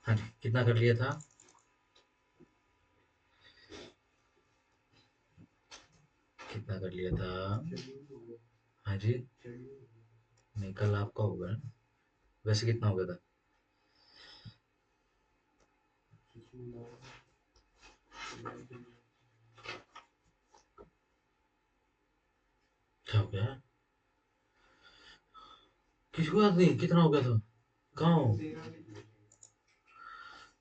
हाँ जी, कितना कर लिया था? कितना कर लिया था? हाँ जी। नहीं, कल आपका होगा ना? वैसे कितना हो गया था? क्या हो गया? किसी को याद नहीं कितना हो गया था? कहाँ हो?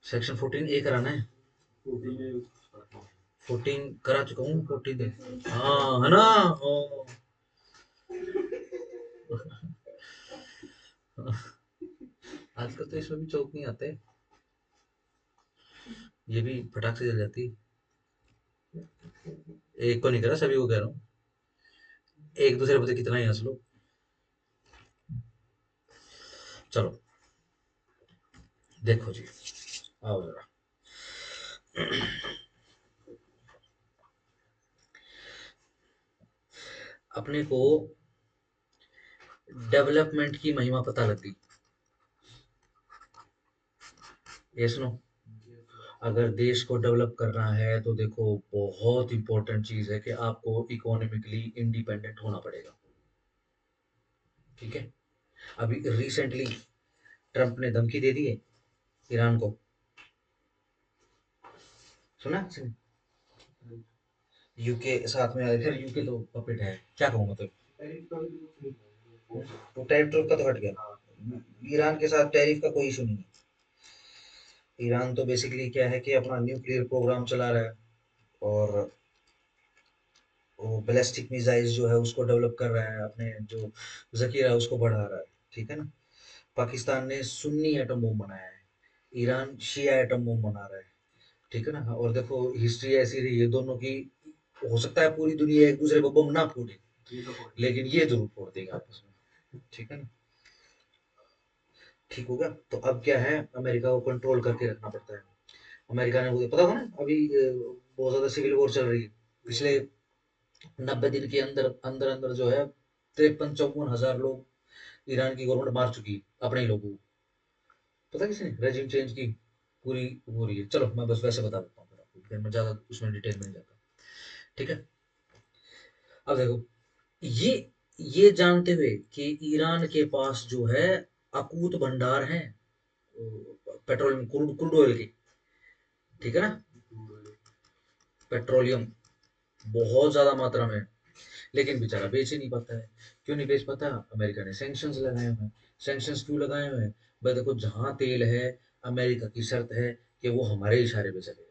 सेक्शन 14 ए कराना है। 14 करा चुका हूँ, 14 हाँ है ना। हाँ। आजकल तो इसमें भी चौक नहीं आते। ये भी फटाक से जल जाती। एक को नहीं करा, सभी को कह रहा हूँ। एक दूसरे पे कितना ही हंस लो। चलो, देखो जी, आओ जरा। अपने को डेवलपमेंट की महिमा पता लग गई। ये सुनो, अगर देश को डेवलप करना है तो देखो बहुत इंपॉर्टेंट चीज है कि आपको इकोनॉमिकली इंडिपेंडेंट होना पड़ेगा। ठीक है। अभी रिसेंटली ट्रम्प ने धमकी दे दी है ईरान को। सुना? यूके साथ में आए, फिर यूके तो पपेट है, क्या कहूँ मतलब। तो टैरिफ का तो हट गया। ईरान के साथ टैरिफ का कोई इशू नहीं है। ईरान तो बेसिकली क्या है कि अपना न्यूक्लियर प्रोग्राम चला रहा है, और वो बैलिस्टिक मिसाइल्स जो है उसको डेवलप कर रहा है, अपने जो जखीरा है उसको बढ़ा रहा है। ठीक है ना। पाकिस्तान ने सुन्नी एटम बम बनाया है, ईरान शिया एटम बम बना रहा है। ठीक है ना। और देखो हिस्ट्री ऐसी रही है दोनों की। हो सकता है पूरी दुनिया एक दूसरे को बम ना फोड़े, लेकिन ये जरूर फोड़ देगा आपस में। ठीक है ना। ठीक होगा। तो अब क्या है, अमेरिका को कंट्रोल करके रखना पड़ता है। अमेरिका ने, मुझे पता होगा ना, अभी बहुत ज्यादा सिविल वॉर चल रही है। पिछले 90 दिन के अंदर अंदर अंदर जो है 53-54 हजार लोग ईरान की गवर्नमेंट मार चुकी है अपने ही लोगों को। पता किसी ने रेजिम चेंज की पूरी हो रही है। चलो मैं बस वैसे बता देता हूँ फिर आपको, फिर मैं ज्यादा उसमें डिटेल में नहीं जाता। ठीक है। अब देखो, ये ये जानते हुए कि ईरान के पास जो है अकूत भंडार है पेट्रोल क्रूड क्रूड ऑयल की। ठीक है ना। पेट्रोलियम बहुत ज्यादा मात्रा में है, लेकिन बेचारा बेच ही नहीं पाता है। क्यों नहीं बेच पाता? अमेरिका ने सैंक्शंस लगाए हुए हैं। सैंक्शंस क्यों लगाए हुए हैं? भाई देखो, जहां तेल है, अमेरिका की शर्त है कि वो हमारे इशारे पे चलेगा।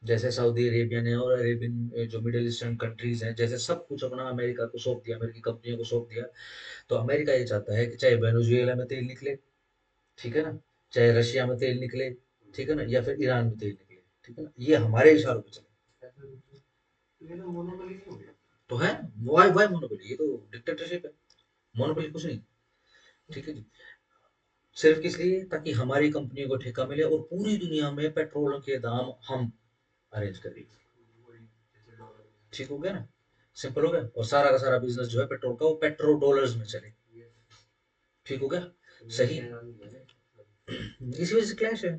जैसे सऊदी अरेबिया ने और अरेबियन जो मिडिल ईस्टर्न कंट्रीज हैं, जैसे सब कुछ अपना अमेरिका को सौंप दिया, अमेरिकी कंपनियों को सौंप दिया। तो अमेरिका ये चाहता है कि चाहे वेनेजुएला में तेल निकले, ठीक है ना, चाहे रशिया में तेल निकले, ठीक है ना, या फिर ईरान में तेल निकले, ठीक है ना, ये हमारे इशारों पे चले। तो है, वाई वाई मोनोपोली, ये तो डिक्टेटरशिप है। मोनोपोली कुछ नहीं। ठीक है जी। सिर्फ किस लिए? ताकि हमारी कंपनियों को ठेका मिले और पूरी दुनिया में पेट्रोल के दाम हम अरेंज करें। ठीक हो गया ना। सिंपल हो गया। और सारा का सारा बिजनेस जो है पेट्रोल का, वो पेट्रो डॉलर्स में चले। ठीक हो गया। सही। इसी वजह से क्लैश है।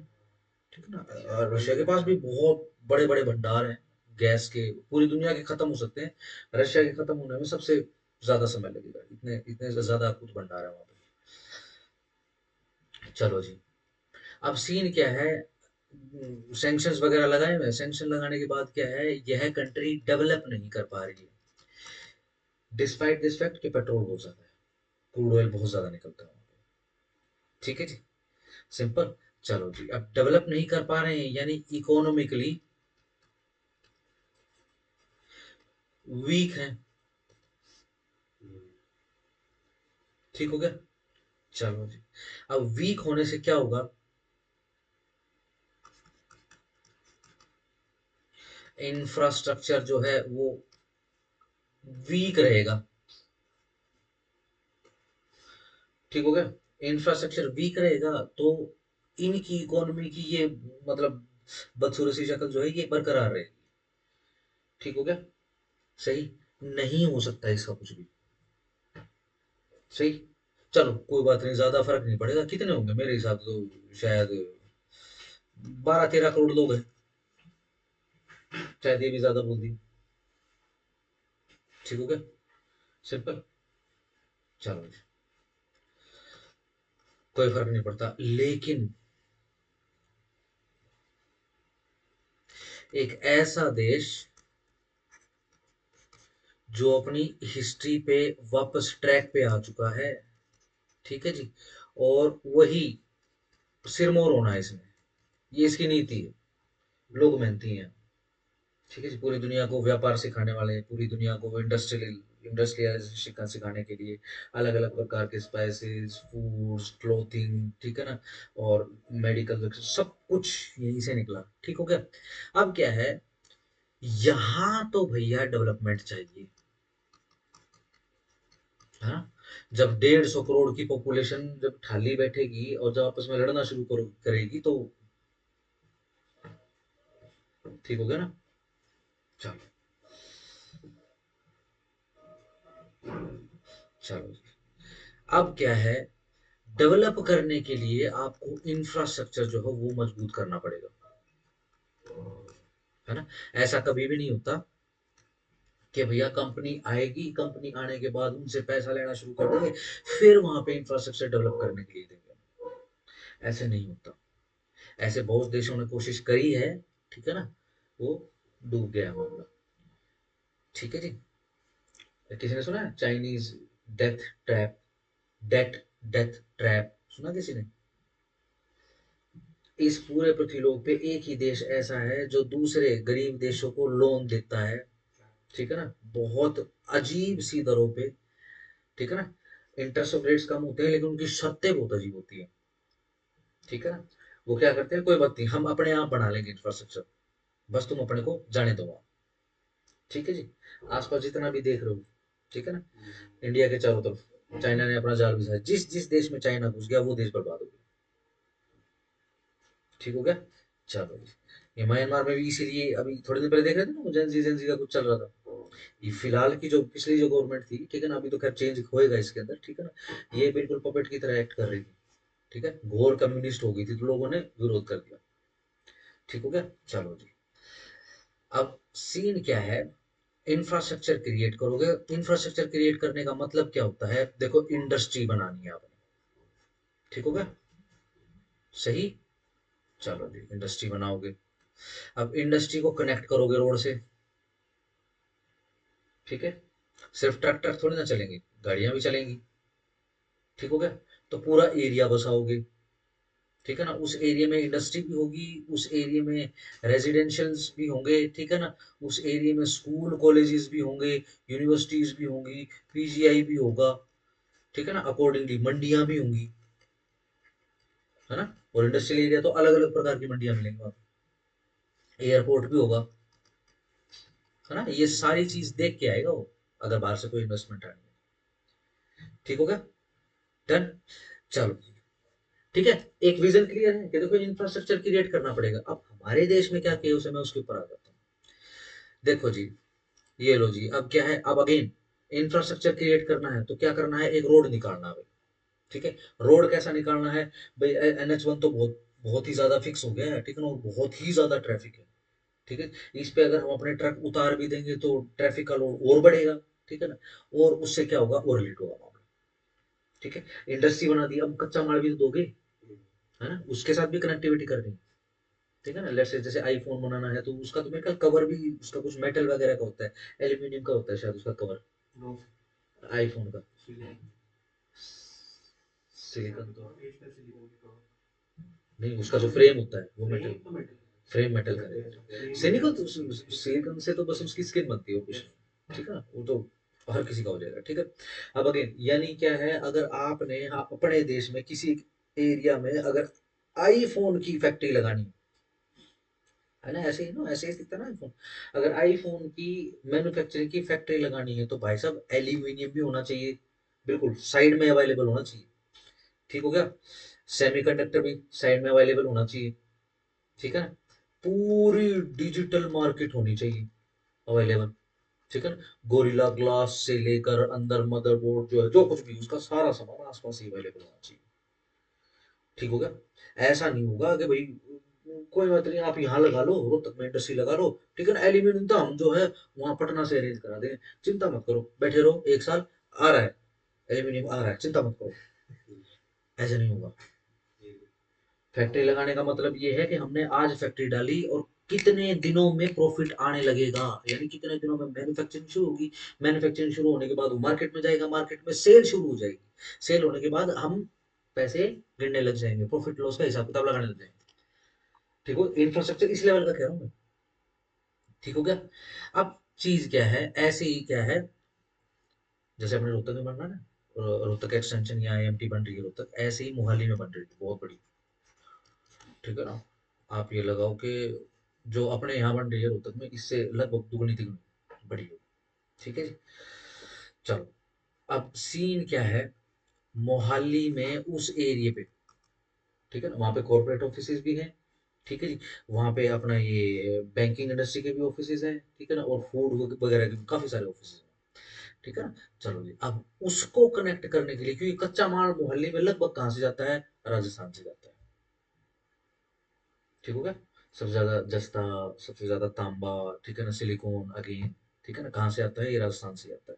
ठीक है ना। और रशिया के पास भी बहुत बड़े बड़े भंडार हैं गैस के, पूरी दुनिया के खत्म हो सकते हैं। रशिया के खत्म होने में सबसे ज्यादा समय लगेगा, इतने इतने से ज्यादा कुछ भंडार है वहां पे। चलो जी। अब सीन क्या है? सैंक्शंस वगैरह लगाए हुए हैं। सैंक्शन लगाने के बाद क्या है, यह कंट्री डेवलप नहीं कर पा रही है, डिस्पाइट दिस फैक्ट कि पेट्रोल बहुत ज्यादा है, क्रूड ऑयल बहुत ज्यादा निकलता है वहाँ पे। ठीक है जी। सिंपल। चलो जी, अब डेवलप नहीं कर पा रहे हैं यानी इकोनॉमिकली वीक है। ठीक हो गया। चलो जी। अब वीक होने से क्या होगा? इंफ्रास्ट्रक्चर जो है वो वीक रहेगा। ठीक हो गया। इंफ्रास्ट्रक्चर वीक रहेगा तो इनकी इकोनॉमी की ये मतलब बदसूरती शक्ल जो है ये बरकरार रहेगी। ठीक हो गया। सही। नहीं हो सकता इसका कुछ भी। सही। चलो कोई बात नहीं, ज्यादा फर्क नहीं पड़ेगा। कितने होंगे मेरे हिसाब से तो शायद 12-13 करोड़ लोग हैं, शायद ये भी ज्यादा बोल दी। ठीक हो गया, सिंपल। चलो, कोई फर्क नहीं पड़ता, लेकिन एक ऐसा देश जो अपनी हिस्ट्री पे वापस ट्रैक पे आ चुका है, ठीक है जी, और वही सिरमौर होना है इसमें, ये इसकी नीति है। लोग मेहनती हैं, ठीक है जी, पूरी दुनिया को व्यापार सिखाने वाले, पूरी दुनिया को इंडस्ट्रियल सिखाने के लिए अलग अलग प्रकार के स्पाइसेस, फूड्स, क्लोथिंग, ठीक है ना, और मेडिकल, सब कुछ यहीं से निकला। ठीक हो गया। अब क्या है, यहाँ तो भैया डेवलपमेंट चाहिए, है ना। जब 150 करोड़ की पॉपुलेशन जब ठाली बैठेगी और जब आपस में लड़ना शुरू करेगी तो ठीक हो गया ना। चलो, चलो जी। अब क्या है, डेवलप करने के लिए आपको इंफ्रास्ट्रक्चर जो है वो मजबूत करना पड़ेगा, है ना। ऐसा कभी भी नहीं होता कि भैया कंपनी आएगी, कंपनी आने के बाद उनसे पैसा लेना शुरू कर देंगे, फिर वहां पे इंफ्रास्ट्रक्चर डेवलप करने के लिए देंगे। ऐसे नहीं होता। ऐसे बहुत देशों ने कोशिश करी है, ठीक है ना, वो डूब गया मामला। ठीक है जी। किसी ने सुना है Chinese death trap, date death trap, सुना किसी ने? इस पूरे पृथ्वीलोक पे एक ही देश ऐसा है जो दूसरे गरीब देशों को लोन देता है, ठीक है ना, बहुत अजीब सी दरों पे, ठीक है ना। इंटरेस्ट ऑफ रेट्स कम होते हैं लेकिन उनकी शर्तें बहुत अजीब होती हैं, ठीक है ना। वो क्या करते हैं, कोई बात नहीं, हम अपने आप बना लेंगे इंफ्रास्ट्रक्चर, बस तुम अपने को जाने दो वहां। ठीक है जी। आसपास जितना भी देख रहे हो, ठीक है ना, इंडिया के चारों तरफ चाइना ने अपना जाल बिछाया, जिस जिस देश में चाइना घुस गया वो देश बर्बाद हो गया। ठीक हो गया। चलो जी। ये म्यांमार में भी इसीलिए अभी थोड़ी देर पहले देख रहे थे ना, जेंजी का कुछ चल रहा था। ये फिलहाल की जो पिछली जो गवर्नमेंट थी, ठीक है ना, अभी तो खैर चेंज होएगा इसके अंदर, ठीक है ना, ये बिल्कुल पपेट की तरह एक्ट कर रही थी, ठीक है, घोर कम्युनिस्ट हो गई थी तो लोगों ने विरोध कर दिया। ठीक हो गया। चलो जी। अब सीन क्या है, इंफ्रास्ट्रक्चर क्रिएट करोगे, इंफ्रास्ट्रक्चर क्रिएट करने का मतलब क्या होता है, देखो इंडस्ट्री बनानी है आपने। ठीक हो गया, सही। चलो जी, इंडस्ट्री बनाओगे, अब इंडस्ट्री को कनेक्ट करोगे रोड से, ठीक है। सिर्फ ट्रैक्टर थोड़ी ना चलेंगे, गाड़ियां भी चलेंगी। ठीक हो गया। तो पूरा एरिया बसाओगे, ठीक है ना, उस एरिया में इंडस्ट्री भी होगी, उस एरिया में रेजिडेंशियल्स भी होंगे, ठीक है ना, उस एरिया में स्कूल कॉलेजेस भी होंगे, यूनिवर्सिटीज भी होंगी, पीजीआई भी होगा, ठीक है ना, अकॉर्डिंगली मंडियां भी होंगी, है ना। और इंडस्ट्रियल एरिया तो अलग अलग प्रकार की मंडियां मिलेंगी वहां पे, एयरपोर्ट भी होगा, है ना। ये सारी चीज देख के आएगा वो, अगर बाहर से कोई इन्वेस्टमेंट आएगा। ठीक हो गया, डन। चलो, ठीक है। एक विजन क्लियर है कि देखो इंफ्रास्ट्रक्चर क्रिएट करना पड़ेगा। अब हमारे देश में क्या किया उसे मैं उसके ऊपर आ जाता हूँ। देखो जी, ये लो जी, अब क्या है, अब अगेन इंफ्रास्ट्रक्चर क्रिएट करना है तो क्या करना है, एक रोड निकालना है भाई। ठीक है। रोड कैसा निकालना है भाई, NH1 तो बहुत बहुत ही ज्यादा फिक्स हो गया है, ठीक है ना, और बहुत ही ज्यादा ट्रैफिक है, ठीक है। इस पे अगर हम अपने ट्रक उतार भी देंगे तो ट्रैफिक का लोड और बढ़ेगा, ठीक है ना, और उससे क्या होगा, और लेट होगा मामला। ठीक है। इंडस्ट्री बना दी, अब कच्चा माल भी तो दोगे, है ना, उसके साथ भी कनेक्टिविटी करनी है, ठीक है ना। लेट्स से जैसे आईफोन बनाना है तो उसका तो मेरे ख्याल कवर भी उसका कुछ मेटल वगैरह का होता है, एल्यूमिनियम का होता है शायद उसका कवर, आईफोन का। सिलिकॉन तो नहीं, उसका जो फ्रेम होता है वो मेटल, फ्रेम मेटल का है। सिलिकॉन तो सिलिकॉन से तो बस उसकी स्किन बनती है, वो कुछ नहीं, ठीक है ना, वो तो हर किसी का हो जाएगा, ठीक है। अब अगेन यानी क्या है, अगर आपने अपने देश में किसी एरिया में अगर आईफोन की फैक्ट्री लगानी है ना, ऐसे ही ना, ऐसे ही दिखता है ना आईफोन, अगर आईफोन की मैन्युफैक्चरिंग की फैक्ट्री लगानी है तो भाई साहब एल्यूमिनियम भी होना चाहिए, बिल्कुल साइड में अवेलेबल होना चाहिए। ठीक हो गया। सेमीकंडक्टर भी साइड में अवेलेबल होना चाहिए, ठीक है ना। पूरी डिजिटल मार्केट होनी चाहिए अवेलेबल, ठीक है ना। गोरिल्ला ग्लास से लेकर अंदर मदरबोर्ड जो है, जो कुछ भी उसका सारा सामान आसपास ही अवेलेबल होना चाहिए। ठीक हो गया। ऐसा नहीं होगा कि भाई कोई बात नहीं, आप यहाँ लगा लो, रोहतक में इंडस्ट्री लगा लो, ठीक है ना। एल्यूमिनियम तो हम जो है वहाँ पटना से अरेंज करा देंगे, चिंता मत करो, बैठे रहो, 1 साल आ रहा है, एल्यूमिनियम आ रहा है, चिंता मत करो, ऐसे नहीं होगा। फैक्ट्री लगाने का मतलब ये है कि हमने आज फैक्ट्री डाली और कितने दिनों में प्रॉफिट आने लगेगा, यानी कितने दिनों में मैन्युफैक्चरिंग शुरू होगी, मैन्युफैक्चरिंग शुरू होने के बाद वो मार्केट में जाएगा, मार्केट में सेल शुरू हो जाएगी, सेल होने के बाद हम पैसे गिनने लग जाएंगे, प्रॉफिट लॉस का हिसाब किताब लगाने लग जाएंगे। ठीक हो, इंफ्रास्ट्रक्चर इस लेवल का कह रहा हूँ मैं। ठीक हो गया। अब चीज क्या है, ऐसे ही क्या है, जैसे अपने रोहतक में बन रहा है ना, रोहतक एक्सटेंशन या आईएमटी बन रही है रोहतक, ऐसे ही मोहाली में बन रही है बहुत बड़ी। ठीक है ना। आप ये लगाओ कि जो अपने यहाँ बन रही है रोहतक में, इससे लगभग दुगनी तिगुनी बड़ी होगी। ठीक है जी। चलो, अब सीन क्या है, मोहाली में उस एरिया पे, ठीक है ना, वहाँ पे कॉर्पोरेट ऑफिसेज भी हैं। ठीक है जी। वहाँ पे अपना ये बैंकिंग इंडस्ट्री के भी ऑफिसेज हैं, ठीक है ना, और फूड वगैरह के भी काफी सारे ऑफिसेज हैं। ठीक है ना। चलो जी, अब उसको कनेक्ट करने के लिए, क्योंकि कच्चा माल मोहाली में लगभग कहाँ से जाता है, राजस्थान से जाता है। ठीक हो गया। सबसे ज्यादा जस्ता, सबसे ज्यादा तांबा, ठीक है ना, सिलिकॉन अगेन, ठीक है ना, कहाँ से आता है, ये राजस्थान से आता है।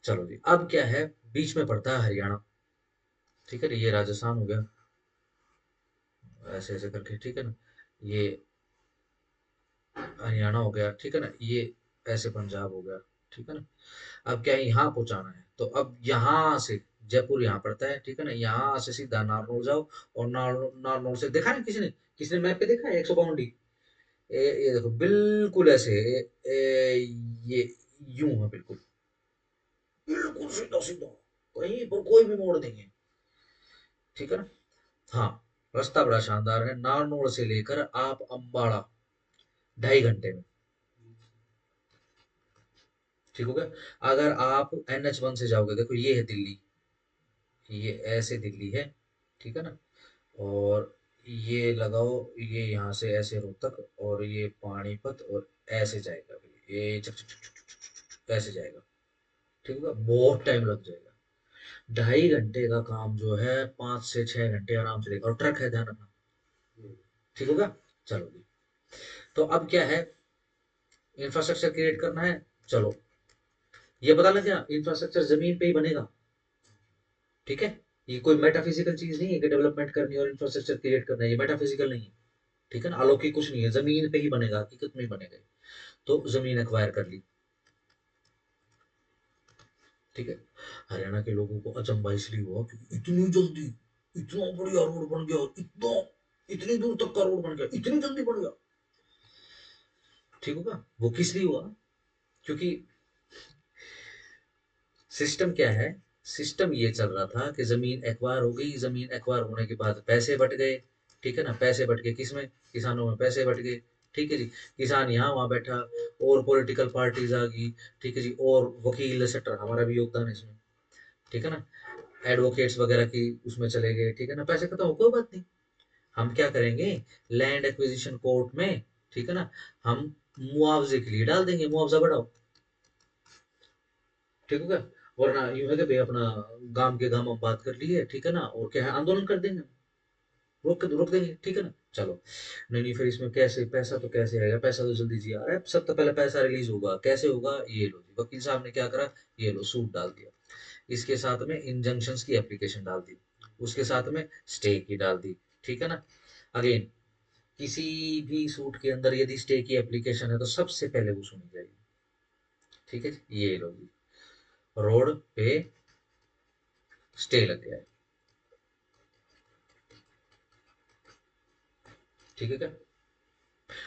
चलो जी, अब क्या है, बीच में पड़ता है हरियाणा। ठीक है ना, ये राजस्थान हो गया, ऐसे ऐसे करके, ठीक है ना, ये हरियाणा हो गया, ठीक है ना, ये ऐसे पंजाब हो गया। ठीक है ना। अब क्या है, यहाँ पहुंचाना है, तो अब यहाँ से जयपुर यहाँ पड़ता है, ठीक है ना, यहाँ से सीधा नारनौल जाओ, और नारनौल से देखा ना किसी ने मैप पे देखा है 152, ये देखो बिल्कुल ऐसे, ये यूं है बिल्कुल, बिल्कुल सीधा सीधा, कहीं पर कोई भी मोड़ नहीं है। ठीक है ना। हाँ, रास्ता बड़ा शानदार है, नारनौल से लेकर आप अंबाला 2.5 घंटे में। ठीक हो गया। अगर आप NH1 से जाओगे, देखो ये है दिल्ली, ये ऐसे दिल्ली है, ठीक है ना, और ये लगाओ, ये यहाँ से ऐसे रोहतक, और ये पानीपत, और ऐसे जाएगा भाई, ये चक चक चक चक चक चक चक ऐसे जाएगा। ठीक होगा, बहुत टाइम लग जाएगा। 2.5 घंटे का काम जो है 5 से 6 घंटे आराम से लेगा, और ट्रक है, ध्यान रखना। ठीक होगा। चलो जी, तो अब क्या है, इंफ्रास्ट्रक्चर क्रिएट करना है। चलो, ये पता लग गया, इंफ्रास्ट्रक्चर जमीन पे ही बनेगा। ठीक है। ये कोई मेटाफिजिकल चीज नहीं है कि डेवलपमेंट करनी है और इंफ्रास्ट्रक्चर क्रिएट करना है, ये मेटाफिजिकल नहीं है। ठीक है ना, अलौकिक कुछ नहीं है, जमीन पे ही बनेगा, हकीकत में ही बनेगा। तो जमीन एक्वायर कर ली। ठीक है। हरियाणा के लोगों को अचंभा इसलिए हुआ क्योंकि इतनी जल्दी इतना बढ़िया रोड बन गया, इतना, इतनी दूर तक का रोड बन गया, इतनी जल्दी बन गया। ठीक होगा, वो किस लिए हुआ, क्योंकि सिस्टम क्या है, सिस्टम ये चल रहा था कि जमीन एक्वायर हो गई, जमीन एक्वायर होने के बाद पैसे बट गए। ठीक है ना, पैसे बट गए किसमें, किसानों में पैसे बट गए। ठीक है जी। किसान यहाँ वहां बैठा, और पॉलिटिकल पार्टीज आ गई। ठीक है जी, और वकील सेक्टर, हमारा भी योगदान है इसमें। ठीक है ना, एडवोकेट्स वगैरह की उसमें चले गए। ठीक है ना, पैसे खत्म हो, कोई बात नहीं, हम क्या करेंगे, लैंड एक्विजिशन कोर्ट में, ठीक है ना, हम मुआवजे के लिए डाल देंगे, मुआवजा बढ़ाओ। ठीक है क्या? वरना यूं है कि भाई अपना गांव के गांव हम बात कर लिए, ठीक है ना, और क्या है, आंदोलन कर देंगे, रोक देंगे। ठीक है ना। चलो, नहीं नहीं, फिर इसमें कैसे पैसा, तो कैसे आएगा, पैसा तो जल्दी जी आ रहा है, सबसे पहले पैसा रिलीज होगा, कैसे होगा, ये लो जी, वकील साहब ने क्या करा, ये लो सूट डाल दिया, इसके साथ में इंजंक्शंस की एप्लीकेशन डाल दी, उसके साथ में स्टे की डाल दी। ठीक है ना। अगेन, किसी भी सूट के अंदर यदि स्टे की एप्लीकेशन है तो सबसे पहले वो सुनी जाएगी। ठीक है जी? ये लो जी, रोड पे स्टे लग गया है। ठीक है क्या?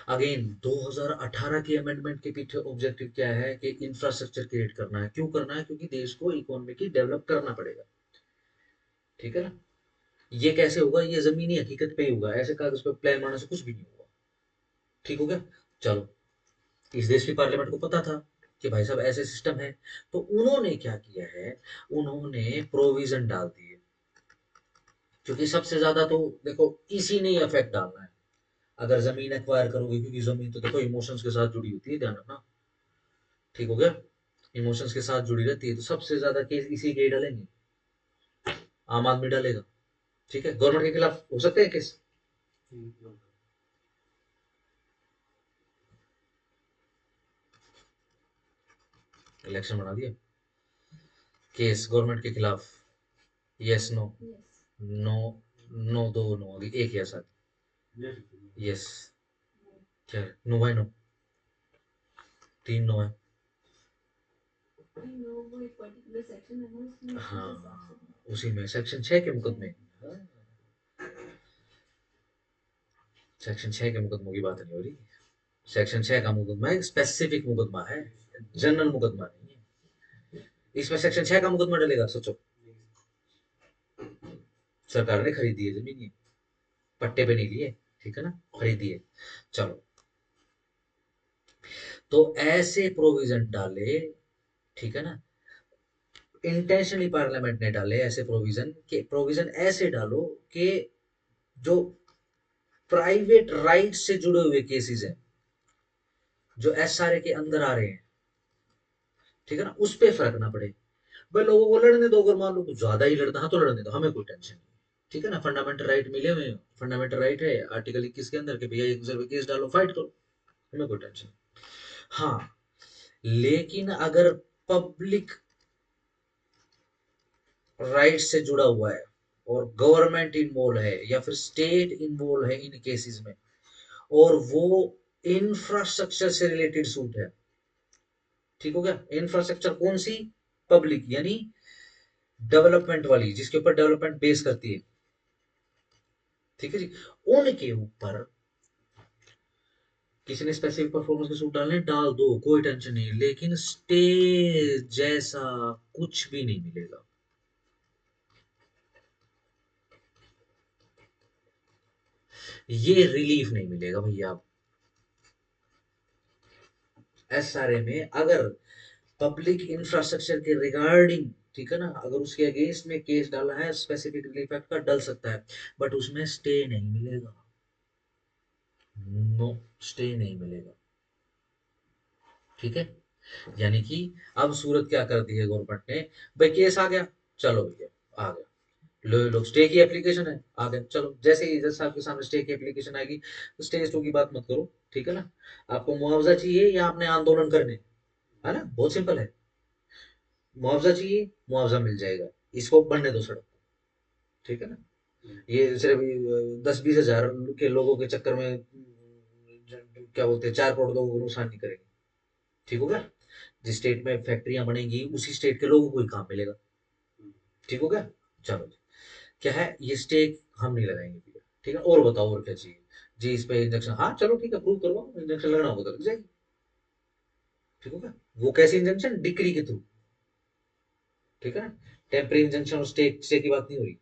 अगेन 2018 की अमेंडमेंट के पीछे ऑब्जेक्टिव क्या है कि इंफ्रास्ट्रक्चर क्रिएट करना है, क्यों करना है, क्योंकि देश को इकोनॉमी की डेवलप करना पड़ेगा। ठीक है ना। ये कैसे होगा, ये जमीनी हकीकत पे ही होगा, ऐसे कागज पे प्लान बनाने से कुछ भी नहीं होगा। ठीक हो गया। चलो, इस देश की पार्लियामेंट को पता था कि भाई साहब ऐसे सिस्टम है, तो उन्होंने क्या किया है, उन्होंने प्रोविजन डाल दिए, क्योंकि सबसे ज्यादा तो देखो इसी ने इफेक्ट डालना है, अगर जमीन एक्वायर करोगे, क्योंकि जमीन तो देखो इमोशंस के साथ जुड़ी होती है, ध्यान रखना। ठीक हो गया, इमोशंस के साथ जुड़ी रहती है, तो सबसे ज्यादा केस इसी के ही डालेंगे, आम आदमी डालेगा। ठीक है, गवर्नमेंट के खिलाफ हो सकते हैं केस, इलेक्शन बना दिया, केस गवर्नमेंट के खिलाफ, यस नो, नो, नो दो नो, अभी एक यस आती, यस, क्या नो बाय नो, 3 नो है। हाँ, उसी में सेक्शन 6 के मुकदमे, हाँ, सेक्शन 6 के मुकदमों की बात नहीं हो रही। सेक्शन 6 का मुकदमा एक स्पेसिफिक मुकदमा है, जनरल मुकदमा नहीं है। इसमें सेक्शन 6 का मुकदमा डलेगा, सोचो। सरकार ने खरीदी है जमीन, ये पट्टे पे नहीं लिए, ठीक है ना, खरीदी है। चलो, तो ऐसे प्रोविजन डाले, ठीक है ना, इंटेंशनली पार्लियामेंट ने डाले ऐसे प्रोविजन के, प्रोविजन ऐसे डालो कि जो प्राइवेट राइट से जुड़े हुए केसेस हैं, जो एसआरए के अंदर आ रहे हैं, ठीक है ना, उस पे फर्क ना पड़े। भाई लोगों को लड़ने दो, अगर मान लो कुछ ज्यादा ही लड़ना है तो लड़ने दो, हमें कोई टेंशन नहीं, ठीक है ना, फंडामेंटल राइट मिले हुए हैं, फंडामेंटल राइट है आर्टिकल 21 के अंदर कि भैया एक दूसरे पे केस डालो, फाइट करो, हमें कोई टेंशन नहीं। हाँ, लेकिन अगर पब्लिक राइट से जुड़ा हुआ है और गवर्नमेंट इन्वॉल्व है या फिर स्टेट इन्वॉल्व है इन केसेस में, और वो इंफ्रास्ट्रक्चर से रिलेटेड सूट है, ठीक हो गया, इंफ्रास्ट्रक्चर कौन सी, पब्लिक, यानी डेवलपमेंट वाली, जिसके ऊपर डेवलपमेंट बेस करती है, ठीक है जी, उनके ऊपर किसी ने स्पेसिफिक परफॉर्मेंस के सूट डालने, डाल दो, कोई टेंशन नहीं, लेकिन स्टे जैसा कुछ भी नहीं मिलेगा। ये रिलीफ नहीं मिलेगा भैया। एसआरए में अगर पब्लिक इंफ्रास्ट्रक्चर के रिगार्डिंग, ठीक है ना, अगर उसके अगेंस्ट में केस डाला है, स्पेसिफिक रिलीफ एक्ट का डल सकता है, बट उसमें स्टे नहीं मिलेगा, नो, स्टे नहीं मिलेगा, ठीक है। यानी कि अब सूरत क्या कर दी है गवर्नमेंट ने, भाई केस आ गया, चलो भैया, आ गया, लो लो, स्टे की एप्लीकेशन है, आ गया, चलो, जैसे ही जज साहब के सामने स्टे की एप्लीकेशन आएगी, तो स्टे स्टू की बात मत करो, ठीक है ना, आपको मुआवजा चाहिए या आपने आंदोलन करने, है ना, बहुत सिंपल है, मुआवजा चाहिए, मुआवजा मिल जाएगा, इसको बनने दो सड़क, ठीक है ना, ये सिर्फ 10-20 हजार के लोगों के चक्कर में क्या बोलते हैं, 4 करोड़ लोगों को नुकसान नहीं करेंगे, ठीक होगा, जिस स्टेट में फैक्ट्रियां बनेंगी उसी स्टेट के लोगों को ही काम मिलेगा, ठीक हो गया। चलो जी, क्या है, ये स्टेक हम नहीं लगाएंगे भैया, ठीक है, और बताओ और क्या चाहिए जी, इस पे इंजेक्शन, हाँ चलो ठीक है, प्रूव करवाओ, इंजेक्शन लगना होगा तो लग जाएगी, ठीक होगा। वो कैसे इंजेक्शन, डिक्री के थ्रू, ठीक है ना, टेम्परेरी इंजेक्शन और स्टे की बात नहीं हो रही,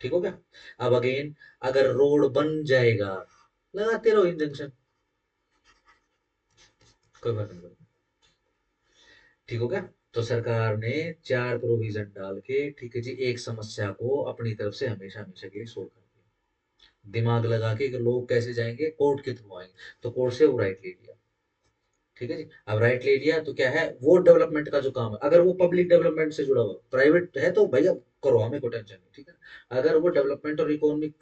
ठीक हो गया। अब अगेन, अगर रोड बन जाएगा, लगाते रहो इंजेक्शन, कोई बात नहीं, ठीक हो गया। तो सरकार ने 4 प्रोविजन डाल के, ठीक है जी, एक समस्या को अपनी तरफ से हमेशा हमेशा के लिए सोल्व कर दिया, दिमाग लगा के कि लोग कैसे जाएंगे, कोर्ट के थ्रू आएंगे, तो कोर्ट से वो राइट ले लिया, ठीक है जी। अब राइट ले लिया तो क्या है, वो डेवलपमेंट का जो काम है, अगर वो पब्लिक डेवलपमेंट से जुड़ा हुआ, प्राइवेट है तो भैया करो, हमें कोई टेंशन नहीं, ठीक है, अगर वो डेवलपमेंट और इकोनॉमिक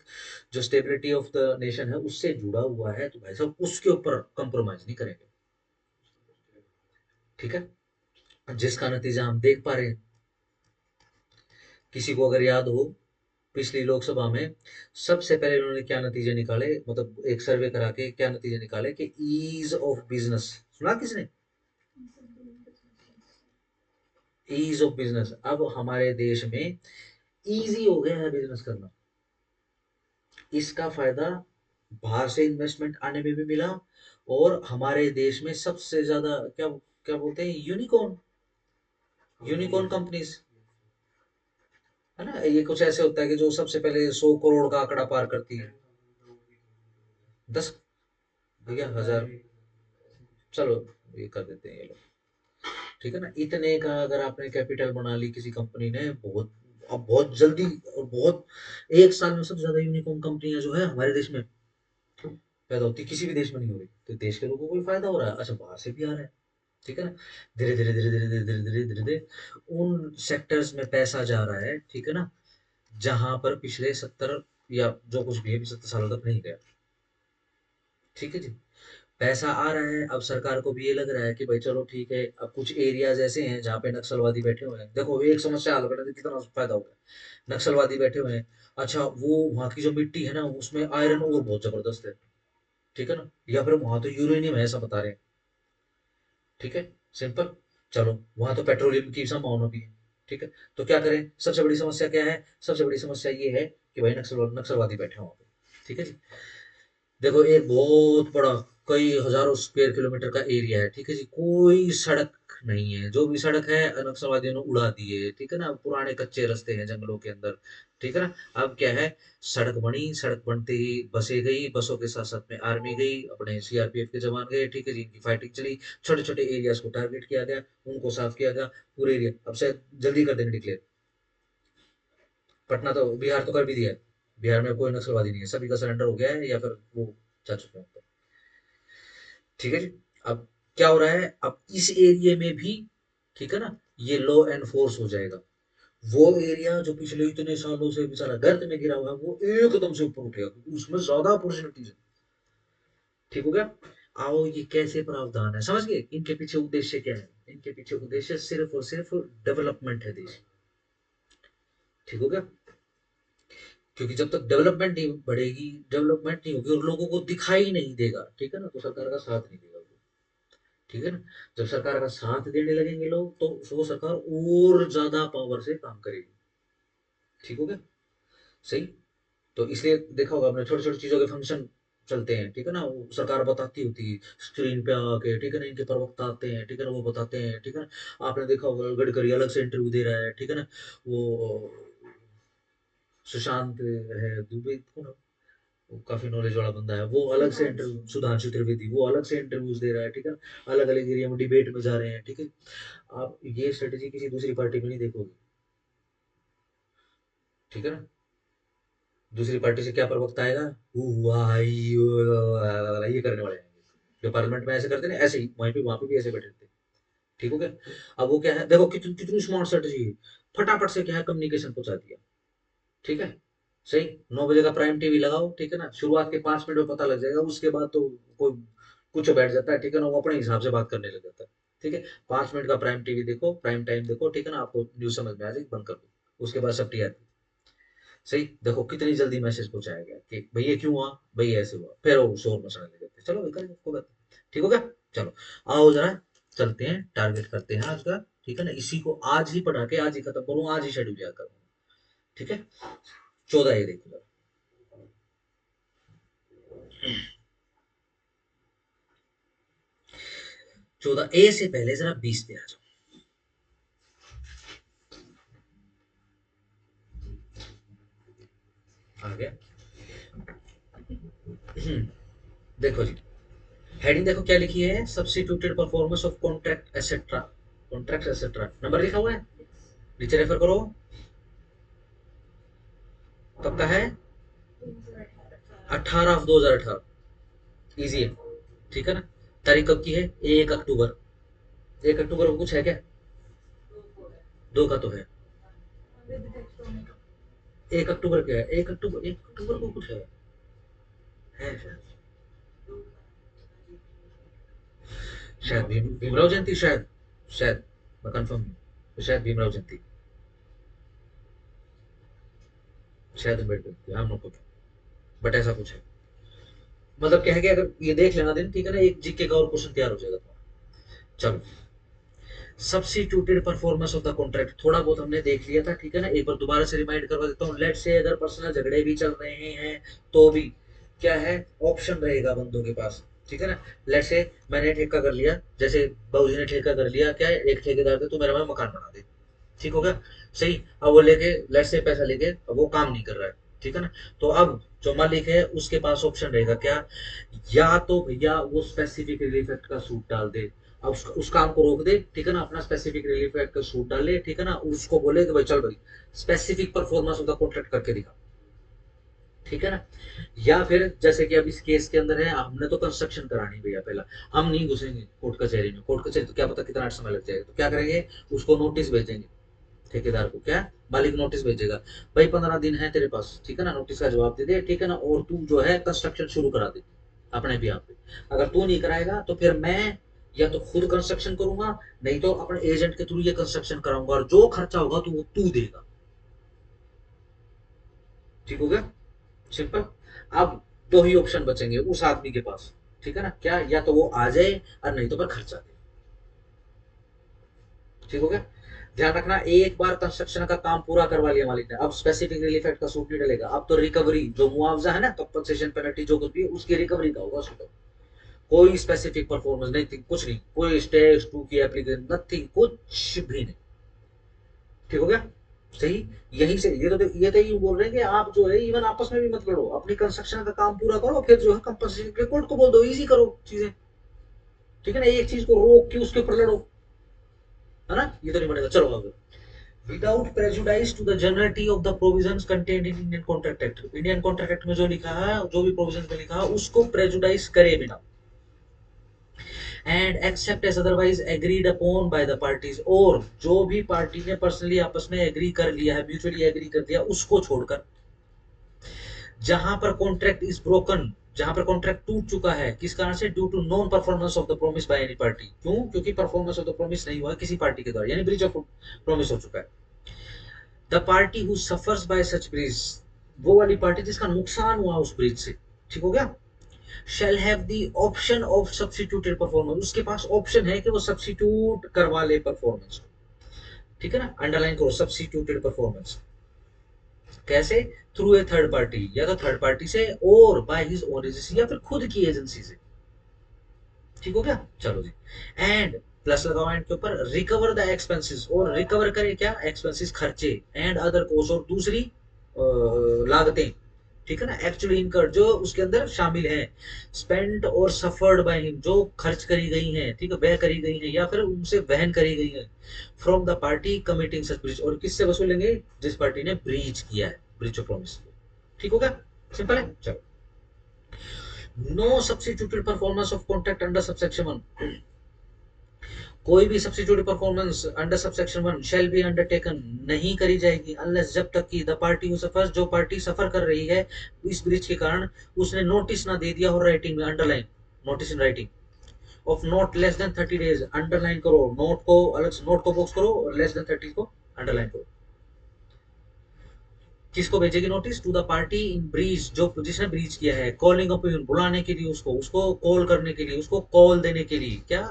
जो स्टेबिलिटी ऑफ द नेशन है उससे जुड़ा हुआ है, तो भाई साहब उसके ऊपर कंप्रोमाइज नहीं करेंगे, ठीक है। जिसका नतीजा हम देख पा रहे हैं, किसी को अगर याद हो, पिछली लोकसभा में सबसे पहले उन्होंने क्या नतीजे निकाले, मतलब एक सर्वे करा के क्या नतीजे निकाले कि ईज ऑफ बिजनेस, सुना किसने, ईज ऑफ बिजनेस, अब हमारे देश में इजी हो गया है बिजनेस करना, इसका फायदा बाहर से इन्वेस्टमेंट आने में भी मिला, और हमारे देश में सबसे ज्यादा क्या क्या बोलते हैं, यूनिकॉर्न, यूनिकॉर्न कंपनीज, है ना, ये कुछ ऐसे होता है कि जो सबसे पहले 100 करोड़ का आंकड़ा पार करती है, 10, भैया 1000, चलो ये कर देते हैं ये लोग, ठीक है ना, इतने का अगर आपने कैपिटल बना ली किसी कंपनी ने, बहुत, अब बहुत जल्दी, और बहुत, एक साल में सबसे ज्यादा यूनिकॉर्न कंपनियां जो है हमारे देश में पैदा होती, किसी भी देश में नहीं हो रही, तो देश के लोगों को भी फायदा हो रहा है, अच्छा बाहर से भी आ रहा है, ठीक है ना, धीरे धीरे धीरे धीरे धीरे धीरे धीरे धीरे धीरे उन सेक्टर्स में पैसा जा रहा है, ठीक है ना, जहां पर पिछले 70 या जो कुछ भी है 75 सालों तक नहीं गया, ठीक है जी। पैसा आ रहा है, अब सरकार को भी ये लग रहा है कि भाई चलो ठीक है, अब कुछ एरियाज ऐसे हैं जहाँ पे नक्सलवादी बैठे हुए हैं, देखो एक समस्या हल करने से कितना फायदा हो गया। नक्सलवादी बैठे हुए हैं, अच्छा वो वहाँ की जो मिट्टी है ना उसमें आयरन और बहुत जबरदस्त है, ठीक है ना, या फिर वहां तो यूरेनियम है ऐसा बता रहे हैं, ठीक है, सिंपल। चलो वहां तो पेट्रोलियम की संभावना भी है, ठीक है। तो क्या करें, सबसे बड़ी समस्या क्या है, सबसे बड़ी समस्या ये है कि भाई नक्सलवादी बैठे हैं वहां पे, ठीक है जी। देखो एक बहुत बड़ा, कई हजारों स्क्वायर किलोमीटर का एरिया है, ठीक है जी, कोई सड़क नहीं है, जो भी सड़क है नक्सलवादियों ने उड़ा दी है, ठीक है ना, पुराने कच्चे रास्ते हैं जंगलों के अंदर, ठीक है ना। अब क्या है, सड़क बनी, सड़क बनते ही बसें गई, बसों के साथ साथ में आर्मी गई, अपने सीआरपीएफ के जवान गए, ठीक है जी, इनकी फाइटिंग चली, छोटे छोटे एरियाज को टारगेट किया गया, उनको साफ किया गया, पूरे एरिया अब शायद जल्दी कर देंगे डिक्लेयर। पटना तो, बिहार तो कर भी दिया है, बिहार में कोई नक्सलवादी नहीं है, सभी का सरेंडर हो गया है या फिर वो जा चुके हैं, ठीक है जी। अब क्या हो रहा है, अब इस एरिया में भी, ठीक है ना, ये लॉ एनफोर्स हो जाएगा, वो एरिया जो पिछले इतने सालों से बेचारा गर्त में गिरा हुआ है वो एकदम से ऊपर उठेगा क्योंकि उसमें ज्यादा अपॉर्चुनिटीज है, ठीक हो गया। आओ ये कैसे प्रावधान है समझ गए, इनके पीछे उद्देश्य क्या है, इनके पीछे उद्देश्य सिर्फ और सिर्फ डेवलपमेंट है देश, ठीक हो गया। क्योंकि जब तक डेवलपमेंट नहीं बढ़ेगी, डेवलपमेंट नहीं होगी और लोगों को दिखाई नहीं देगा, ठीक है ना, तो सरकार का साथ नहीं देगा, ठीक है ना। जब सरकार का साथ देने लगेंगे लोग तो वो सरकार और ज्यादा पावर से काम करेगी, ठीक हो गया, सही। तो इसलिए देखा होगा आपने, छोटी छोटी चीजों के फंक्शन चलते हैं, ठीक है ना, वो सरकार बताती होती है स्क्रीन पे आके, ठीक है ना, इनके प्रवक्ता आते हैं, ठीक है ना, वो बताते हैं, ठीक है ना। आपने देखा होगा गडकरी अलग से इंटरव्यू दे रहा है, ठीक है ना, वो सुशांत है दुबे कौन है? वो काफी नॉलेज वाला बंदा है, वो अलग से इंटरव्यू, सुधांशु त्रिवेदी वो अलग से इंटरव्यूज दे रहा है, ठीक है ना, अलग अलग एरिया में डिबेट में जा रहे हैं, ठीक है। आप ये स्ट्रेटेजी किसी दूसरी पार्टी में नहीं देखोगे, ठीक है ना। दूसरी पार्टी से क्या प्रवक्ता आएगा, ये करने वाले हैं, जो पार्लियामेंट में ऐसे करते ना, ऐसे ही वहां पे भी ऐसे बैठे थे, ठीक हो गया। अब वो क्या है, देखो कितनी कितनी स्मार्ट स्ट्रेटेजी है, फटाफट से क्या है कम्युनिकेशन पहुंचा दिया, ठीक है, सही। 9 बजे का प्राइम टीवी लगाओ, ठीक है ना, शुरुआत के 5 मिनट में पता लग जाएगा, उसके बाद तो कोई कुछ बैठ जाता है, ठीक है ना, वो अपने हिसाब से बात करने लग जाता है, ठीक है। 5 मिनट का प्राइम टीवी देखो, प्राइम टाइम देखो, ठीक है ना, आपको न्यूज समझ में आ जाएगी, बंद कर दो, उसके बाद सब टीआरपी, सही। देखो कितनी जल्दी मैसेज पहुंचाया गया कि भैया क्यों हुआ, भैया ऐसे हुआ, फिर वो शोर मचाने लगे थे, चलो निकल उसको बात, ठीक हो गया। चलो आओ जरा चलते हैं, टारगेट करते हैं आज का, ठीक है ना, इसी को आज ही पढ़ा के आज ही खत्म करूँ, आज ही शेड्यूल याद करूँ, ठीक है। 14 ये देखो जरा, 14 ए से पहले जरा 20 पे आ जाओ, आ गया। देखो जी, हेडिंग देखो क्या लिखी है, substituted performance of contract etcetera, contract etcetera, number लिखा हुआ है, नीचे रेफर करो, कब का है, 18/2/2018, इजी है, ठीक है ना। तारीख कब की है, 1 अक्टूबर, 1 अक्टूबर को कुछ है क्या, 2 का तो है, 1 अक्टूबर क्या है, 1 अक्टूबर, 1 अक्टूबर को कुछ है शायद, शायद भीमराव जयंती, शायद, शायद, मैं कंफर्म नहीं, तो शायद भीमराव जयंती, शायद अम्बेडकर, हाँ नो, बट ऐसा कुछ है, मतलब क्या है कि अगर ये देख लेना दिन, ठीक है ना, एक जीके का और क्वेश्चन तैयार हो जाएगा तुम्हारा। चलो, substituted performance of the contract थोड़ा बहुत हमने देख लिया था, ठीक है ना, एक बार दोबारा से रिमाइंड करवा देता हूँ, लेट से अगर पर्सनल झगड़े भी चल रहे हैं तो भी क्या है, ऑप्शन रहेगा बंदों के पास, ठीक है ना। लेट से मैंने ठेका कर लिया, जैसे बाबूजी ने ठेका कर लिया, क्या है, एक ठेकेदार थे, तू मेरा मैं मकान बना दे, ठीक हो गया, सही। अब वो लेके लेट से पैसा लेके अब वो काम नहीं कर रहा है, ठीक है ना। तो अब जो मालिक है उसके पास ऑप्शन रहेगा क्या, या तो भैया वो स्पेसिफिक रिलीफ एक्ट का सूट डाल दे, अब उस काम को रोक दे, ठीक है ना, अपना स्पेसिफिक रिलीफ एक्ट का सूट डाले, ठीक है ना, उसको बोले कि भाई चल भाई specific performance of the contract करके दिखा, ठीक है ना। या फिर जैसे कि अब इस केस के अंदर है, हमने तो कंस्ट्रक्शन करानी भैया पहला, हम नहीं घुसेंगे कोर्ट कचहरी में, कोर्ट कचहरी तो क्या पता कितना समय लग जाएगा, तो क्या करेंगे, उसको नोटिस भेजेंगे, ठेकेदार को क्या, मालिक नोटिस भेजेगा, भाई 15 दिन है तेरे पास, ठीक है ना, नोटिस का जवाब दे दे, ठीक है ना, और तू जो है कंस्ट्रक्शन शुरू करा दे, अपने भी आप पे। अगर तू नहीं कराएगा तो फिर मैं या तो खुद कंस्ट्रक्शन करूंगा, नहीं तो अपने एजेंट के थ्रू ये कंस्ट्रक्शन कराऊंगा, और जो खर्चा होगा तो वो तू देगा। ठीक हो गया, सिंपल। अब दो ही ऑप्शन बचेंगे उस आदमी के पास, ठीक है ना, क्या, या तो वो आ जाए और नहीं तो फिर खर्चा दे। ठीक हो गया। ध्यान रखना, एक बार कंस्ट्रक्शन का काम पूरा करवा लिया मालिक ने, अब स्पेसिफिक रिलीफ एक्ट का सूट नहीं डलेगा, अब तो रिकवरी जो मुआवजा है ना, कंपनसेशन पेनल्टी जो कुछ भी है उसकी रिकवरी का होगा उसको। कोई स्पेसिफिक परफॉर्मेंस नहीं थी, कुछ नहीं, कोई स्टेज टू की एप्लीकेशन नथिंग, कुछ भी नहीं। ठीक हो गया, सही। यही से ये तो ये बोल रहे हैं कि आप जो है इवन आपस में भी मत लड़ो, अपनी कंस्ट्रक्शन का काम पूरा करो, फिर जो है कंपनसेशन के कोर्ट को बोल दो, इजी करो चीजें। ठीक है ना, एक चीज को रोक के उसके ऊपर लड़ो, है ना, ये तो नहीं बनेगा। चलो आगे। Without prejudice to the generality of the provisions contained in Indian Contract Act, Indian Contract Act में जो लिखा है, जो भी प्रोविजंस में लिखा है उसको प्रेजुडाइज करे बिना, and except as otherwise agreed upon by the parties, और जो भी पार्टी ने पर्सनली आपस में एग्री कर लिया है, म्यूचुअली एग्री कर दिया, उसको छोड़कर, जहां पर कॉन्ट्रैक्ट इज ब्रोकन, जहां पर कॉन्ट्रैक्ट टूट चुका है, किस कारण से, due to non performance of the promise by any party, क्यों, क्योंकि परफॉर्मेंस ऑफ द प्रॉमिस नहीं हुआ किसी पार्टी के द्वारा, यानी ब्रीच ऑफ प्रॉमिस हो चुका है। The party who suffers bye such breach, वो वाली पार्टी जिसका नुकसान हुआ उस ब्रीच से, ठीक हो गया, shall have the option of substituted performance, उसके पास ऑप्शन है कि वो सब्सिट्यूट करवा ले परफॉर्मेंस को। ठीक है ना, अंडरलाइन करो, सब्सिट्यूटेड परफॉर्मेंस। कैसे, थ्रू ए थर्ड पार्टी, या तो थर्ड पार्टी से, और बाय हिज ओन एजेंसी, या फिर खुद की एजेंसी से। ठीक हो गया, चलो जी। एंड प्लस लगाओ एंड के ऊपर, रिकवर द एक्सपेंसेस, और रिकवर करे क्या, एक्सपेंसेस खर्चे, एंड अदर कॉस्ट, और दूसरी लागतें, ठीक है ना, एक्चुअली इनकर्ड जो उसके अंदर शामिल हैं, स्पेंट और सफर्ड बाय हिम, जो खर्च करी गई हैं, ठीक है, व्यय करी गई हैं या फिर उनसे वहन करी गई हैं, from the party committing such breach, और किससे वसूलेंगे, जिस पार्टी ने ब्रीच किया है, ब्रीच ऑफ प्रॉमिस। ठीक हो गया, सिंपल है, चलो। No substituted performance of contract under subsection 1, कोई भी substituted performance under subsection 1 shall be undertaken, नहीं करी जाएगी, अनलेस, जब तक कि द पार्टी हु सफर्स, जो पार्टी सफर कर रही है इस ब्रिज के कारण, उसने नोटिस ना दे दिया हो राइटिंग में, underline, notice in writing of not less than 30 days, underline करो, नोट को अलग से, नोट को बॉक्स करो और लेस देन 30 को अंडरलाइन करो। किसको भेजेगी notice, to the party in breach, जो जिसने ब्रीच किया है, कॉलिंग अप, बुलाने के लिए उसको, उसको कॉल करने के लिए, उसको कॉल देने के लिए, क्या,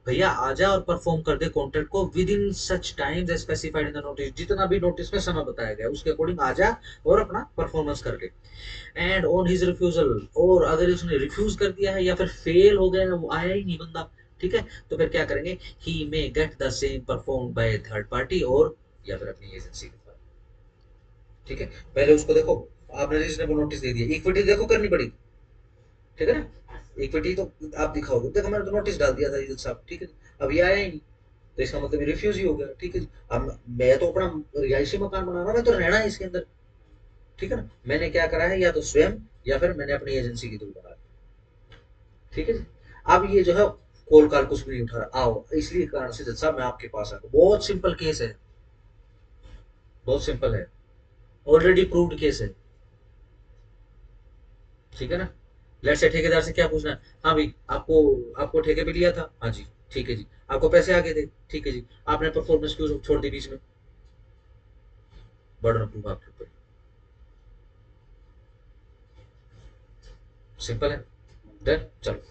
भैया आजा और परफॉर्म कर दे कॉन्ट्रैक्ट को with in such time specified in the notice, जितना भी नोटिस में समय बताया गया उसके अकॉर्डिंग आजा और अपना परफॉर्मेंस कर ले। एंड ऑन हिज रिफ्यूजल, और अगर उसने रिफ्यूज कर दिया है या फिर फेल हो गया है, वो आया ही नहीं बंदा, ठीक है, तो फिर क्या करेंगे, he may get the same perform by third party, और या फिर अपनी एजेंसी के द्वारा। ठीक है, पहले उसको देखो, आपने रीजनेबल नोटिस दे दिया, इक्विटी देखो करनी पड़ेगी, ठीक है ना, इक्विटी तो आप दिखाओगे, देखो मैंने तो नोटिस डाल दिया था इधर साहब, ठीक है, अब ये आया ही नहीं, तो इसका मतलब रिफ्यूज ही हो गया, ठीक है जी। अब मैं तो अपना रिहायशी मकान बना रहा हूँ, मैं तो रहना है इसके अंदर, ठीक है ना, मैंने क्या करा है, या तो स्वयं या फिर मैंने अपनी एजेंसी के थ्रू बना, ठीक है जी। अब ये जो है कॉल काल कुछ भी नहीं उठा रहा, आओ, इसलिए कारण से जज साहब मैं आपके पास आ गया, बहुत सिंपल केस है, बहुत सिंपल है, ऑलरेडी प्रूव्ड केस है, ठीक है ना। लेट्स से ठेकेदार से क्या पूछना है, हाँ भाई आपको, आपको ठेके पे लिया था, हाँ जी, ठीक है जी, आपको पैसे आ गए थे, ठीक है जी, आपने परफॉर्मेंस क्यों छोड़ दी बीच में, बर्डन ऑफ प्रूफ आपके ऊपर, सिंपल है, डन, चलो।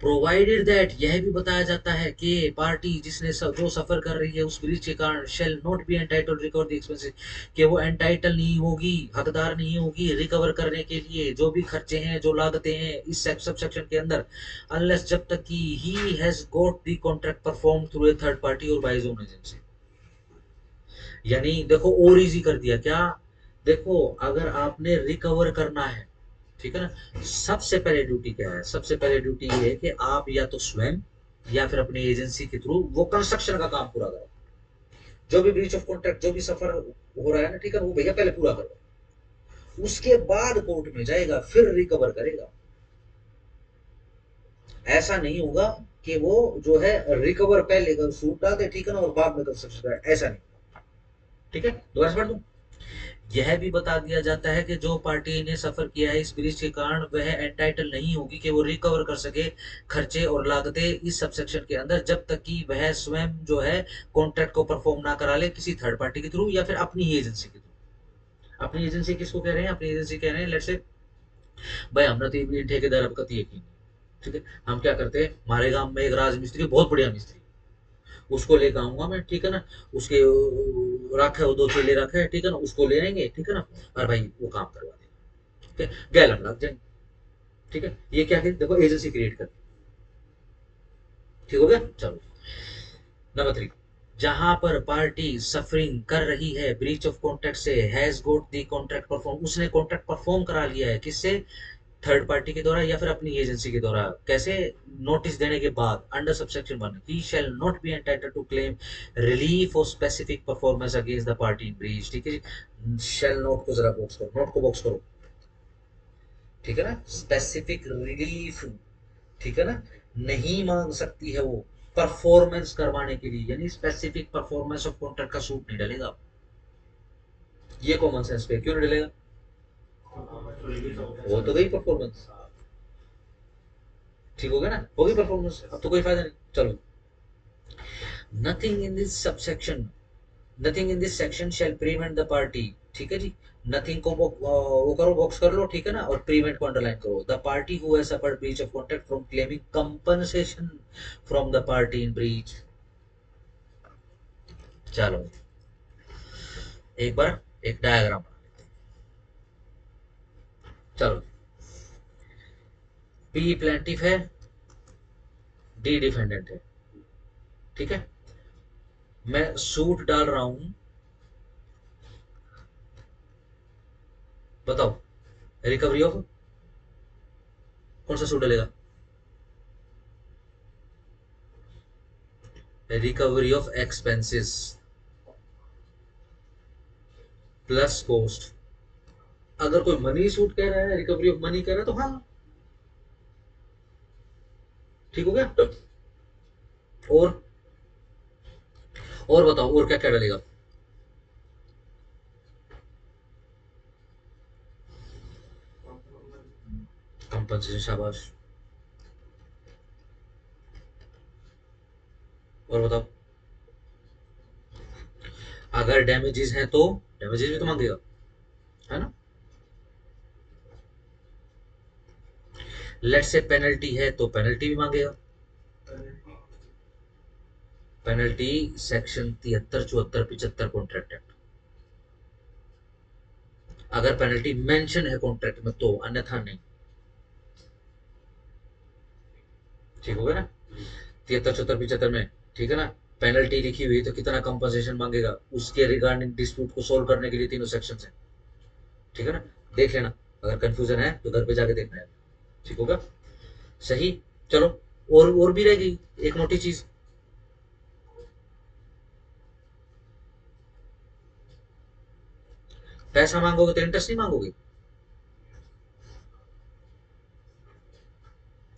प्रोवाइडेड दैट, यह भी बताया जाता है कि पार्टी जिसने जो सफर कर रही है उस ब्रीच के कारण, shall not be entitled recover the expenses, कि वो एंटाइटल नहीं होगी, हकदार नहीं होगी रिकवर करने के लिए जो भी खर्चे हैं, जो लागतें हैं इस सब सेक्शन के अंदर, अनलेस, जब तक कि he has got the contract perform through a third party और बाय हिज ओन एजेंसी। यानी देखो और इजी कर दिया क्या, देखो अगर आपने रिकवर करना है, ठीक है ना, सबसे पहले ड्यूटी क्या है, सबसे पहले ड्यूटी ये है कि आप या तो स्वयं या फिर अपनी एजेंसी के थ्रू वो कंस्ट्रक्शन का काम पूरा करो, जो भी ब्रीच ऑफ कॉन्ट्रैक्ट, जो भी सफर हो रहा है ना, ठीक है, वो भैया पहले पूरा करो, उसके बाद कोर्ट में जाएगा फिर रिकवर करेगा। ऐसा नहीं होगा कि वो जो है रिकवर पहले कर सूट डाल दे, ठीक है ना, और बाद में कंस्ट्रक्शन, ऐसा नहीं, ठीक है, दोबारा से पढ़ दूं। यह भी बता दिया जाता है कि जो पार्टी ने सफर किया है इस ब्रिज के कारण वह एंटाइटल नहीं होगी कि वो रिकवर कर सके खर्चे और लागतें इस सबसेक्शन के अंदर, जब तक कि वह स्वयं जो है कॉन्ट्रैक्ट को परफॉर्म ना करा ले किसी थर्ड पार्टी के थ्रू या फिर अपनी ही एजेंसी के थ्रू। अपनी एजेंसी किसको कह रहे हैं? अपनी एजेंसी कह रहे हैं लेट्स से भाई हमने तो ये ठेकेदार अब कती यकीन नहीं, ठीक है, हम क्या करते हैं, हमारे गांव में एक राज मिस्त्री बहुत बढ़िया मिस्त्री, उसको लेकर आऊंगा मैं, ठीक है ना, उसके रखा है वो दो चेले रखे है, ठीक है ना, उसको ले आएंगे, ठीक है ना, और भाई वो काम करवा देंगे, ठीक है, गैल हम लग जाएंगे, ठीक है, ये क्या है, देखो एजेंसी क्रिएट कर, ठीक हो गया। चलो नंबर 3, जहां पर पार्टी सफरिंग कर रही है ब्रीच ऑफ कॉन्ट्रैक्ट से has got the contract perform, उसने कॉन्ट्रैक्ट परफॉर्म करा लिया है किससे? थर्ड पार्टी के द्वारा या फिर अपनी एजेंसी के द्वारा, कैसे? नोटिस देने के बाद under subsection 1 he shall not be entitled to claim relief or specific performance against the party in breach, ठीक है जी, शैल नोट को जरा बॉक्स करो, नोट को बॉक्स करो, ठीक है ना, स्पेसिफिक रिलीफ, ठीक है ना, नहीं मांग सकती है वो परफॉर्मेंस करवाने के लिए, यानी स्पेसिफिक परफॉर्मेंस ऑफ कॉन्ट्रैक्ट का सूट नहीं डलेगा, ये कॉमन सेंस पे क्यों नहीं डलेगा? वो तो गई परफॉर्मेंस, ठीक हो गया ना, होगी परफॉर्मेंस, अब तो कोई फायदा नहीं। चलो, nothing in this subsection, nothing in this section shall prevent the party, ठीक है जी, नथिंग को वो करो, बॉक्स कर लो, ठीक है ना, और प्रिवेंट को अंडरलाइन करो, the party who has suffered breach of contract from claiming compensation from the party in breach. चलो एक बार एक डायग्राम बना लेते हैं। चलो, पी प्लेंटिफ है, डी डिफेंडेंट है, ठीक है, मैं सूट डाल रहा हूं, बताओ रिकवरी ऑफ, कौन सा सूट डलेगा? Recovery of expenses plus cost, अगर कोई मनी सूट कह रहा है, रिकवरी ऑफ मनी कह रहा है, तो हाँ, ठीक हो गया। और और बताओ और क्या क्या डलेगा? कंपनसेशन, शाबाश, और बताओ अगर डैमेजेस हैं तो डैमेजेस भी तो मांगेगा, है ना, लेट से पेनल्टी है तो पेनल्टी भी मांगेगा, पेनल्टी सेक्शन 73 74 75 कॉन्ट्रैक्ट एक्ट, अगर पेनल्टी मेंशन है कॉन्ट्रैक्ट में तो, अन्यथा नहीं, ठीक हो गया ना, 73 74 75 में, ठीक है ना, पेनल्टी लिखी हुई तो कितना कंपनसेशन मांगेगा उसके रिगार्डिंग डिस्प्यूट को सोल्व करने के लिए तीनों सेक्शन है, ठीक है ना, देख लेना, अगर कंफ्यूजन है तो घर पे जाके देखना है, ठीक होगा, सही। चलो, और भी रह गई एक मोटी चीज, पैसा मांगोगे तो इंटरेस्ट नहीं मांगोगे,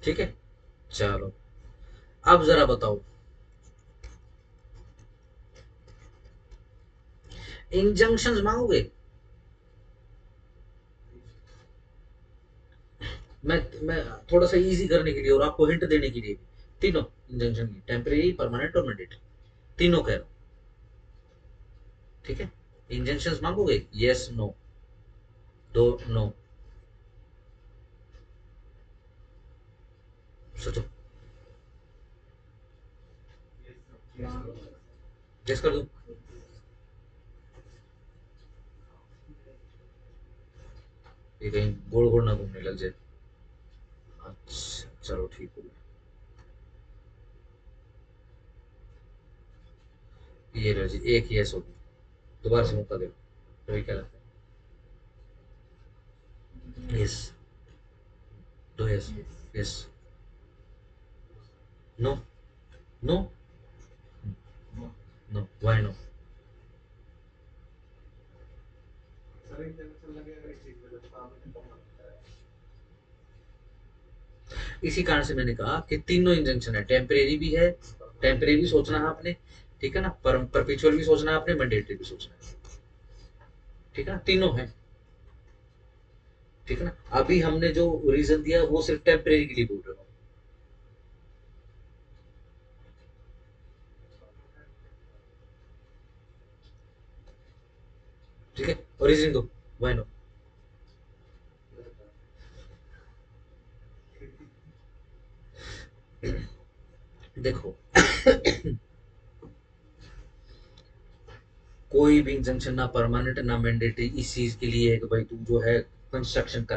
ठीक है, चलो अब जरा बताओ, इंजंक्शन मांगोगे? मैं थोड़ा सा इजी करने के लिए और आपको हिंट देने के लिए भी, तीनों इंजंक्शन की, टेम्परेरी परमानेंट और मैंडेटरी, तीनों कह रहा हूं, ठीक है, इंजंक्शन मांगोगे, यस नो, दो नो, सोचो, गेस कर दो, ये कहीं गोल गोल ना घूमने लग जाए, अच्छा चलो ठीक हो गया, ये लो जी एक यस होगी, दोबारा से मौका दे, अभी क्या लगता है? यस, दो yes, yes, no, no, no, why no? इसी कारण से मैंने कहा कि तीनों इंजंक्शन है, टेम्परेरी भी है, टेम्परेरी भी सोचना है आपने, ठीक है ना, परपेचुअल भी सोचना है आपने, मैंडेटरी भी सोचना है, ठीक है ना, तीनों है। ठीक है ना, अभी हमने जो रीजन दिया वो सिर्फ टेम्परेरी के लिए बोल रहे हो। ठीक है, और रीजन दो, वाई नो। देखो, कोई भी इंजंक्शन ना परमानेंट ना मैंडेटरी इस चीज के लिए है कि भाई तू जो है कंस्ट्रक्शन कर।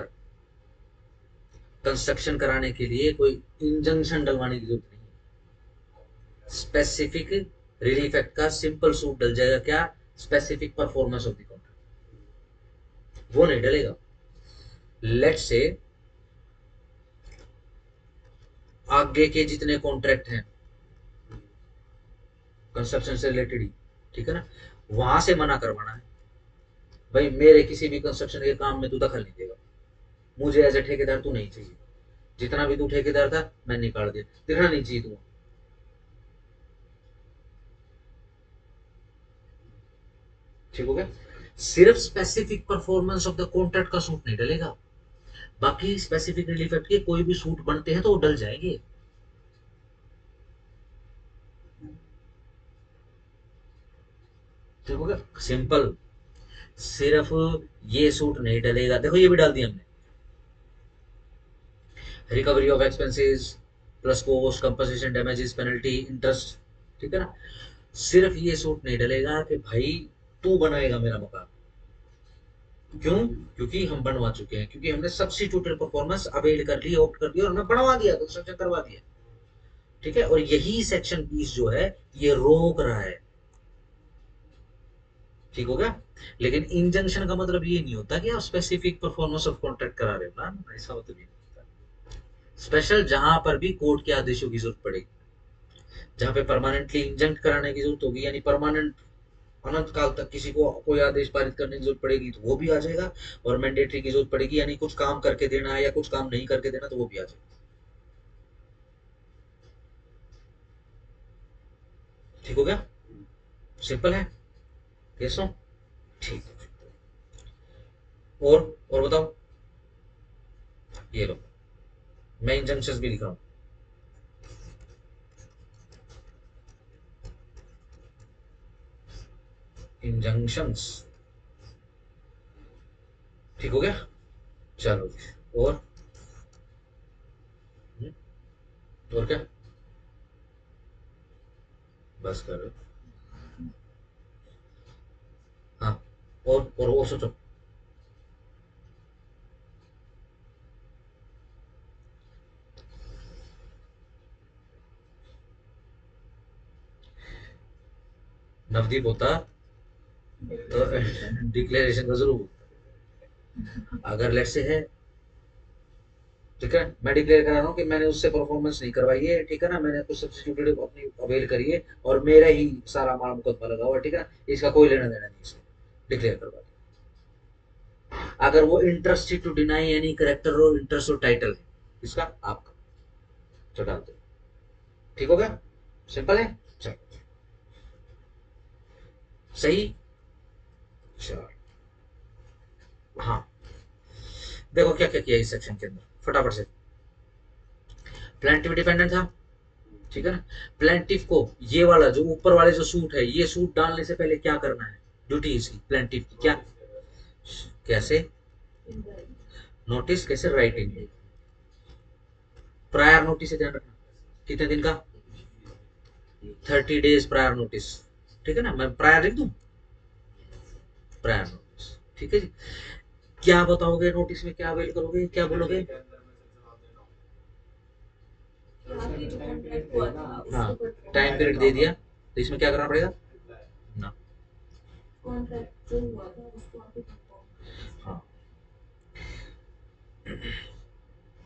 कंस्ट्रक्शन कराने के लिए कोई इंजंक्शन डलवाने की जरूरत नहीं है। स्पेसिफिक रिलीफ एक्ट का सिंपल सूट डल जाएगा, क्या? Specific performance of the contract, वो नहीं डलेगा। लेट्स से आगे के जितने कॉन्ट्रैक्ट हैं कंस्ट्रक्शन से रिलेटेड ही, ठीक है ना, वहां से मना करवाना है। भाई मेरे किसी भी कंस्ट्रक्शन के काम में तू दखल नहीं देगा, मुझे एज ए ठेकेदार तू नहीं चाहिए, जितना भी तू ठेकेदार था मैंने निकाल दिया, दिखना नहीं चाहिए तू। ठीक हो गया? सिर्फ specific performance of the contract का सूट नहीं डलेगा, बाकी स्पेसिफिक रिलीफ एक्ट के कोई भी सूट बनते हैं तो वो डल जाएंगे। ठीक हो गया, सिंपल। सिर्फ ये सूट नहीं डलेगा, देखो ये भी डाल दिया हमने, recovery of expenses plus cost compensation damages penalty interest. ठीक है ना, सिर्फ ये सूट नहीं डलेगा कि भाई तू बनाएगा मेरा मकान। क्यों? क्योंकि हम बनवा चुके हैं, क्योंकि हमने सब्स्टिट्यूटेड परफॉर्मेंस अवेल कर ली, ऑप्ट कर लिया और हमने बनवा दिया, कंस्ट्रक्शन करवा दिया। ठीक है, और यही सेक्शन 20 जो है ये रोक रहा है। ठीक हो गया? लेकिन इंजंक्शन का मतलब ये नहीं होता कि आप स्पेसिफिक परफॉर्मेंस ऑफ कॉन्ट्रैक्ट करा रहे हो ना, ऐसा मतलब नहीं होता। स्पेशल जहां पर भी कोर्ट के आदेशों की जरूरत पड़ेगी, जहां पे परमानेंटली इंजंक्ट कराने की जरूरत होगी, यानी परमानेंट अनंत काल तक किसी को कोई आदेश पारित करने की जरूरत पड़ेगी तो वो भी आ जाएगा, और मैंडेटरी की जरूरत पड़ेगी यानी कुछ काम करके देना है या कुछ काम नहीं करके देना, तो वो भी आ जाएगा। ठीक हो गया? सिंपल है। Yes no? ठीक है। और बताओ, ये लो, मैं इंजंक्शंस भी लिख रहा हूँ। इंजंक्शंस। ठीक हो गया? चलो जी। हम्म, और क्या? बस करो। हाँ, और सोचो। नवदीप होता तो डिक्लेरेशन का जरूर होता। अगर लेट से है, ठीक है, मैं डिक्लेयर करा रहा हूँ कि मैंने उससे परफॉर्मेंस नहीं करवाई है, ठीक है ना, मैंने कुछ सब्स्टिट्यूटेड अपनी अवेल करी है और मेरा ही सारा माल मुकदमा लगा हुआ, ठीक है ना, इसका कोई लेना देना नहीं, इससे डिक्लेयर करवा दिया। अगर वो interested to deny any character और इंटरेस्ट और टाइटल है इसका आपका, तो डाल दो। ठीक हो गया? सिंपल है। चलो, सही। चलो, हाँ, देखो क्या क्या किया इस सेक्शन के अंदर फटाफट से। प्लेंटिव डिपेंडेंट था, ठीक है ना, प्लेंटिफ को ये वाला जो ऊपर वाले जो सूट है, ये सूट डालने से पहले क्या करना है, ड्यूटी इसकी प्लेंटिफ की क्या? कैसे? नोटिस कैसे? राइटिंग। प्रायर नोटिस से ध्यान रखना, कितने दिन का? 30 डेज प्रायर नोटिस। ठीक है ना, मैं प्रायर लिख दूं, प्रायर नोटिस। ठीक है जी, क्या बताओगे नोटिस में, क्या अवेल करोगे, क्या बोलोगे? हाँ, टाइम पीरियड दे दिया, तो इसमें क्या करना पड़ेगा ना? हाँ,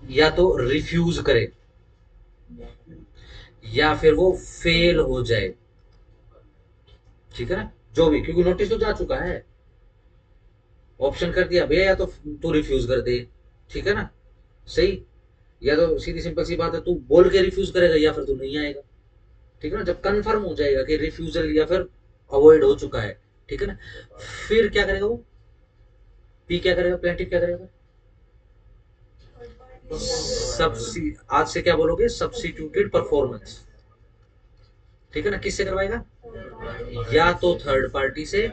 या तो रिफ्यूज करे या फिर वो फेल हो जाए। ठीक है ना, जो भी, क्योंकि नोटिस तो जा चुका है, ऑप्शन कर दिया भैया, या तो तू रिफ्यूज कर दे, ठीक है ना, सही, या तो सीधी सिंपल सी बात है तू बोल के रिफ्यूज करेगा या फिर तू नहीं आएगा। ठीक है ना, जब कंफर्म हो जाएगा कि रिफ्यूजल या फिर अवॉइड हो चुका है, ठीक है ना, फिर क्या करेगा वो? पी क्या करेगा, प्लेंटिफ क्या करेगा? आज से क्या बोलोगे, सब्स्टिट्यूटेड परफॉर्मेंस, ठीक है ना, किससे करवाएगा? या तो थर्ड पार्टी से,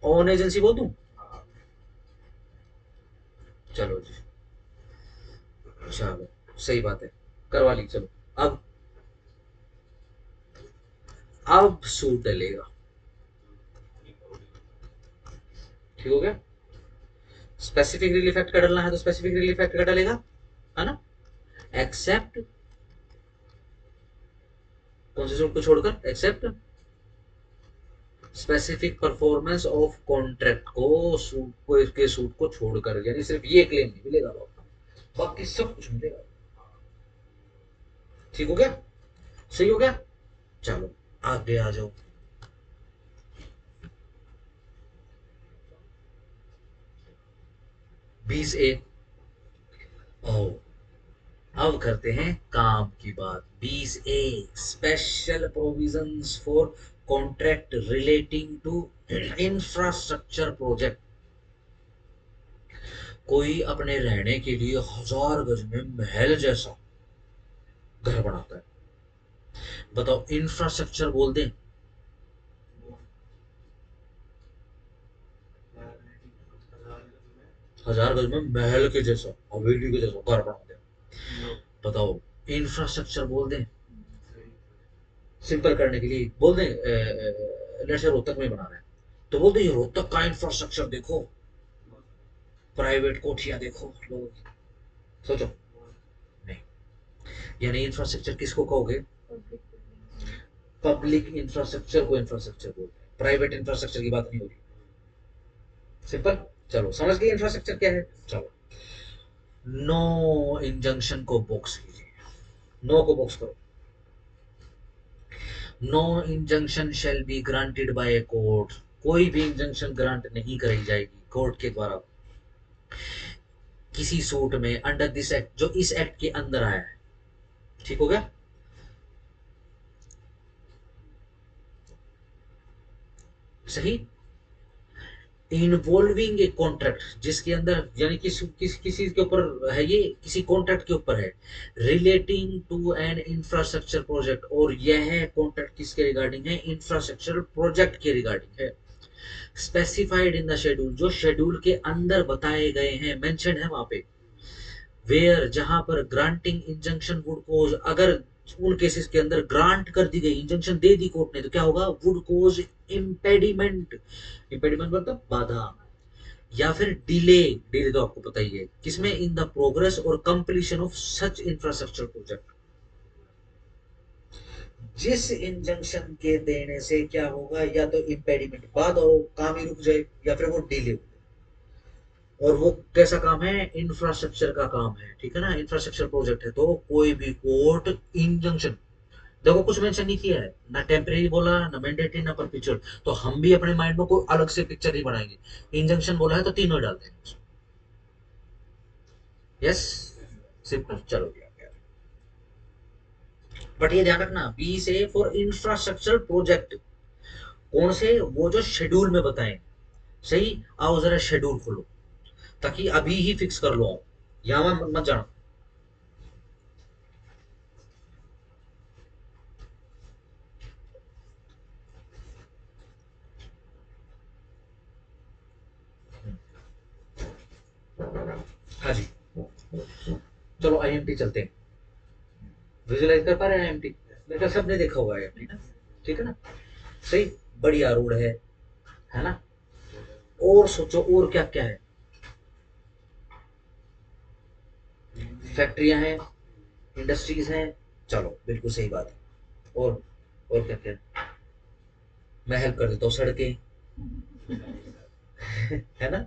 ऑन एजेंसी बोल दूं? चलो जी, चलो सही बात है, करवा ली, चलो। अब सूट डलेगा, ठीक हो गया। स्पेसिफिक रिलीफ एक्ट का डलना है तो स्पेसिफिक रिलीफ एक्ट का डलेगा, है ना। एक्सेप्ट, कौन से सूट को छोड़कर? Except specific performance of contract को, सूट को, इसके सूट को छोड़कर, यानी सिर्फ ये क्लेम नहीं मिलेगा, बाकी सब कुछ मिलेगा। ठीक हो गया, सही हो गया। चलो आगे आ जाओ। 20A। ओ, अब करते हैं काम की बात। 20A, special provisions for contract relating to infrastructure project. कोई अपने रहने के लिए 1000 गज में महल जैसा घर बनाता है, बताओ इंफ्रास्ट्रक्चर बोल दें? 1000 गज में महल के जैसा, हवेली के जैसा घर बनाते हैं, बताओ इंफ्रास्ट्रक्चर बोल दें? सिंपल करने के लिए बोल दें, लेट्स से रोहतक में बना रहे हैं, तो बोल दें ये रोहतक का इंफ्रास्ट्रक्चर देखो, प्राइवेट कोठियां देखो लोग, सोचो। नहीं, यानी इंफ्रास्ट्रक्चर किसको कहोगे? पब्लिक इंफ्रास्ट्रक्चर को इंफ्रास्ट्रक्चर बोलते हैं, प्राइवेट इंफ्रास्ट्रक्चर की बात नहीं होगी। सिंपल। चलो समझ गए इंफ्रास्ट्रक्चर क्या है। चलो, नो इंजंक्शन को बॉक्स कीजिए, नो को बॉक्स करो। No injunction shall be granted by a court, कोई भी इंजंक्शन ग्रांट नहीं करी जाएगी कोर्ट के द्वारा किसी सूट में, अंडर दिस एक्ट, जो इस एक्ट के अंदर आया है। ठीक हो गया, सही। इन्वॉल्विंग ए कॉन्ट्रैक्ट, जिसके अंदर, यानी किसी के ऊपर है, ये किसी कॉन्ट्रैक्ट के ऊपर है, relating to an infrastructure project, और यह कॉन्ट्रैक्ट किसके रिगार्डिंग है? इंफ्रास्ट्रक्चर प्रोजेक्ट के रिगार्डिंग है। स्पेसिफाइड इन द शेड्यूल, जो शेड्यूल के अंदर बताए गए हैं, मेंशन है वहां पे, वेयर, जहां पर ग्रांटिंग इंजंक्शन वुड कोज, अगर उन केसेस के अंदर ग्रांट कर दी गई, इंजंक्शन दे दी कोर्ट ने, तो क्या होगा? वुड कोज इम्पेडिमेंट, इम्पेडिमेंट मतलब बाधा, या फिर डिले, डिले तो आपको पता ही है किसमें, इन द प्रोग्रेस और completion of such infrastructure project. जिस इंजंक्शन के देने से क्या होगा, या तो इम्पेडिमेंट, बाधा हो, काम ही रुक जाए, या फिर वो डिले हो। और वो कैसा काम है? इंफ्रास्ट्रक्चर का काम है, ठीक है ना, इंफ्रास्ट्रक्चर प्रोजेक्ट है, तो कोई भी कोर्ट इंजंक्शन, देखो कुछ मेंशन नहीं किया है, ना टेम्परेरी बोला, ना मैंडेटरी, ना परपेचुअल, तो हम भी अपने माइंड में कोई अलग से पिक्चर नहीं बनाएंगे, इंजंक्शन बोला है तो तीनों ही डाल देंगे। यस, सिंपल, चलो। बट ये ध्यान रखना, बी से फॉर इंफ्रास्ट्रक्चर प्रोजेक्ट, कौन से? वो जो शेड्यूल में बताएं। सही, आओ जरा शेड्यूल खोलो, ताकि अभी ही फिक्स कर लो आप, यहाँ मत जाना। हाँ जी, चलो आईएमटी चलते हैं। विजुलाइज कर पा रहे हैं आईएमटी? मेरे ख्याल सबने देखा होगा आईएमटी ना, ठीक है ना, सही। बढ़िया रोड है ना। और सोचो और क्या क्या है, फैक्ट्रियां हैं, इंडस्ट्रीज हैं, चलो बिल्कुल सही बात है। और क्या क्या? मैं हेल्प कर देता हूँ, सड़कें, है ना।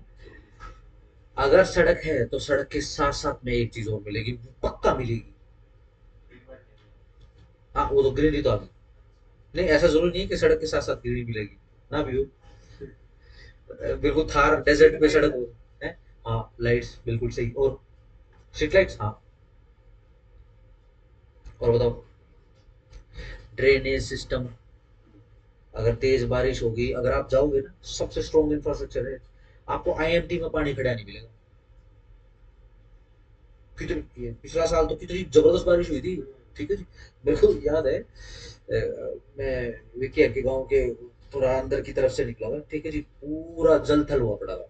अगर सड़क है तो सड़क के साथ साथ में एक चीज और मिलेगी, पक्का मिलेगी। हाँ, वो तो ग्रीनरी तो आ गई। नहीं, ऐसा जरूरी नहीं है कि सड़क के साथ साथ ग्रीनरी मिलेगी, ना भी हो। बिल्कुल थार डेजर्ट पे सड़क हो है। हाँ, लाइट्स बिल्कुल सही, और स्ट्रीट लाइट्स, हाँ। और बताओ, ड्रेनेज सिस्टम, अगर तेज बारिश होगी, अगर आप जाओगे ना, सबसे स्ट्रॉन्ग इंफ्रास्ट्रक्चर है, आपको आईएमटी में पानी खड़ा नहीं मिलेगा। कितनी, पिछला साल तो कितनी जबरदस्त बारिश हुई थी। ठीक है जी, मेरे को याद है, मैं विकी के गांव के थोड़ा अंदर की तरफ से निकला था, ठीक है जी, पूरा जल थल हुआ पड़ा था।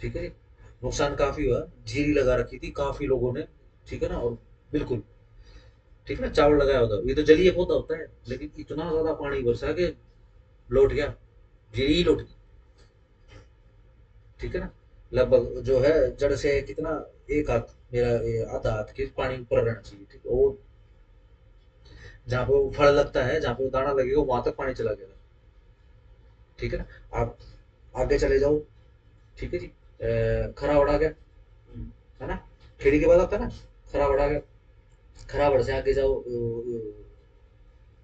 ठीक है जी, नुकसान काफी हुआ, जीरी लगा रखी थी काफी लोगों ने, ठीक है ना, और बिल्कुल, ठीक है ना, चावल लगाया होता, ये तो जलीय पौधा होता है, लेकिन इतना ज्यादा पानी बरसा कि लौट गया, जीरी ही लौट गई। ठीक है ना, लगभग जो है जड़ से कितना, एक हाथ, मेरा आधा हाथ के पानी ऊपर रहना चाहिए, ठीक है, वो जहाँ पे वो फल लगता है, जहाँ पे वो दाना लगेगा वहां तक पानी चला गया था। ठीक है ना, आप आगे चले जाओ, ठीक है जी, खरावड़ आ गया, है ना, खेड़ी के बाद आता है ना खरावड़ आ गया, खरावड़ से आगे जाओ,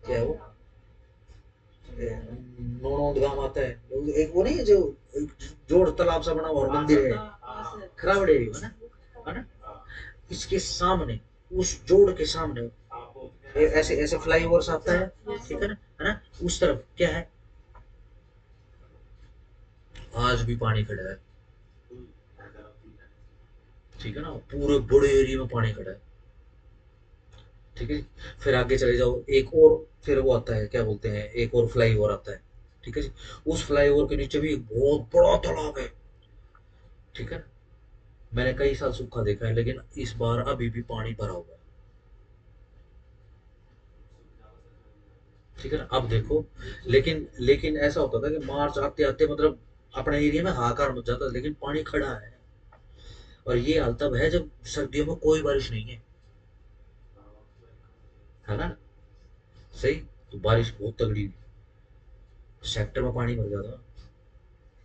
क्या है वो, नौनौद गांव आता है, एक वो नहीं है जो एक जोड़ तालाब सा बना हुआ और मंदिर है, खरावड़ एरिया है ना, इसके सामने, उस जोड़ के सामने ऐसे ऐसे फ्लाईओवर आता है, ठीक है ना, उस तरफ क्या है, आज भी पानी खड़ा है। ठीक है ना, पूरे बड़े एरिया में पानी खड़ा है। ठीक है जी, फिर आगे चले जाओ, एक और, फिर वो आता है, क्या बोलते हैं, एक और फ्लाई ओवर आता है। ठीक है जी, उस फ्लाई ओवर के नीचे भी एक बहुत बड़ा तालाब है। ठीक है, मैंने कई साल सूखा देखा है, लेकिन इस बार अभी भी पानी भरा हुआ है। ठीक है ना, अब देखो, लेकिन लेकिन ऐसा होता था कि मार्च आते आते मतलब अपने एरिया में हाहाकार मच जाता, लेकिन पानी खड़ा है। और ये हाल तब है जब सर्दियों में कोई बारिश नहीं है, है ना, सही, तो बारिश बहुत तगड़ी हुई, सेक्टर में पानी भर गया था।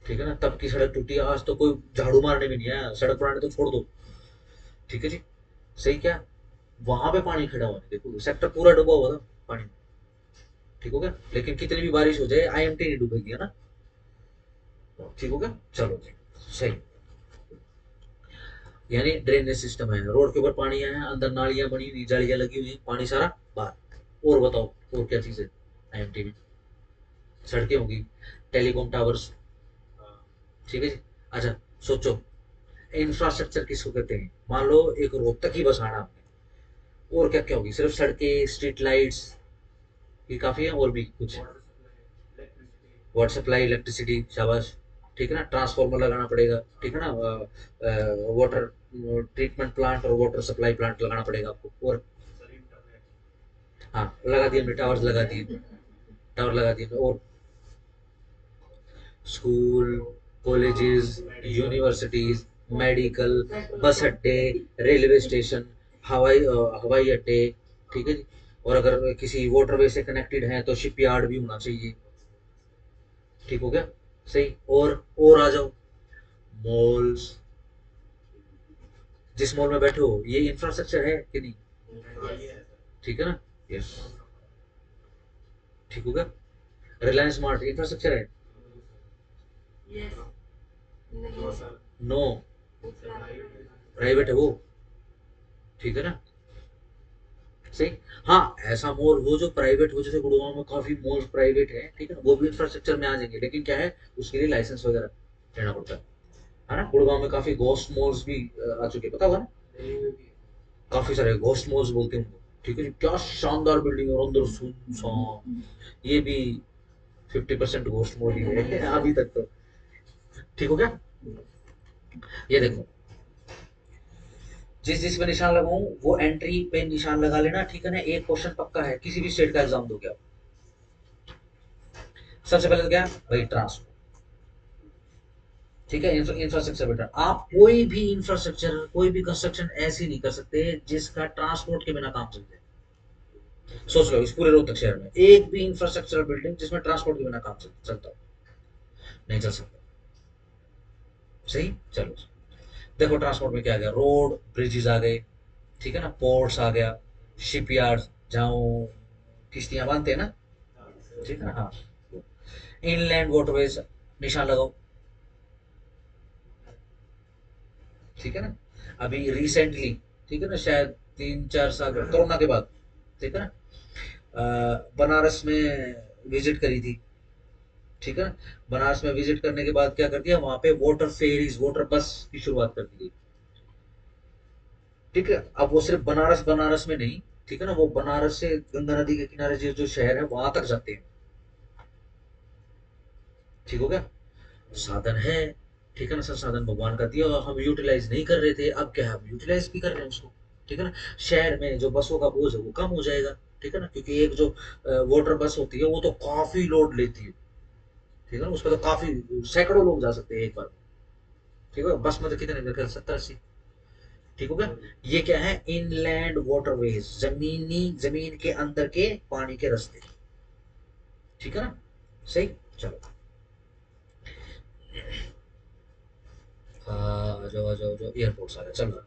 ठीक है ना, तब की सड़क टूटी, आज तो कोई झाड़ू मारने भी नहीं आया, सड़क बनाने तो छोड़ दो। ठीक है जी, सही क्या, वहां पे पानी खड़ा हुआ है, देखो सेक्टर पूरा डूबा हुआ था पानी में। ठीक हो गया, लेकिन कितनी भी बारिश हो जाए आईएमटी नहीं डूबेगी, है ना। ठीक हो गया, चलो जी, सही। यानी ड्रेनेज सिस्टम है, रोड के ऊपर पानी है, अंदर नालियां बनी हुई, जालियां लगी हुई, पानी सारा बाहर। और बताओ, और क्या चीज है आईएमटी में, सड़कें होगी, टेलीकॉम टावर्स। ठीक है जी, अच्छा, सोचो, इंफ्रास्ट्रक्चर किसको कहते हैं, मान लो एक रोहतक ही बसाना आपने, और क्या क्या होगी, सिर्फ सड़कें, स्ट्रीट लाइट्स, ये काफी है, और भी कुछ, वाटर सप्लाई, इलेक्ट्रिसिटी, शाबाश। ठीक है ना, ट्रांसफार्मर लगाना पड़ेगा, ठीक है ना, वाटर ट्रीटमेंट प्लांट और वाटर सप्लाई प्लांट लगाना पड़ेगा आपको, और हाँ, लगा दिए हमने, टावर्स लगा दिए, टावर लगा दिए, और स्कूल, कॉलेजेस, यूनिवर्सिटीज, मेडिकल, बस अड्डे, रेलवे स्टेशन, हवाई अड्डे। ठीक है जी, और अगर किसी वाटरवे से कनेक्टेड है तो शिपयार्ड भी होना चाहिए। ठीक हो गया, सही, और आ जाओ, मॉल्स, जिस मॉल में बैठे हो ये इंफ्रास्ट्रक्चर है कि नहीं। ठीक है ना, यस, ठीक हो गया, रिलायंस स्मार्ट इंफ्रास्ट्रक्चर है। नो, प्राइवेट है वो। ठीक है ना, सही। हाँ, ऐसा मॉल हो जो प्राइवेट हो, जैसे गुड़गांव में काफी मॉल्स प्राइवेट है, ठीक है ना, वो भी इंफ्रास्ट्रक्चर में आ जाएंगे, लेकिन क्या है, उसके लिए लाइसेंस वगैरह लेना पड़ता है ना। गुड़गांव में काफी घोस्ट मॉल्स भी आ चुके हैं, पता होगा ना, काफी सारे घोस्ट मॉल्स बोलते हैं उनको। ठीक है जी, क्या शानदार बिल्डिंग है और अंदर सुनसान, ये भी 50% घोस्ट मॉल ही है अभी तक तो। ठीक हो गया, ये देखो, जिस जिस पे निशान लगाऊं वो एंट्री पे निशान लगा लेना, ठीक है ना, एक क्वेश्चन पक्का है, किसी भी स्टेट का एग्जाम दोगे आप, सबसे पहले तो क्या भाई, ट्रांसपोर्ट। ठीक है, इंफ्रास्ट्रक्चर बेटा, आप कोई भी इंफ्रास्ट्रक्चर, कोई भी कंस्ट्रक्शन ऐसी नहीं कर सकते जिसका ट्रांसपोर्ट के बिना काम चल जाए। सोच लो, इस पूरे रोहतक शहर में एक भी इंफ्रास्ट्रक्चरल बिल्डिंग जिसमें ट्रांसपोर्ट के बिना काम चलता हो, नहीं चल सकता। सही, चलो, देखो ट्रांसपोर्ट में क्या आ गया, रोड ब्रिजेस आ गए, ठीक है ना, पोर्ट्स आ गया, शिपयार्ड, जहाँ किश्तियां बांधते हैं ना, ठीक है ना, हाँ, इनलैंड वाटरवेज, निशान लगाओ। ठीक है ना, अभी रिसेंटली, ठीक है ना, शायद 3-4 साल कोरोना के बाद, ठीक है ना, बनारस में विजिट करी थी, ठीक है ना। बनारस में विजिट करने के बाद क्या कर दिया, वहां पे वाटर फेरीज, वाटर बस की शुरुआत कर दी गई, ठीक है। अब वो सिर्फ बनारस बनारस में नहीं, ठीक है ना, वो बनारस से गंगा नदी के किनारे जो जो शहर है वहां तक जाते हैं, ठीक हो गया। साधन है, ठीक है ना, संसाधन भगवान का दिया और हम यूटिलाइज नहीं कर रहे थे, अब क्या है, हम यूटिलाइज भी कर रहे हैं उसको, ठीक है ना। शहर में जो बसों का बोझ है वो कम हो जाएगा, ठीक है ना, क्योंकि एक जो वाटर बस होती है वो तो काफी लोड लेती है, ठीक है ना, उस पर तो काफी सैकड़ों लोग जा सकते हैं एक बार, ठीक है। बस में तो कितने, मेरे ख्याल 70-80, ठीक हो गया। ये क्या है, इनलैंड वाटरवेज, जमीनी, जमीन के अंदर के पानी के रास्ते, ठीक है ना, सही। चलो, आ जाओ आ जाओ आ जाओ, एयरपोर्ट्स आ गया, चलो।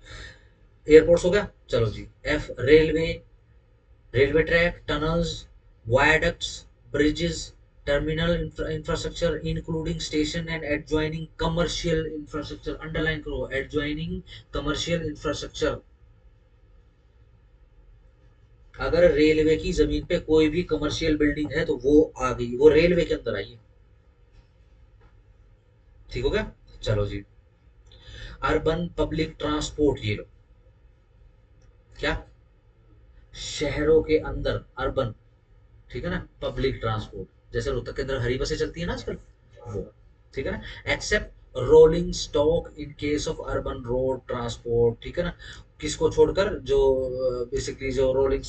एयरपोर्ट्स हो गया, चलो जी। F, railway, railway track, tunnels, viaducts, bridges, terminal infrastructure including station and adjoining commercial infrastructure, underline करो, एडजॉइनिंग कमर्शियल इंफ्रास्ट्रक्चर। अगर रेलवे की जमीन पे कोई भी कमर्शियल बिल्डिंग है तो वो आ गई, वो रेलवे के अंदर आई है, ठीक हो गया। चलो जी। अर्बन पब्लिक ट्रांसपोर्ट, ये लो, क्या, शहरों के अंदर अर्बन, ठीक है ना, पब्लिक ट्रांसपोर्ट, जैसे रोहतक के अंदर हरी बसें चलती है ना आजकल, वो, ठीक है ना। Except rolling stock in case of urban road transport, ठीक है ना। किसको छोड़कर, जो बेसिकली जो रोलिंग,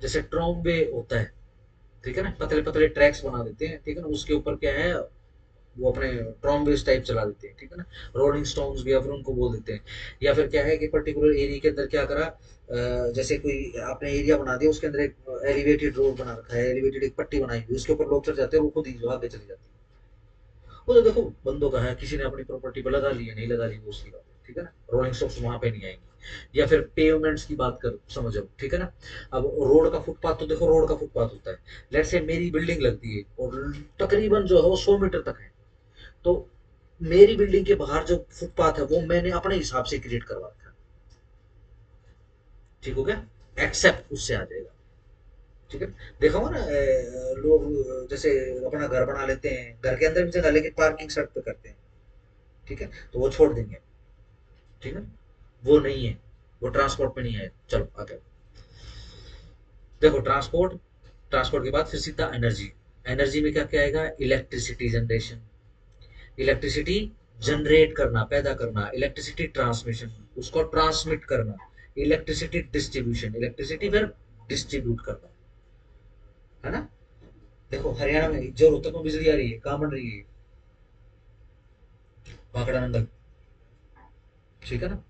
जैसे ट्रॉम्बे होता है, ठीक है ना, पतले पतले ट्रैक्स बना देते हैं, ठीक है ना, उसके ऊपर क्या है, वो अपने ट्रॉम्बेस टाइप चला देते हैं, ठीक है ना। रोलिंग स्टोन्स भी या फिर उनको बोल देते हैं। या फिर क्या है कि पर्टिकुलर एरिया के अंदर क्या करा, जैसे कोई आपने एरिया बना दिया, उसके अंदर एक एलिवेटेड रोड बना रखा है, एलिवेटेड एक पट्टी बनाई हुई, उसके ऊपर लोग चढ़ जाते हैं, वो खुद ही आगे चली जाती है। वो तो देखो बंदों का है, किसी ने अपनी प्रॉपर्टी पर लगा ली है, नहीं लगा ली, वो उसकी बात है, ठीक है ना। रोलिंग स्टॉक्स वहां पे नहीं आएंगी। या फिर पेवमेंट्स की बात कर समझो, ठीक है ना। अब रोड का फुटपाथ तो देखो, रोड का फुटपाथ होता है, लेट्स से मेरी बिल्डिंग लगती है और तकरीबन जो है वो 100 मीटर तक है, तो मेरी बिल्डिंग के बाहर जो फुटपाथ है वो मैंने अपने हिसाब से क्रिएट करवा रखा है, ठीक हो गया। एक्सेप्ट उससे आ जाएगा, ठीक है। देखा हो ना, लोग जैसे अपना घर बना लेते हैं, घर के अंदर भी जगह लेकिन पार्किंग सड़क पे करते हैं, ठीक है, तो वो छोड़ देंगे, ठीक है। वो नहीं है, वो ट्रांसपोर्ट में नहीं है। चलो आगे देखो, ट्रांसपोर्ट, ट्रांसपोर्ट के बाद फिर सीधा एनर्जी। एनर्जी में क्या क्या आएगा, इलेक्ट्रिसिटी जनरेशन, इलेक्ट्रिसिटी जनरेट करना, पैदा करना, इलेक्ट्रिसिटी ट्रांसमिशन, उसको ट्रांसमिट करना, इलेक्ट्रिसिटी डिस्ट्रीब्यूशन, इलेक्ट्रिसिटी फिर डिस्ट्रीब्यूट करना, है ना। देखो हरियाणा में जो रोहतक में बिजली आ रही है, कहाँ बन रही है, भाखड़ा नंगल, ठीक है ना,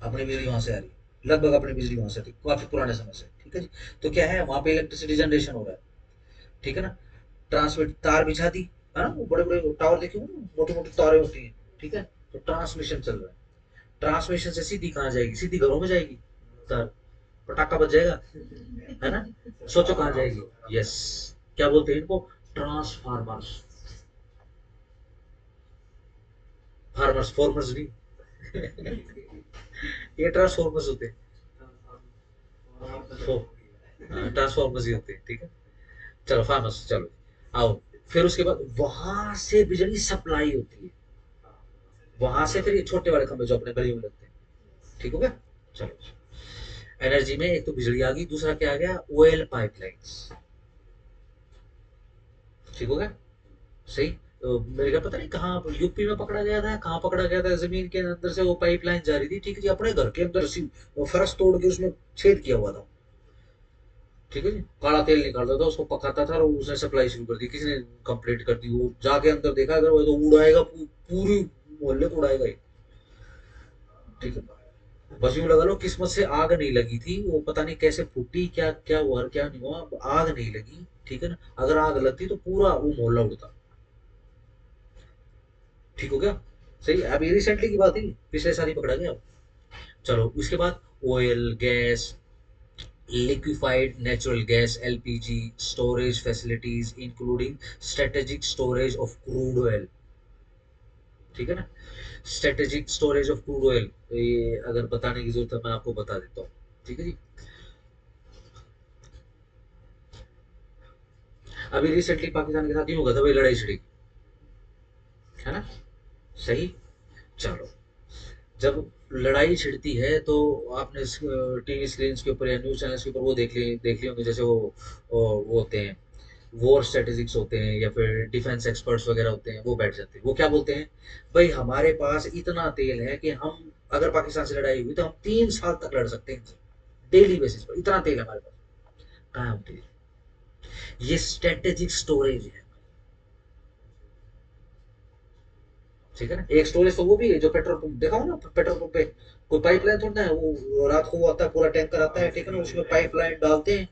अपनी बिजली वहां से आ रही है, लगभग अपनी बिजली वहां से आती है, काफी पुराने समय से, ठीक है जी। तो क्या है, वहां पे इलेक्ट्रिसिटी जनरेशन हो रहा है, ठीक है ना। ट्रांसमिट, तार बिछा दी, है ना, वो बड़े बड़े टावर देखे होंगे, मोटी मोटी तारें होती हैं, ठीक है। तो ट्रांसमिशन चल रहा है, ट्रांसमिशन से सीधी कहाँ जाएगी, सीधी घरों में जाएगी तार, पटाखा बज जाएगा, है ना। सोचो कहाँ जाएगी, यस, क्या बोलते हैं इनको, ट्रांसफार्मर्स, फार्मर्स, फॉर्मर्स नहीं ये ट्रांसफॉर्मर्स होते हैं, ट्रांसफॉर्मर्स ही होते हैं, ठीक है। चलो फार्मर्स, चलो आओ। फिर उसके बाद वहां से बिजली सप्लाई होती है, वहां से फिर ये छोटे वाले खंभे जो अपने गली में लगते हैं, ठीक हो गया। चलो, एनर्जी में एक तो बिजली आ गई, दूसरा क्या आ गया, ऑयल पाइपलाइंस, ठीक हो गया, सही। तो मेरे का पता नहीं कहाँ, यूपी में पकड़ा गया था, कहाँ पकड़ा गया था, जमीन के अंदर से वो पाइपलाइन जा रही थी, ठीक है जी, अपने घर के अंदर से वो फर्श तोड़ के उसमें छेद किया हुआ था, ठीक है जी। काला तेल निकालता था, उसको पकाता था और उसने सप्लाई शुरू कर दी, किसी ने कंप्लेंट कर दी, वो जाके अंदर देखा, अगर वो तो उड़ाएगा, पूरी मोहल्ले को उड़ाएगा ही, ठीक है। बस यूं लगा लो, किस्मत से आग नहीं लगी थी, वो पता नहीं कैसे फूटी, क्या क्या हुआ क्या नहीं हुआ, आग नहीं लगी, ठीक है ना। अगर आग लगती तो पूरा वो मोहल्ला उड़ता, ठीक हो गया, सही। अभी रिसेंटली की बात है, पिछले साल ही पकड़ा गया। चलो उसके बाद oil, gas, liquefied natural gas LPG storage facilities including strategic storage of crude oil, ठीक है ना। Strategic storage of crude oil, ये अगर बताने की जरूरत है मैं आपको बता देता हूँ। ठीक है जी। अभी रिसेंटली पाकिस्तान के साथ यूं हुआ था, वही लड़ाई छिड़ी, है ना, सही। चलो, जब लड़ाई छिड़ती है तो आपने टीवी स्क्रीन के ऊपर या न्यूज चैनल्स के ऊपर वो देख ली होंगे, जैसे वो होते हैं, वॉर स्ट्रेटेजिक्स होते हैं या फिर डिफेंस एक्सपर्ट्स वगैरह होते हैं, वो बैठ जाते हैं, वो क्या बोलते हैं, भाई हमारे पास इतना तेल है कि हम, अगर पाकिस्तान से लड़ाई हुई तो हम 3 साल तक लड़ सकते हैं डेली बेसिस पर, इतना तेल है हमारे पास। कहाँ है वो तेल? ये स्ट्रेटेजिक स्टोरेज है। ठीक है ना। एक स्टोरेज तो वो भी है जो पेट्रोल पंप देखा हो ना, पेट्रोल पंप पे कोई पाइपलाइन थोड़ा है, वो रात को वो आता है, पूरा टैंकर आता है, ठीक है ना, उसमें पाइपलाइन डालते हैं,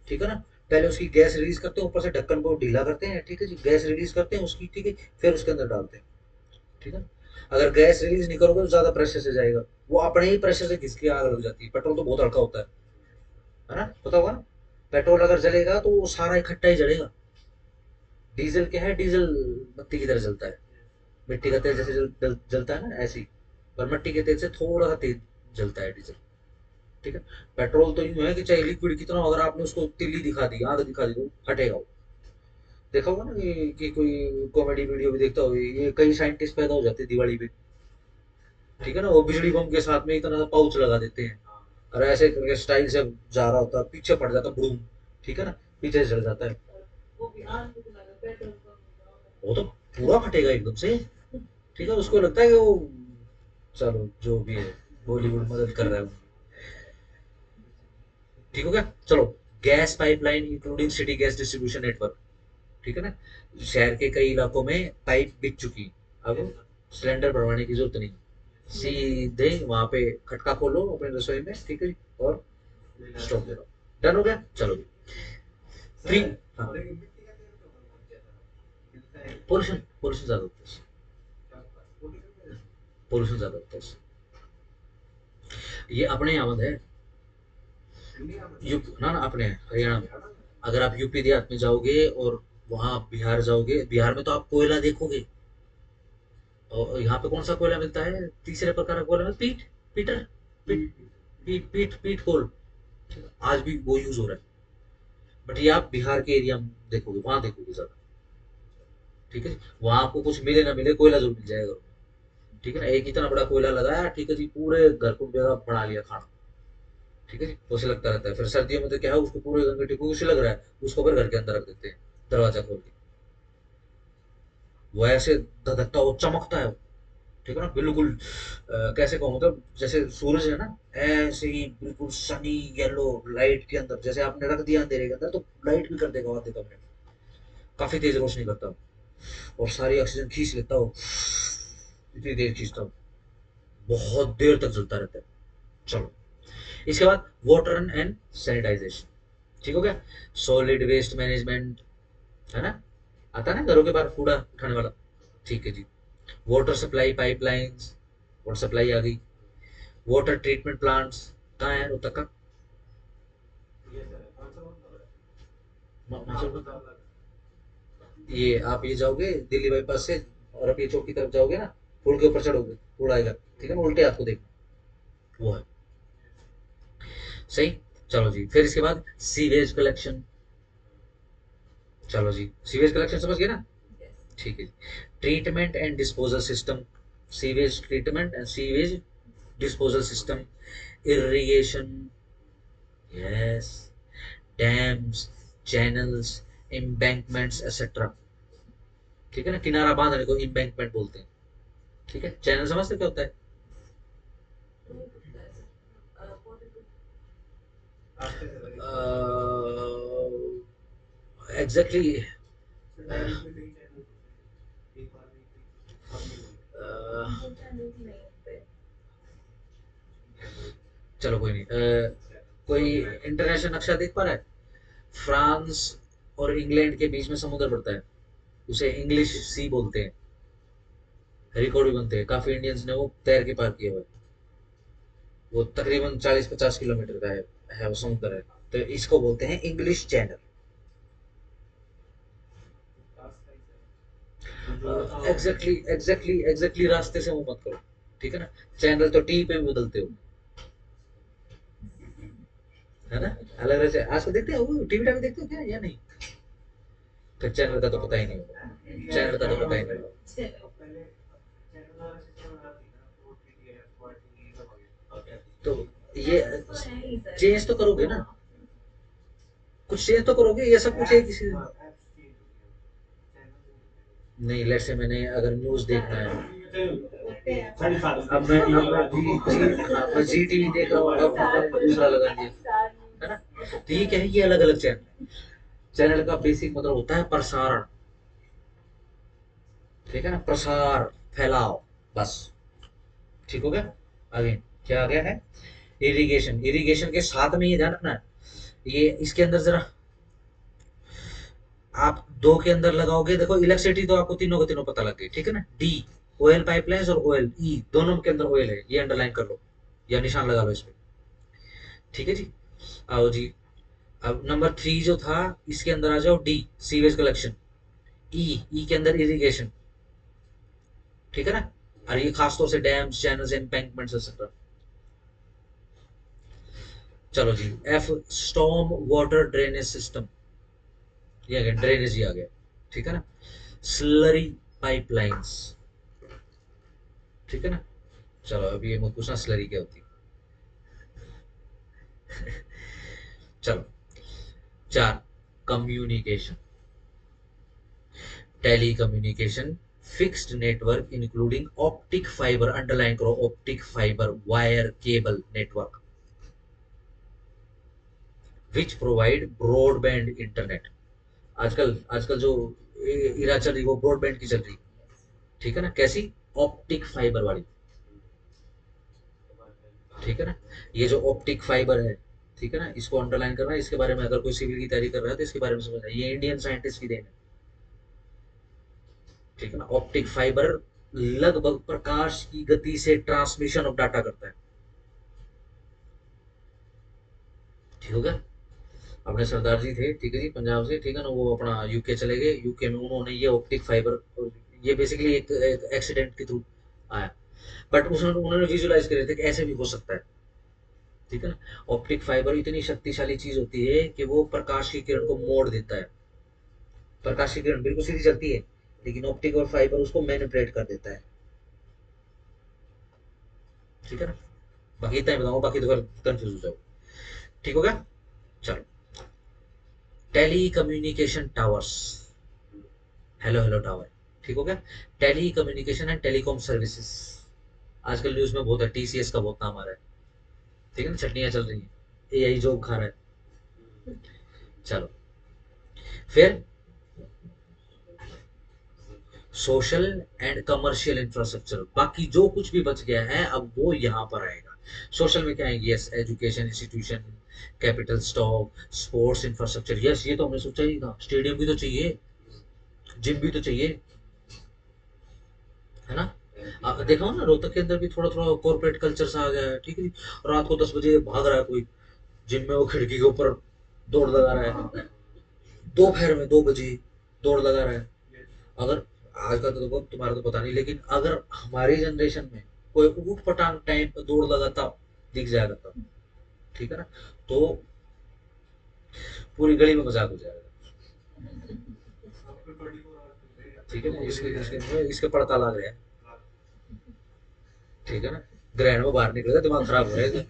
ठीक है ना, पहले उसकी गैस रिलीज करते हैं, ऊपर से ढक्कन को ढीला करते हैं, ठीक है जी, गैस रिलीज करते हैं उसकी, ठीक है, फिर उसके अंदर डालते हैं, ठीक है ना। अगर गैस रिलीज नहीं करोगे तो ज्यादा प्रेशर से जाएगा, वो अपने ही प्रेशर से घिस के आग लग जाती है। पेट्रोल तो बहुत हल्का होता है ना, पता होगा ना। पेट्रोल अगर जलेगा तो वो सारा इकट्ठा ही जलेगा। डीजल क्या है, डीजल बत्ती की तरह जलता है, मिट्टी का तेल जैसे जलता है ना, ऐसे ही, पर मिट्टी के तेल से थोड़ा सा तेज जलता है डीजल। ठीक है। पेट्रोल तो यूं है कि चाहे लिक्विड कितना हो, अगर आपने उसको तिल्ली दिखा दी, आग दिखा दी, तो हटेगा वो। देखा होगा ना कि कोई कॉमेडी वीडियो भी देखता हो, ये कई साइंटिस्ट पैदा हो जाते हैं दिवाली पे, ठीक है ना, वो बिजली बम के साथ में इतना सा पाउच लगा देते हैं, और ऐसे करके स्टाइल से जा रहा होता है, पीछे पड़ जाता बूम, ठीक है ना, पीछे से जल जाता है। वो तो पूरा फटेगा एकदम से, ठीक है, उसको लगता है कि वो, चलो जो भी है, बॉलीवुड मदद कर रहा है उनकी। ठीक हो गया, चलो। Gas pipeline including city gas distribution network, ठीक है ना, शहर के कई इलाकों में पाइप बिछ चुकी, अब सिलेंडर भरवाने की जरूरत नहीं, सीधे वहां पे खटका खोलो अपने रसोई में, ठीक है, और स्टोव दे दो, डन हो गया, चलो। थ्री, हाँ, पोल्यूशन, पोल्यूशन ज्यादा होता है, पोल्यूशन ज्यादा होता है, ये अपने यहाँ है, यूपी ना, ना अपने हरियाणा में। अगर आप यूपी देहात में जाओगे और वहां बिहार जाओगे, बिहार में तो आप कोयला देखोगे, और यहाँ पे कौन सा कोयला मिलता है, तीसरे प्रकार का कोयला मिलता है, पीट, पीटर, पीट, पीट कोल, आज भी वो यूज हो रहा है। बट ये आप बिहार के एरिया में देखोगे, वहां देखोगे ज्यादा, ठीक है जी, वहां आपको कुछ मिले ना मिले, कोयला जरूर मिल जाएगा, ठीक है ना, एक इतना बड़ा कोयला लगाया, ठीक है जी, पूरे घर को जगह बना लिया खाना, ठीक है जी, उसे लगता रहता है, फिर सर्दियों में तो क्या है, उसको पूरे घर में टिकू उसे लग रहा है, उसको फिर घर के अंदर रख देते हैं, दरवाजा खोल के, वो ऐसे धधकता, वो चमकता है, ठीक है ना, बिल्कुल कैसे कहूँ, मतलब जैसे सूरज है ना, ऐसे ही बिल्कुल सनी येलो लाइट के अंदर, जैसे आपने रख दिया अंधेरे के अंदर तो लाइट भी कर देगा आधे कमरे में, काफी तेज रोशनी करता हूँ, और सारी ऑक्सीजन खींच लेता हूँ, इतनी देर खींचता हूँ, बहुत देर तक जलता रहता है। चलो, इसके बाद वाटर एंड सैनिटाइजेशन, ठीक हो गया। सॉलिड वेस्ट मैनेजमेंट, है ना, आता है ना घरों के बाहर कूड़ा उठाने वाला, ठीक है जी। Water supply pipelines, water supply आ गई। वाटर ट्रीटमेंट प्लांट्स कहाँ है रोहतक का? माचल का? ये आप ये जाओगे दिल्ली बाईपास से, और आप ये चौक की तरफ जाओगे ना, पुल के ऊपर चढ़ोगे, पुल आएगा, ठीक है ना, उल्टे हाथ को देखना, वो है, सही। चलो जी, फिर इसके बाद सीवेज कलेक्शन, चलो जी, सीवेज कलेक्शन समझ गए ना, ठीक है जी। Treatment and disposal system, sewage treatment and sewage disposal system, irrigation, yes, dams, channels, embankments etcetera, ठीक है ना, किनारा बांधने को एम्बैंकमेंट बोलते हैं, ठीक है। चैनल समझते क्या होता है? एग्जैक्टली, चलो कोई नहीं, कोई इंटरनेशनल नक्शा देख पा रहा है? फ्रांस और इंग्लैंड के बीच में समुद्र पड़ता है, उसे इंग्लिश सी बोलते हैं, रिकॉर्ड भी बनते हैं, काफी इंडियंस ने वो तैर के पार किया हुआ है, वो तकरीबन 40-50 किलोमीटर का है वो समुद्र है, तो इसको बोलते हैं इंग्लिश चैनल। एग्जैक्टली रास्ते से वो मत करो, ठीक है ना। चैनल तो टी पे भी बदलते हो, है ना। अलग अलग आजकल देखते हो, टीवी टावी देखते हो क्या या नहीं? फिर चैनल का तो पता ही नहीं होगा, चैनल का तो पता ही नहीं होगा। तो ये चेंज तो करोगे ना, कुछ चेंज तो करोगे, ये सब कुछ है किसी नहीं। लेट से मैंने अगर न्यूज़ देखना है, अब मैं जी टीवी देख रहा हूँ, अब मैंने दूसरा लगा लिया, है ना। तो ये क्या है, ये अलग अलग चैनल। चैनल का बेसिक मतलब होता है प्रसारण, ठीक है ना, प्रसार, फैलाव, बस। ठीक हो गया। आगे क्या आ गया है, इरिगेशन। इरिगेशन के साथ में ये ध्यान रखना है, ये इसके अंदर जरा आप दो के अंदर लगाओगे, देखो इलेक्ट्रिसिटी तो आपको तीनों के तीनों पता लग गई, ठीक है ना। डी ऑयल पाइपलाइंस और ऑयल, ई दोनों के अंदर ऑयल है, ये अंडरलाइन कर लो या निशान लगा लो इस पे, ठीक है जी। आओ जी, अब नंबर 3 जो था, इसके अंदर आ जाओ, डी सीवेज कलेक्शन। ई के अंदर इरिगेशन, ठीक है ना। और ये खासतौर से डैम्स, चैनल्स, एम्बैंकमेंट्स एक्सेट्रा। चलो जी, F storm water drainage system, ये आ गया, ड्रेनेज ही आ गया, ठीक है ना। स्लरी पाइपलाइंस, ठीक है ना। चलो अभी ये मत पूछना स्लरी क्या होती है। चलो 4, communication, telecommunication, fixed network including optic fibre, underline करो, optic fibre wire cable network which provide broadband internet. आजकल आजकल जो इरा चल रही वो ब्रॉडबैंड की चल रही, ठीक है ना। कैसी, ऑप्टिक फाइबर वाली, ठीक है ना। ये जो ऑप्टिक फाइबर है, ठीक है ना, इसको अंडरलाइन करना है। इसके बारे में अगर कोई सिविल की तैयारी कर रहा है तो इसके बारे में समझना है, ये इंडियन साइंटिस्ट की देन है, ठीक है ना। ऑप्टिक फाइबर लगभग प्रकाश की गति से ट्रांसमिशन ऑफ डाटा करता है, ठीक हो गया। अपने सरदार जी थे, ठीक है जी, पंजाब से, ठीक है ना, वो अपना यूके चले गए, यूके में उन्होंने ये ऑप्टिक फाइबर, ये बेसिकली एक एक्सीडेंट के थ्रू आया, बट उसने उन्होंने विजुलाइज करे थे कि ऐसे भी हो सकता है, ठीक है ना। ऑप्टिक फाइबर इतनी शक्तिशाली चीज होती है कि वो प्रकाश की किरण को मोड़ देता है। प्रकाश की किरण बिल्कुल सीधी चलती है, लेकिन ऑप्टिक और फाइबर उसको मैनिपुलेट कर देता है, ठीक है ना। बाकी इतना ही बताऊंगा, बाकी तो फिर कंफ्यूज हो जाओ, ठीक हो गया। चलो, telecommunication towers, hello hello tower, ठीक हो गया। Telecommunication and telecom services, आजकल न्यूज में बहुत है, टीसीएस का बहुत नाम आ रहा है, ठीक है ना, चटनियां चल रही है, एआई जॉब खा रहा है। चलो फिर, सोशल एंड कमर्शियल इंफ्रास्ट्रक्चर, बाकी जो कुछ भी बच गया है अब वो यहाँ पर आएगा। सोशल में क्या आएंगे, yes education institution, capital stock, sports infrastructure, yes ये तो हमने सोचा ही था, स्टेडियम भी तो चाहिए, जिम भी तो चाहिए, है ना। देखा हो ना, रोहतक के अंदर भी थोड़ा थोड़ा कॉर्पोरेट कल्चर सा आ गया है, ठीक है जी। रात को 10 बजे भाग रहा है कोई जिम में, वो खिड़की के ऊपर दौड़ लगा रहा है, दोपहर में 2 बजे दौड़ लगा रहा है। अगर आज का तो देखो, तुम्हारा तो पता नहीं, लेकिन अगर हमारी जनरेशन में कोई ऊट पटांग टाइम पे दौड़ लगाता दिख जाएगा तब, ठीक है ना, तो पूरी गली में मजाक हो जाएगा, ठीक है ना। इसके पड़ता लग रहा है, ठीक है ना। ग्रहण में बाहर निकलेगा, दिमाग खराब हो जाएगा,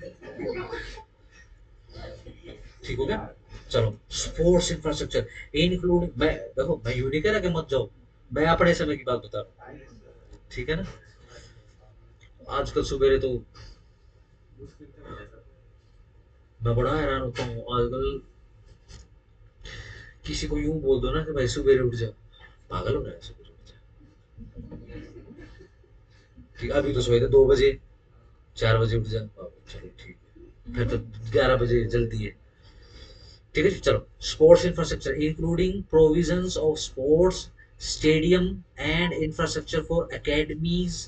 ठीक हो गया। चलो, स्पोर्ट्स इंफ्रास्ट्रक्चर इंक्लूडिंग, मैं देखो मैं यूं नहीं कह रहा कि मत जाओ, मैं अपने समय की बात बता रहा हूँ, ठीक है ना। आजकल सुबेरे तो मैं बड़ा हैरान होता हूँ आजकल, किसी को यूं बोल दो ना कि भाई सुबेरे उठ जा, पागल हो रहा है, सुबेरे उठ जा, ठीक है, अभी तो सोए थे 2 बजे, 4 बजे उठ जा, चलो ठीक है, फिर तो 11 बजे जल्दी है, ठीक है जी। चलो, sports infrastructure including provisions of sports stadium and infrastructure for academies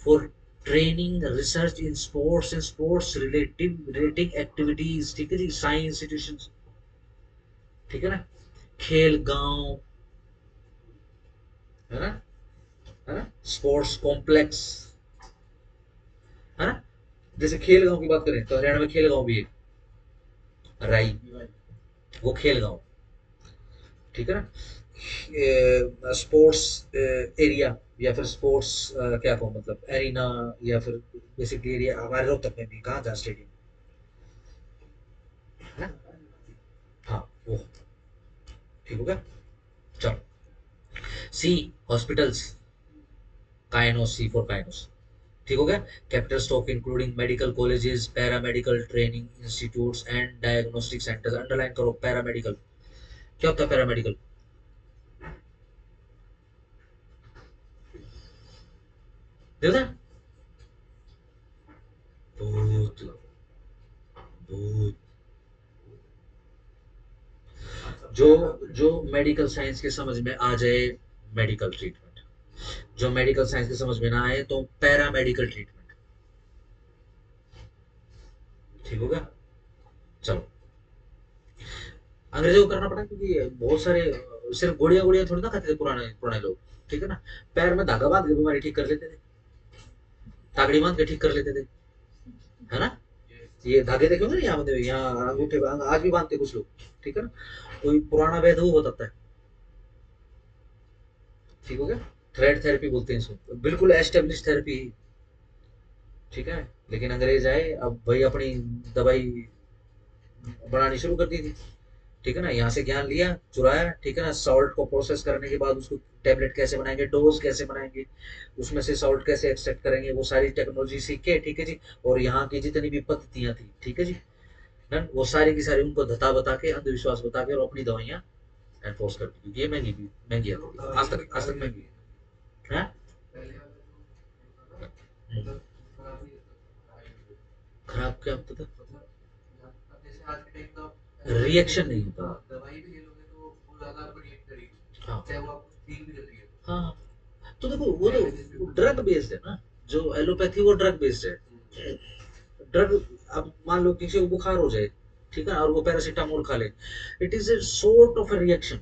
for training research in sports and sports relative relating activities, ठीक है जी, साइंस इंस्टीट्यूशन, ठीक है ना, खेल गांव, है ना, है ना, स्पोर्ट्स कॉम्प्लेक्स, है ना। जैसे खेल गांव की बात करें तो हरियाणा में खेल गांव भी है, राई, वो खेल गांव, ठीक है ना। स्पोर्ट्स एरिया या फिर स्पोर्ट्स क्या कहूँ, मतलब एरिना, या फिर बेसिकली एरिया हमारे रोहतक में भी कहाँ था स्टेडियम, है ना। हाँ वो, ठीक हो गया। चलो, सी हॉस्पिटल्स, काइनोस, सी फॉर काइनोस, ठीक हो गया। Capital stock including medical colleges, paramedical training institutes and diagnostic centres. Underline करो पैरामेडिकल। क्या होता है पैरामेडिकल, देखा, भूत, भूत, जो जो मेडिकल साइंस के समझ में आ जाए मेडिकल ट्रीटमेंट, जो मेडिकल साइंस के समझ में ना आए तो पैरामेडिकल ट्रीटमेंट, ठीक हो गया। चलो, अंग्रेजों को करना पड़ा क्योंकि बहुत सारे सिर्फ गोलियां गोलियां थोड़ी ना खाते थे पुराने पुराने लोग, ठीक है ना। पैर में धागा बांध के बीमारी ठीक कर लेते थे, तागड़ी बांध के ठीक कर लेते थे, है ना। ये धागे देखे होंगे ना यहाँ, मतलब यहाँ अंगूठे आज भी बांधते कुछ लोग, ठीक है ना। कोई पुराना वैद्य वो बताता है, ठीक हो गया। थ्रेड थेरेपी बोलते हैं इसको, बिल्कुल एस्टेब्लिश थेरेपी, ठीक है। लेकिन अंग्रेज आए, अब वही अपनी दवाई बनानी शुरू कर दी थी, ठीक है ना। यहाँ से ज्ञान लिया, चुराया, ठीक है ना। सॉल्ट को प्रोसेस करने के बाद उसको टेबलेट कैसे बनाएंगे, डोज कैसे बनाएंगे, उसमें से सॉल्ट कैसे एक्सट्रैक्ट करेंगे, वो सारी टेक्नोलॉजी सीख के, ठीक है जी। और यहाँ की जितनी भी पद्धतियां थी, ठीक है जी, डन, वो सारी की सारी उनको धता बता के, अंधविश्वास बता के, और अपनी दवाइयाँ एनफोर्स कर दी, क्योंकि ये महंगी भी महंगी आती थी, आज तक महंगी है। हम्म, खराब क्या होता था, रिएक्शन नहीं होता, हाँ हाँ। तो देखो वो तो ड्रग बेस्ड है ना, जो एलोपैथी वो ड्रग बेस्ड है। ड्रग, अब मान लो किसी को बुखार हो जाए, ठीक है, और वो पैरासीटामोल खा ले, it is a sort of A reaction.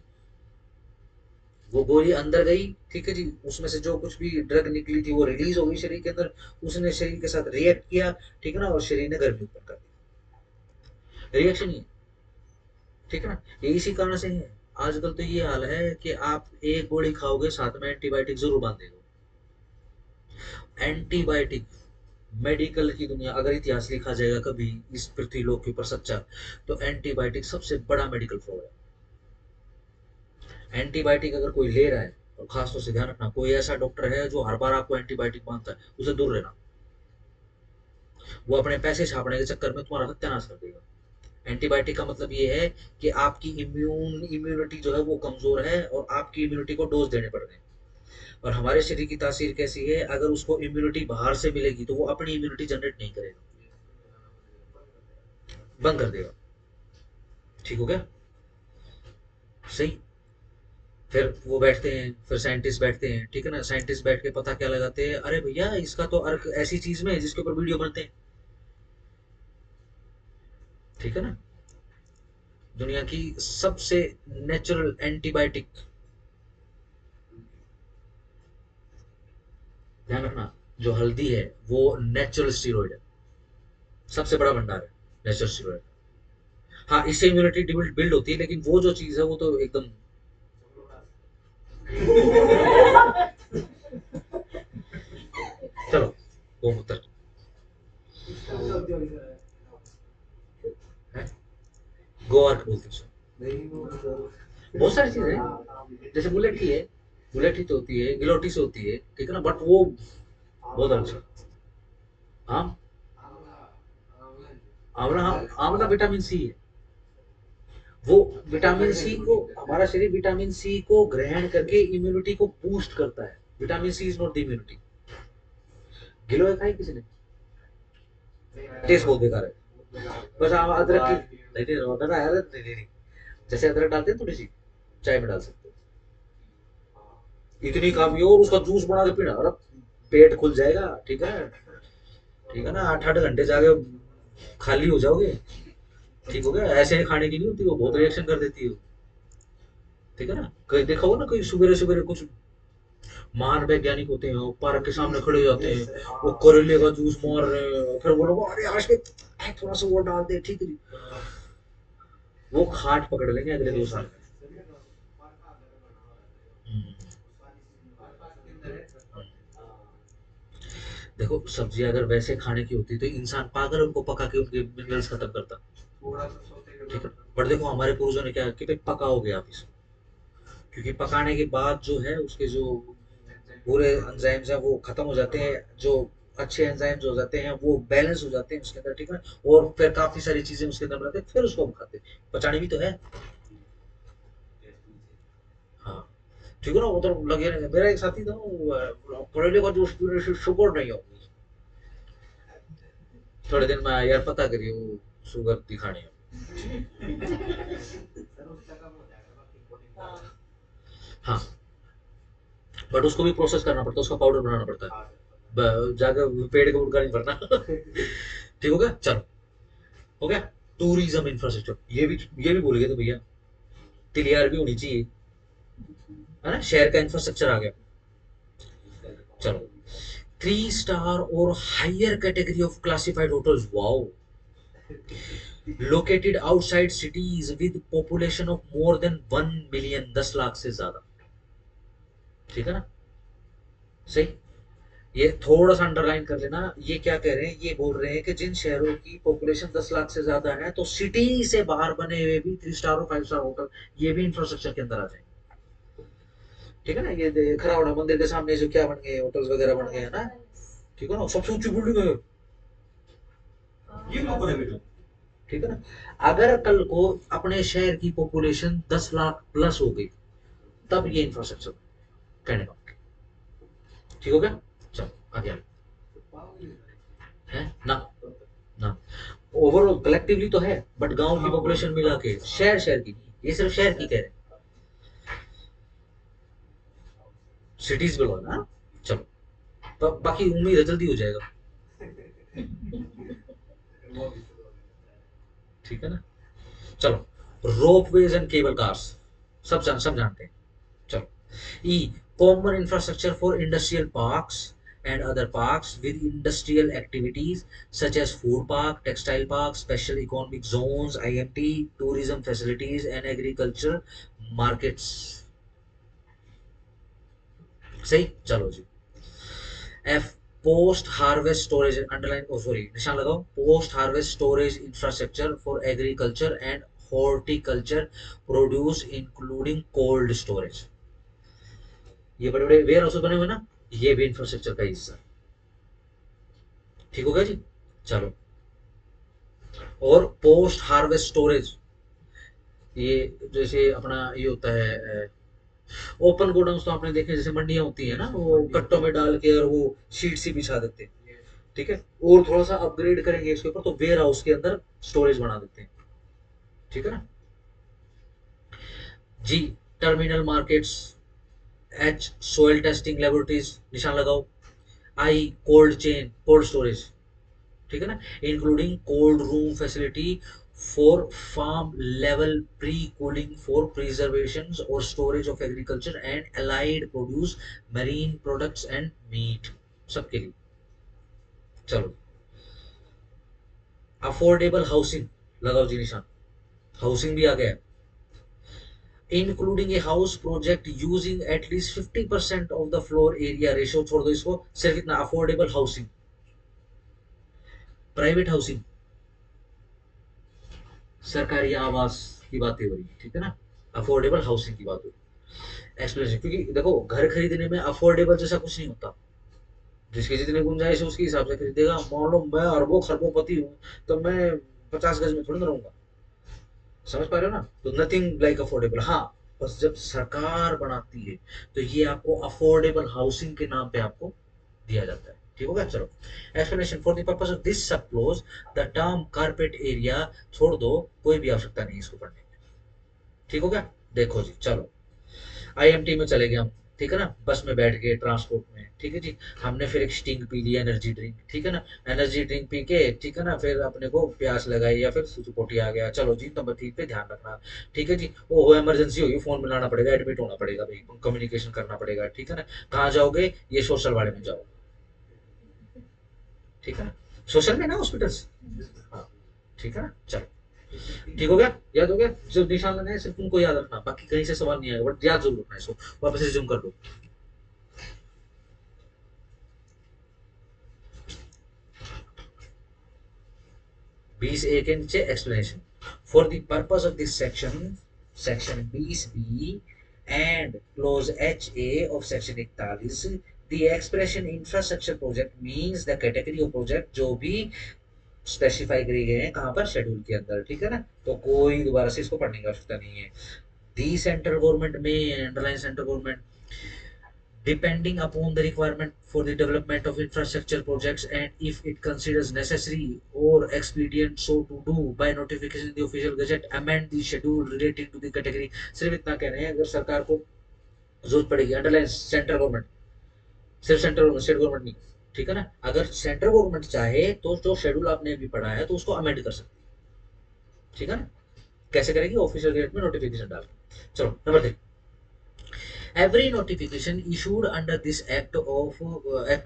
वो गोली अंदर गई, ठीक है जी, उसमें से जो कुछ भी ड्रग निकली थी वो रिलीज हो गई शरीर के अंदर, उसने शरीर के साथ रिएक्ट किया, ठीक है ना, और शरीर ने गर्मी उत्पन्न कर दी, रिएक्शन ही, ठीक है ना। ये इसी कारण से है, आजकल तो ये हाल है कि आप एक गोली खाओगे साथ में एंटीबायोटिक जरूर बांध देगा, एंटीबायोटिक। मेडिकल की दुनिया अगर इतिहास लिखा जाएगा कभी इस पृथ्वी लोक के ऊपर सच्चा, तो एंटीबायोटिक सबसे बड़ा मेडिकल फ्रॉड है। एंटीबायोटिक अगर कोई ले रहा है, और खासतौर से ध्यान रखना, कोई ऐसा डॉक्टर है जो हर बार आपको एंटीबायोटिक मांगता है, उसे दूर रहना। वो अपने पैसे छापने के चक्कर में तुम्हारा सत्यानाश कर देगा। एंटीबायोटिक का मतलब ये है कि आपकी इम्यूनिटी जो है वो कमजोर है, और आपकी इम्यूनिटी को डोज देने पड़ रहे हैं। और हमारे शरीर की तासीर कैसी है, अगर उसको इम्यूनिटी बाहर से मिलेगी तो वो अपनी इम्यूनिटी जनरेट नहीं करेगा, बंद कर देगा, ठीक हो गया, सही। फिर वो बैठते हैं, फिर साइंटिस्ट बैठते हैं, ठीक है ना, साइंटिस्ट बैठ के पता क्या लगाते हैं, अरे भैया इसका तो अर्क ऐसी चीज में है जिसके ऊपर वीडियो बनते हैं, ठीक है ना। दुनिया की सबसे नेचुरल एंटीबायोटिक, ध्यान रखना, जो हल्दी है वो नेचुरल स्टीरॉइड है, सबसे बड़ा भंडार है नेचुरल स्टीरॉइड। हाँ, इससे इम्यूनिटी बिल्ड होती है, लेकिन वो जो चीज है वो तो एकदम चलो, गोमूत्र है, गोआर्क बोलते हैं, बहुत सारी चीजें हैं, जैसे मुलेठी है, मुलेठी तो होती है, गिलोटी से होती है, ठीक है ना, बट वो बहुत अच्छा। आम, आंवला, हाँ, आंवला विटामिन सी है। वो विटामिन सी को, हमारा शरीर विटामिन सी को ग्रहण करके इम्यूनिटी को बूस्ट करता है। Vitamin C is not the immunity. गिलोय खाई किसी ने, टेस्ट बहुत बेकार है। बस आप अदरक की, नहीं नहीं रोटा ना यार, नहीं नहीं नहीं, जैसे अदरक डालते हैं थोड़ी सी, चाय में डाल सकते हो, इतनी काफी हो, और उसका जूस बना के पीना, अरे पेट खुल जाएगा, ठीक है, ठीक है ना, 8-8 घंटे जाके खाली हो जाओगे, ठीक हो गया। ऐसे खाने की नहीं होती, वो बहुत रिएक्शन कर देती है, ठीक है ना। कहीं देखा होगा ना, कोई सुबह सुबह कुछ महान वैज्ञानिक होते हैं, वो पार्क के सामने खड़े हो जाते हैं, वो करेले का जूस मार रहे हैं, फिर वो लोग अरे आज के थोड़ा सा वो डाल दे, ठीक है, वो खाट पकड़ लेंगे अगले 2 साल में। हम्म। देखो सब्जी अगर वैसे खाने की होती तो इंसान पागल उनको पका के उनके मिनरल्स खत्म करता, ठीक है। बट देखो हमारे पूर्वजों ने क्या कि भाई पकाओ गया आप इसको, क्योंकि पकाने के बाद जो है उसके जो बुरे एंजाइम्स हैं वो खत्म हो जाते हैं, जो अच्छे एंजाइम्स हो जाते हैं वो बैलेंस हो जाते हैं उसके अंदर, ठीक है। और फिर काफी सारी चीजें उसके अंदर रहते हैं, फिर उसको हम खाते हैं, पचानी भी तो है। हाँ, ठीक है ना, वो तो लगे रहेंगे। मेरा एक साथी था वो करेले का जूस पीने से शुगर नहीं होगी, थोड़े दिन में यार पता करिए वो शुगर दिखाने है। हाँ, बट उसको भी प्रोसेस करना पड़ता है, उसका पाउडर बनाना पड़ता है, जाकर पेड़ का उड़का नहीं भरना। ठीक हो गया, चलो, हो गया। टूरिज्म इंफ्रास्ट्रक्चर, ये भी भूल गए थे भैया, तिलियार भी होनी चाहिए, है ना, शहर का इंफ्रास्ट्रक्चर आ गया। चलो, 3 स्टार और higher category of classified hotels, wow, located outside cities with population of more than 1 million, 10 lakh से ज्यादा, ठीक है ना, सही। ये थोड़ा सा अंडरलाइन कर लेना, ये क्या कह रहे हैं, ये बोल रहे हैं कि जिन शहरों की पॉपुलेशन 10 लाख से ज्यादा है तो सिटी से बाहर बने हुए भी 3 स्टार और 5 स्टार होटल ये भी इंफ्रास्ट्रक्चर के अंदर आ जाएंगे, ठीक है ना। ये खरावड़ा मंदिर के सामने जो क्या बन गए होटल्स वगैरह बन गए हैं ना, ठीक है ना, सबसे ऊंची बिल्डिंग है, ये लोग बने हुए, ठीक है ना। अगर कल को अपने शहर की पॉपुलेशन 10 लाख प्लस हो गई तब ये इंफ्रास्ट्रक्चर कहने का, ठीक हो गया, चलो आगे है ना, ना, ओवरऑल कलेक्टिवली तो है, बट गांव की पॉपुलेशन मिला के शहर शहर की नहीं, ये सिर्फ शहर की कह रहे हैं, सिटीज बिलो ना, चलो, बाकी उम्मीद है जल्दी हो जाएगा, ठीक है ना। चलो, रोपवेज एंड केबल कार्स, सब जानते हैं, चलो। E, common infrastructure for industrial parks and other parks with industrial activities such as food park, textile park, special economic zones, IMT, tourism facilities and agriculture markets, सही, चलो जी। F, post harvest storage underline, oh sorry निशान लगाओ, post harvest storage infrastructure for agriculture and horticulture produce including cold storage, ये बड़े बड़े ware house बने हुए ना, ये भी इंफ्रास्ट्रक्चर का हिस्सा, ठीक हो गया जी, चलो। और पोस्ट हार्वेस्ट स्टोरेज, ये जैसे अपना ये होता है ओपन गोडाउन, तो आपने देखे जैसे मंडियां होती है ना, वो कट्टों में डाल के और वो शीट सी बिछा देते हैं, ठीक है, और थोड़ा सा अपग्रेड करेंगे इसके ऊपर तो वेयर हाउस के अंदर स्टोरेज बना देते हैं, ठीक है ना जी। Terminal markets, H, soil testing laboratories, निशान लगाओ, I, cold chain cold storage, ठीक है ना, including cold room facility for farm level pre cooling for preservation or storage of agriculture and allied produce, marine products and meat, सबके लिए, चलो। Affordable housing, लगाओ जी निशान, हाउसिंग भी आ गया है, including a house project using at least 50% of the floor area ratio, छोड़ दो इसको, सिर्फ इतना, अफोर्डेबल हाउसिंग, प्राइवेट हाउसिंग, सरकारी आवास की बातें हो रही है, ठीक है ना, अफोर्डेबल हाउसिंग की बात हो रही है, एक्सप्लेनेशन, क्योंकि देखो घर खरीदने में अफोर्डेबल जैसा कुछ नहीं होता, जिसकी जितनी गुंजाइश है उसके हिसाब से खरीदेगा, मान लो मैं अरबों खरबों पति हूँ तो मैं 50 गज में थोड़ी ना रहूंगा, समझ पा रहे हो ना, तो नथिंग लाइक अफोर्डेबल, हाँ, बस जब सरकार बनाती है तो ये आपको अफोर्डेबल हाउसिंग के नाम पे आपको दिया जाता है, ठीक हो गया, चलो। Explanation, for the purpose of this sub clause the term carpet area, छोड़ दो, कोई भी आवश्यकता नहीं इसको पढ़ने की, ठीक हो गया, देखो जी, चलो, आईएमटी में चले गए हम, ठीक है ना, बस में बैठ के ट्रांसपोर्ट में, ठीक है जी, हमने फिर एक स्टिंग पी लिया एनर्जी ड्रिंक, ठीक है ना, एनर्जी ड्रिंक पी के, ठीक है ना, फिर अपने को प्यास लगाई या फिर सुसुपोटी आ गया, चलो जी नंबर 3 पे ध्यान रखना, ठीक है जी, वो हो इमरजेंसी होगी, फोन मिलाना पड़ेगा, एडमिट होना पड़ेगा भाई, कम्युनिकेशन करना पड़ेगा, ठीक है ना, कहाँ जाओगे, ये सोशल वाले में जाओ, ठीक है ना, सोशल में ना हॉस्पिटल, हाँ, ठीक है ना, चलो ठीक हो गया, याद हो गया, जो निशान लगाना है सिर्फ उनको याद रखना, बाकी कहीं से सवाल नहीं आएगा, बट याद जरूर रखना है इसको, वापस रिज्यूम कर लो। बीस ए के नीचे explanation, for the purpose of this section, section 20 B and clause H A of section 41, the expression infrastructure project means the category of project जो भी स्पेसिफाई करी गए हैं कहाँ पर, शेड्यूल के अंदर, ठीक है ना, तो कोई दोबारा से इसको पढ़ने की आवश्यकता नहीं है। दी सेंट्रल गवर्नमेंट में, underline central government, depending upon the requirement for the development of infrastructure projects and if it considers necessary or expedient so to do by notification in the official gazette amend the schedule relating to the category। सिर्फ इतना कह रहे हैं, अगर सरकार को जरूरत पड़ेगी, अंडरलाइन सेंट्रल गवर्नमेंट, सिर्फ सेंट्रल गवर्नमेंट, स्टेट गवर्नमेंट नहीं, ठीक है ना, अगर सेंट्रल गवर्नमेंट चाहे तो जो शेड्यूल आपने अभी पढ़ा है तो उसको अमेंड कर सकती है, ठीक है ना, कैसे करेगी, ऑफिशियल गेट में नोटिफिकेशन डाल के। चलो number 3, every notification issued under this act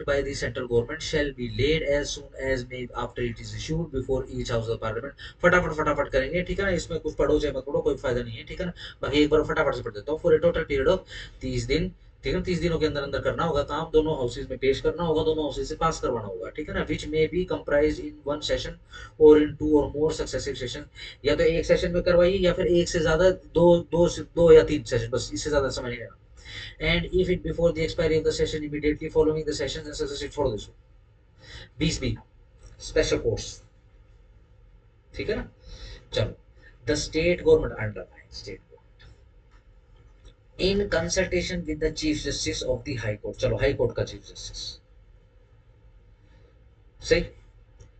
by the central government shall be laid as soon as may after it is issued before each house of parliament। फटाफट फटाफट करेंगे, ठीक है ना, इसमें कुछ पढ़ो चाहे मत पढ़ो कोई फायदा नहीं है, ठीक है ना, बाकी एक बार फटाफट से पढ़ देता हूँ। For a total period of 30 दिन, ठीक है, 30 दिनों के अंदर अंदर करना होगा काम, दोनों हाउसेज में पेश करना होगा, दोनों हाउसेज से पास करवाना होगा, ठीक है ना, which may be comprise in one session or in to और मोर सक्सेसिव सेशन, या तो एक सेशन में करवाइए या फिर एक से ज्यादा, दो या तीन सेशन, बस इससे ज्यादा समय नहीं लेना, and if it before the expiry of the session immediately following the session and successive छोड़ दो, 20 बी स्पेशल कोर्स, ठीक है ना, चलो, the state government, underline state in consultation with the chief justice of the high court, चलो high court का chief justice, सही,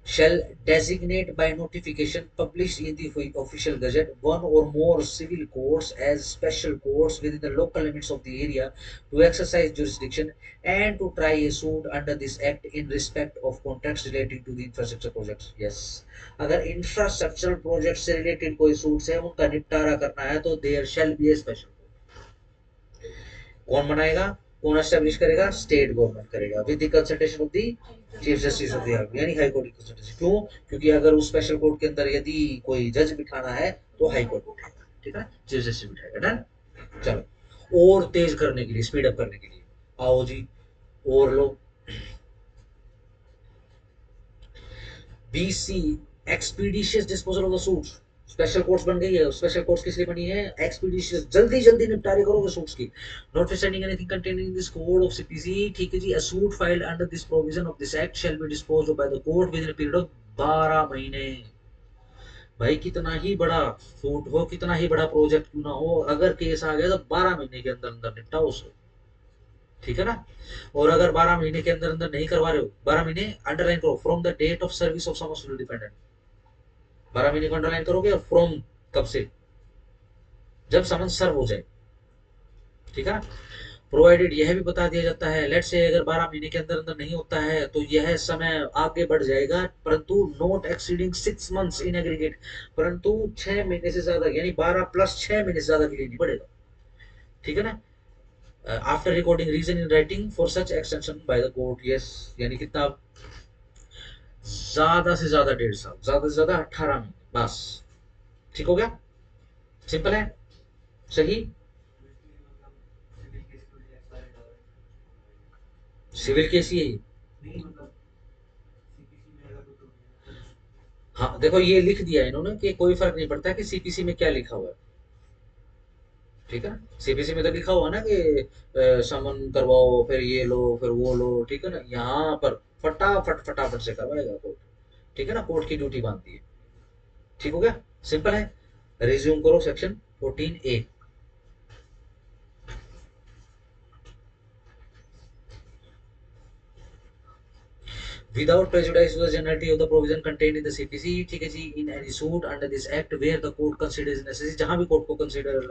shall designate by notification published in the official gazette one or more civil courts as special courts within the local limits of the area to exercise jurisdiction and to try a suit under this act in respect of contracts relating to the infrastructure projects। yes, अगर infrastructure project से related कोई suit है उनका निपटारा करना है तो there shall be a special court। कौन बनाएगा, कौन एस्टेब्लिश करेगा, स्टेट गवर्नमेंट करेगा with the consultation of the chief justice of the house, यानी हाई कोर्ट की कंसल्टेशन, क्यों, क्योंकि अगर उस स्पेशल कोर्ट के अंदर यदि कोई जज बिठाना है तो हाई कोर्ट बिठाएगा, ठीक है, चीफ जस्टिस बिठाएगा, डन। चलो, और तेज करने के लिए, स्पीड अप करने के लिए, आओ जी, और लो, BC expeditious disposal of the suits, special courts बन गई है, स्पेशल कोर्ट्स किस लिए बनी है, एक्सपीडिशियस, जल्दी जल्दी निपटारे करोगे सूट्स की, notwithstanding anything contained in this code of CPC, ठीक है जी, a suit filed under this provision of this act shall be disposed of by the court within a period of 12 महीने। भाई कितना ही बड़ा सूट हो, कितना ही बड़ा प्रोजेक्ट क्यों ना हो, अगर केस आ गया तो 12 महीने के अंदर अंदर निपटाओ उसको, ठीक है ना, और अगर 12 महीने के अंदर अंदर नहीं करवा रहे हो, 12 महीने अंडरलाइन करो, from the date of service of some dependent, 12 महीने को अंडरलाइन करोगे, और फ्रॉम कब से, जब समन सर्व हो जाए, ठीक है ना, प्रोवाइडेड यह भी बता दिया जाता है, लेट से अगर 12 महीने के अंदर अंदर नहीं होता है तो यह समय आगे बढ़ जाएगा, परंतु not exceeding 6 months in aggregate, परंतु 6 महीने से ज्यादा, यानी 12 प्लस 6 महीने से ज्यादा के लिए नहीं बढ़ेगा, ठीक है ना, after recording reason in writing for such extension by the court. Yes, यानी कितना, ज्यादा से ज्यादा 1.5 साल, ज्यादा से ज्यादा 18 महीने, बस, ठीक हो गया, सिंपल है, सही, सिविल केस ही है ये। हाँ देखो, ये लिख दिया है इन्होंने कि कोई फर्क नहीं पड़ता कि सीपीसी में क्या लिखा हुआ है, ठीक है ना, सीपीसी में तो लिखा हुआ ना कि समन करवाओ, फिर ये लो, फिर वो लो, ठीक है ना, यहाँ पर फटाफट फटाफट से करवाएगा कोर्ट, ठीक है ना, कोर्ट की ड्यूटी बांधती है, ठीक हो गया, सिंपल है, रिज्यूम करो section 14A। without prejudice to the generality of the provision contained in the CPC, ठीक है जी, in any suit under this act where the court considers necessary, जहां भी कोर्ट को कंसीडर,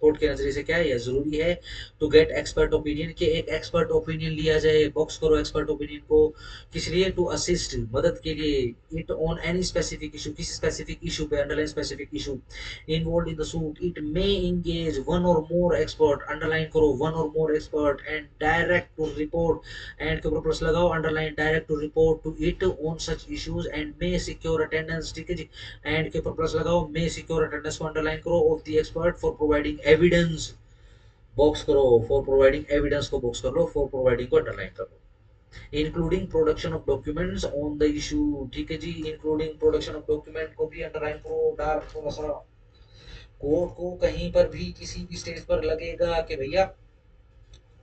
कोर्ट के नजरिए से क्या है, यह जरूरी है to get expert opinion, कि एक expert opinion लिया जाए, बॉक्स करो expert opinion को, किस लिए, to assist, मदद के लिए, it on any specific issue, किसी specific issue पे, underline specific issue involved in the suit, it may engage one or more expert, underline करो one or more expert, and direct to report, and के ऊपर plus लगाओ, underline, direct to report to it on such issues and may secure attendance, ठीक है जी, and के ऊपर plus लगाओ, मे सिक्योर अटेंडेंस को अंडरलाइन करो, of the expert for providing evidence, box करो, फॉर प्रोवाइडिंग एविडेंस को बॉक्स कर लो, फॉर प्रोवाइडिंग को अंडरलाइन कर लो, including production of documents on the issue, ठीक है जी, इंक्लूडिंग प्रोडक्शन ऑफ डॉक्यूमेंट को भी अंडरलाइन करो, डार्क थोड़ा सा, कोर्ट को कहीं पर भी किसी भी स्टेज पर लगेगा कि भैया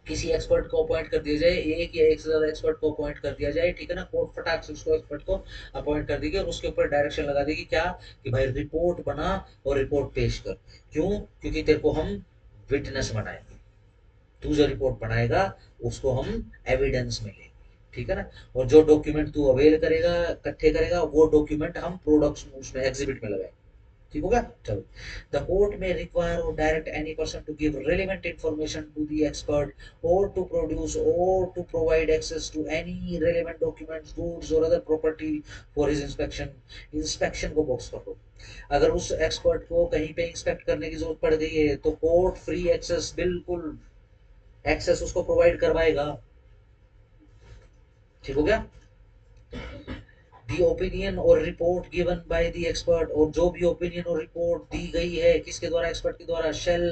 किसी एक्सपर्ट को अपॉइंट कर दिया जाए, एक या एक से ज्यादा एक्सपर्ट को अपॉइंट कर दिया जाए, ठीक है ना, कोर्ट फटाक से उसको एक्सपर्ट को अपॉइंट कर देगी और उसके ऊपर डायरेक्शन लगा देगी क्या, कि भाई रिपोर्ट बना और रिपोर्ट पेश कर, क्यों, क्योंकि तेरे को हम विटनेस बनाएंगे, तू जो रिपोर्ट बनाएगा उसको हम एविडेंस में लेंगे, ठीक है ना, और जो डॉक्यूमेंट तू अवेल करेगा, इकट्ठे करेगा, वो डॉक्यूमेंट हम प्रोडक्ट उसमें एग्जिबिट में लगाएंगे, ठीक होगा, चलो, the court may require or direct any person to give relevant information to the expert or to produce or to provide access to any relevant documents, goods or other property for his inspection, inspection को box कर दो, अगर उस expert को कहीं पे inspect करने की जरूरत पड़ गई है तो कोर्ट फ्री एक्सेस, बिल्कुल एक्सेस उसको प्रोवाइड करवाएगा, ठीक हो गया, दी ओपिनियन और report given by the expert, और जो भी ओपिनियन और रिपोर्ट दी गई है किसके द्वारा, एक्सपर्ट के द्वारा, shall,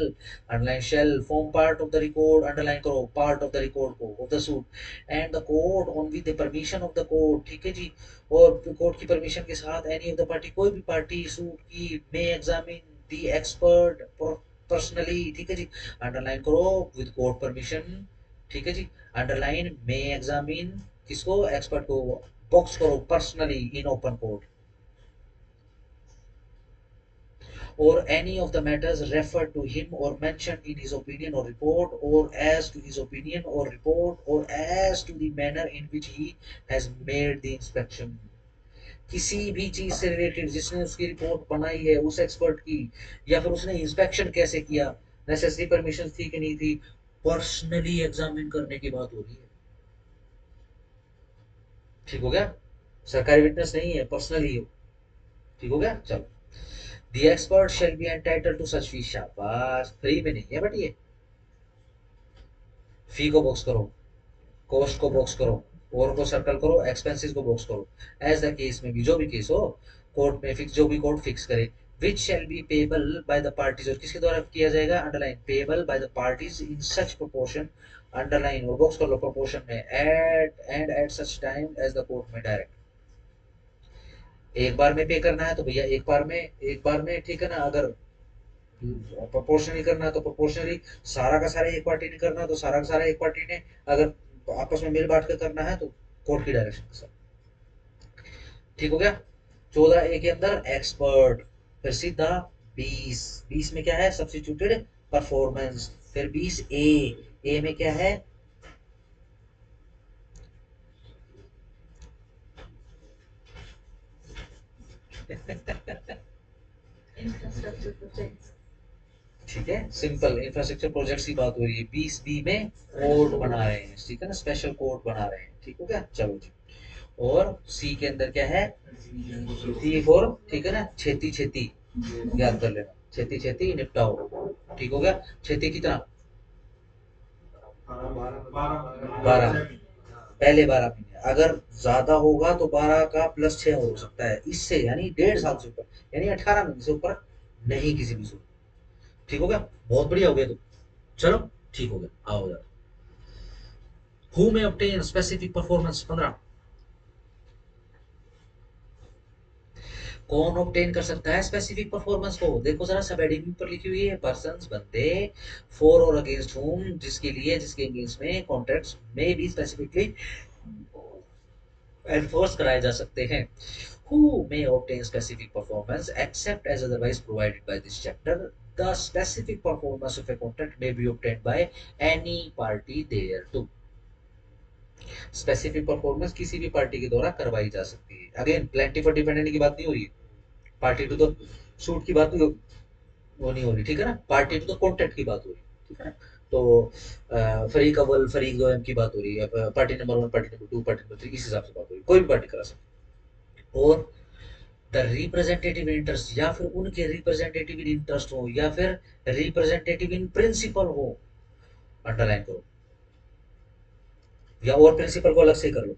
underline shall form part of the record, underline करो पार्ट ऑफ द रिकॉर्ड को, of the suit, and the court on with the permission of the court, ठीक है जी, और कोर्ट की परमिशन के साथ एनी ऑफ द पार्टी, कोई भी पार्टी सूट की, मे एग्जामिन द एक्सपर्ट पर्सनली, ठीक है जी, अंडरलाइन करो विद कोर्ट परमिशन, ठीक है जी, अंडरलाइन मे एग्जामिन, किसको, एक्सपर्ट को, बॉक्स करो personally in open court, or any of the matters referred to him or mentioned in his opinion or report, or as to his opinion or report, or as to the manner in which he has made the inspection, किसी भी चीज से related जिसने उसकी report बनाई है उस expert की, या फिर उसने इंस्पेक्शन कैसे किया, नेसेसरी परमिशन थी कि नहीं थी, पर्सनली एग्जामिन करने की बात हो रही है, ठीक हो गया, सरकारी विटनेस नहीं है, पर्सनली हो, ठीक हो गया, चलो, The expert shall be entitled to such fee, शाबाश, फ्री में नहीं है बट ये, फी को बॉक्स करो, कॉस्ट को बॉक्स करो, और को सर्कल करो, एक्सपेंसेस को बॉक्स करो, एज द केस में भी, जो भी केस हो, कोर्ट में फिक्स, जो भी कोर्ट फिक्स करे, which shall be payable by the parties, और किसके द्वारा किया जाएगा, underline, payable by the parties in such proportion, underline और बॉक्स कर लो, प्रोपोर्शन में, at such time as the court may direct, एक बार में पे करना है तो भैया एक बार में ठीक है ना, अगर प्रोपोर्शनली करना तो प्रोपोर्शनली, सारा का सारा एक पार्टी ने करना तो सारा का सारा एक पार्टी ने, अगर आपस में मिल बांट कर करना है तो कोर्ट की डायरेक्शन के साथ, ठीक हो गया, 14A के अंदर एक्सपर्ट, फिर सीधा 20 में क्या है, सब्स्टिट्यूटेड परफॉर्मेंस, फिर 20A में क्या है, इंफ्रास्ट्रक्चर प्रोजेक्ट्स, ठीक है, सिंपल इंफ्रास्ट्रक्चर प्रोजेक्ट्स की बात हो रही है, 20B में कोड बना रहे हैं, ठीक है ना, स्पेशल कोड बना रहे हैं, ठीक हो गया, चलो जी, और सी के अंदर क्या है, सी फोर, ठीक है ना, छेती छेती, याद कर लेना, छेती छेती निपटाओ, ठीक हो गया, छेती कितना, 12, पहले 12 महीने, अगर ज्यादा होगा तो 12 का +6 हो सकता है, इससे यानी 1.5 साल से ऊपर, यानी 18 महीने से ऊपर नहीं किसी भी सूट, ठीक हो गया, बहुत बढ़िया हो गया, तो चलो ठीक हो गया, आओ यार, who may obtain specific performance, 15, कौन ऑब्टेन कर सकता है स्पेसिफिक परफॉर्मेंस को, देखो जरा, सब हेडिंग पर लिखी हुई है, पर्संस, बंदे, फॉर और अगेंस्ट होम, जिसके लिए, जिसके अगेंस्ट में कॉन्ट्रैक्ट्स में भी स्पेसिफिकली एनफोर्स कराए जा सकते हैं, who may obtain specific performance except as otherwise provided by this chapter, the specific performance of a contract may be obtained by any party thereto, specific performance किसी भी party के द्वारा करवाई जा सकती है। अगेन प्लेंटी फॉर डिपेंडेंट की बात नहीं हो रही है, पार्टी टू द सूट की बात नहीं, वो नहीं हो रही, ठीक है ना, पार्टी टू द कॉन्ट्रैक्ट की बात हो रही है, ठीक है ना। तो फरीक अव्वल फरीक दो की बात हो रही है, party number 1 party number 2 party number 3 इस हिसाब से बात हो रही है, कोई भी पार्टी करा सकती है। और द रिप्रेजेंटेटिव इंटरेस्ट या फिर उनके रिप्रेजेंटेटिव इन इंटरेस्ट हो या फिर रिप्रेजेंटेटिव इन प्रिंसिपल हो, अंडरलाइन करो, या और प्रिंसिपल को अलग से कर लो,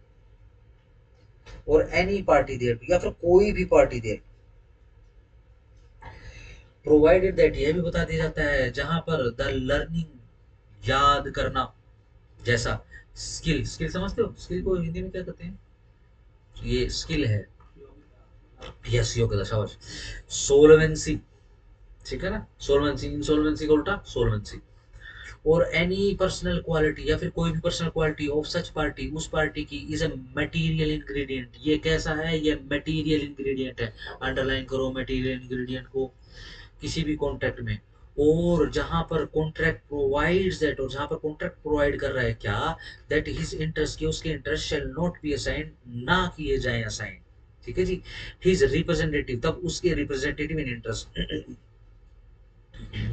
और एनी पार्टी देयर या फिर कोई भी पार्टी देयर, प्रोवाइडेड दैट यह भी बता दिया जाता है जहां पर द लर्निंग याद करना जैसा स्किल, स्किल समझते हो, स्किल को हिंदी में क्या कहते हैं, ये स्किल है, यस योग्यता, शाबाश, सोलवेंसी, ठीक है ना, सोलवेंसी, इंसोलवेंसी का उल्टा सोलवेंसी, और एनी पर्सनल क्वालिटी या फिर कोई भी personal quality of such party, उस पार्टी की इज अ मटेरियल इंग्रेडिएंट, ये कैसा है, ये मटेरियल इंग्रेडिएंट है, अंडरलाइन करो मटेरियल इंग्रेडिएंट को, किसी भी कॉन्ट्रैक्ट में, और जहां पर कॉन्ट्रैक्ट प्रोवाइड्स दैट, और जहां पर कॉन्ट्रैक्ट प्रोवाइड कर रहा है क्या, दैट हिज इंटरेस्ट, के उसके interest shell not be assign, ना किए जाए असाइन, ठीक है जी, हिज रिप्रेजेंटेटिव, तब उसके रिप्रेजेंटेटिव इन इंटरेस्ट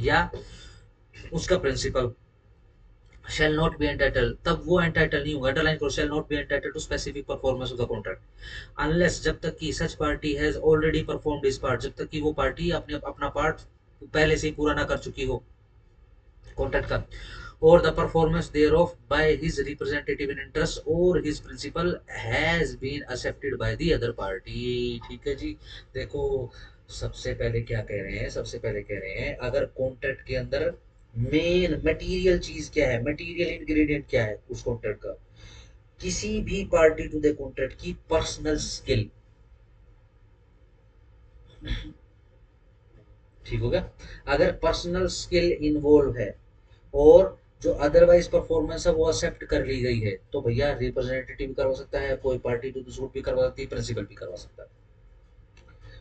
या उसका principal shall not be entitled, तब वो entitled नहीं होगा, अंडरलाइन करो, shall not be entitled to specific performance of the contract unless, जब तक कि such party has already performed his part, जब तक कि वो पार्टी अपने अपना पार्ट पहले से ही पूरा ना कर चुकी हो कॉन्ट्रैक्ट का, और the performance thereof by his representative in interest or his principal has been accepted by the other party, ठीक है जी। देखो सबसे पहले क्या कह रहे हैं, सबसे पहले कह रहे हैं अगर कॉन्ट्रैक्ट के अंदर मेन मटेरियल चीज क्या है, मटेरियल इंग्रेडिएंट क्या है उस कॉन्ट्रैक्ट का, किसी भी पार्टी टू द कॉन्ट्रैक्ट की पर्सनल स्किल, ठीक हो गया, अगर पर्सनल स्किल इन्वॉल्व है और जो अदरवाइज परफॉर्मेंस है वो एक्सेप्ट कर ली गई है, तो भैया रिप्रेजेंटेटिव भी करवा सकता है, कोई पार्टी टू द सूट भी करवा सकती है, प्रिंसिपल भी करवा सकता है,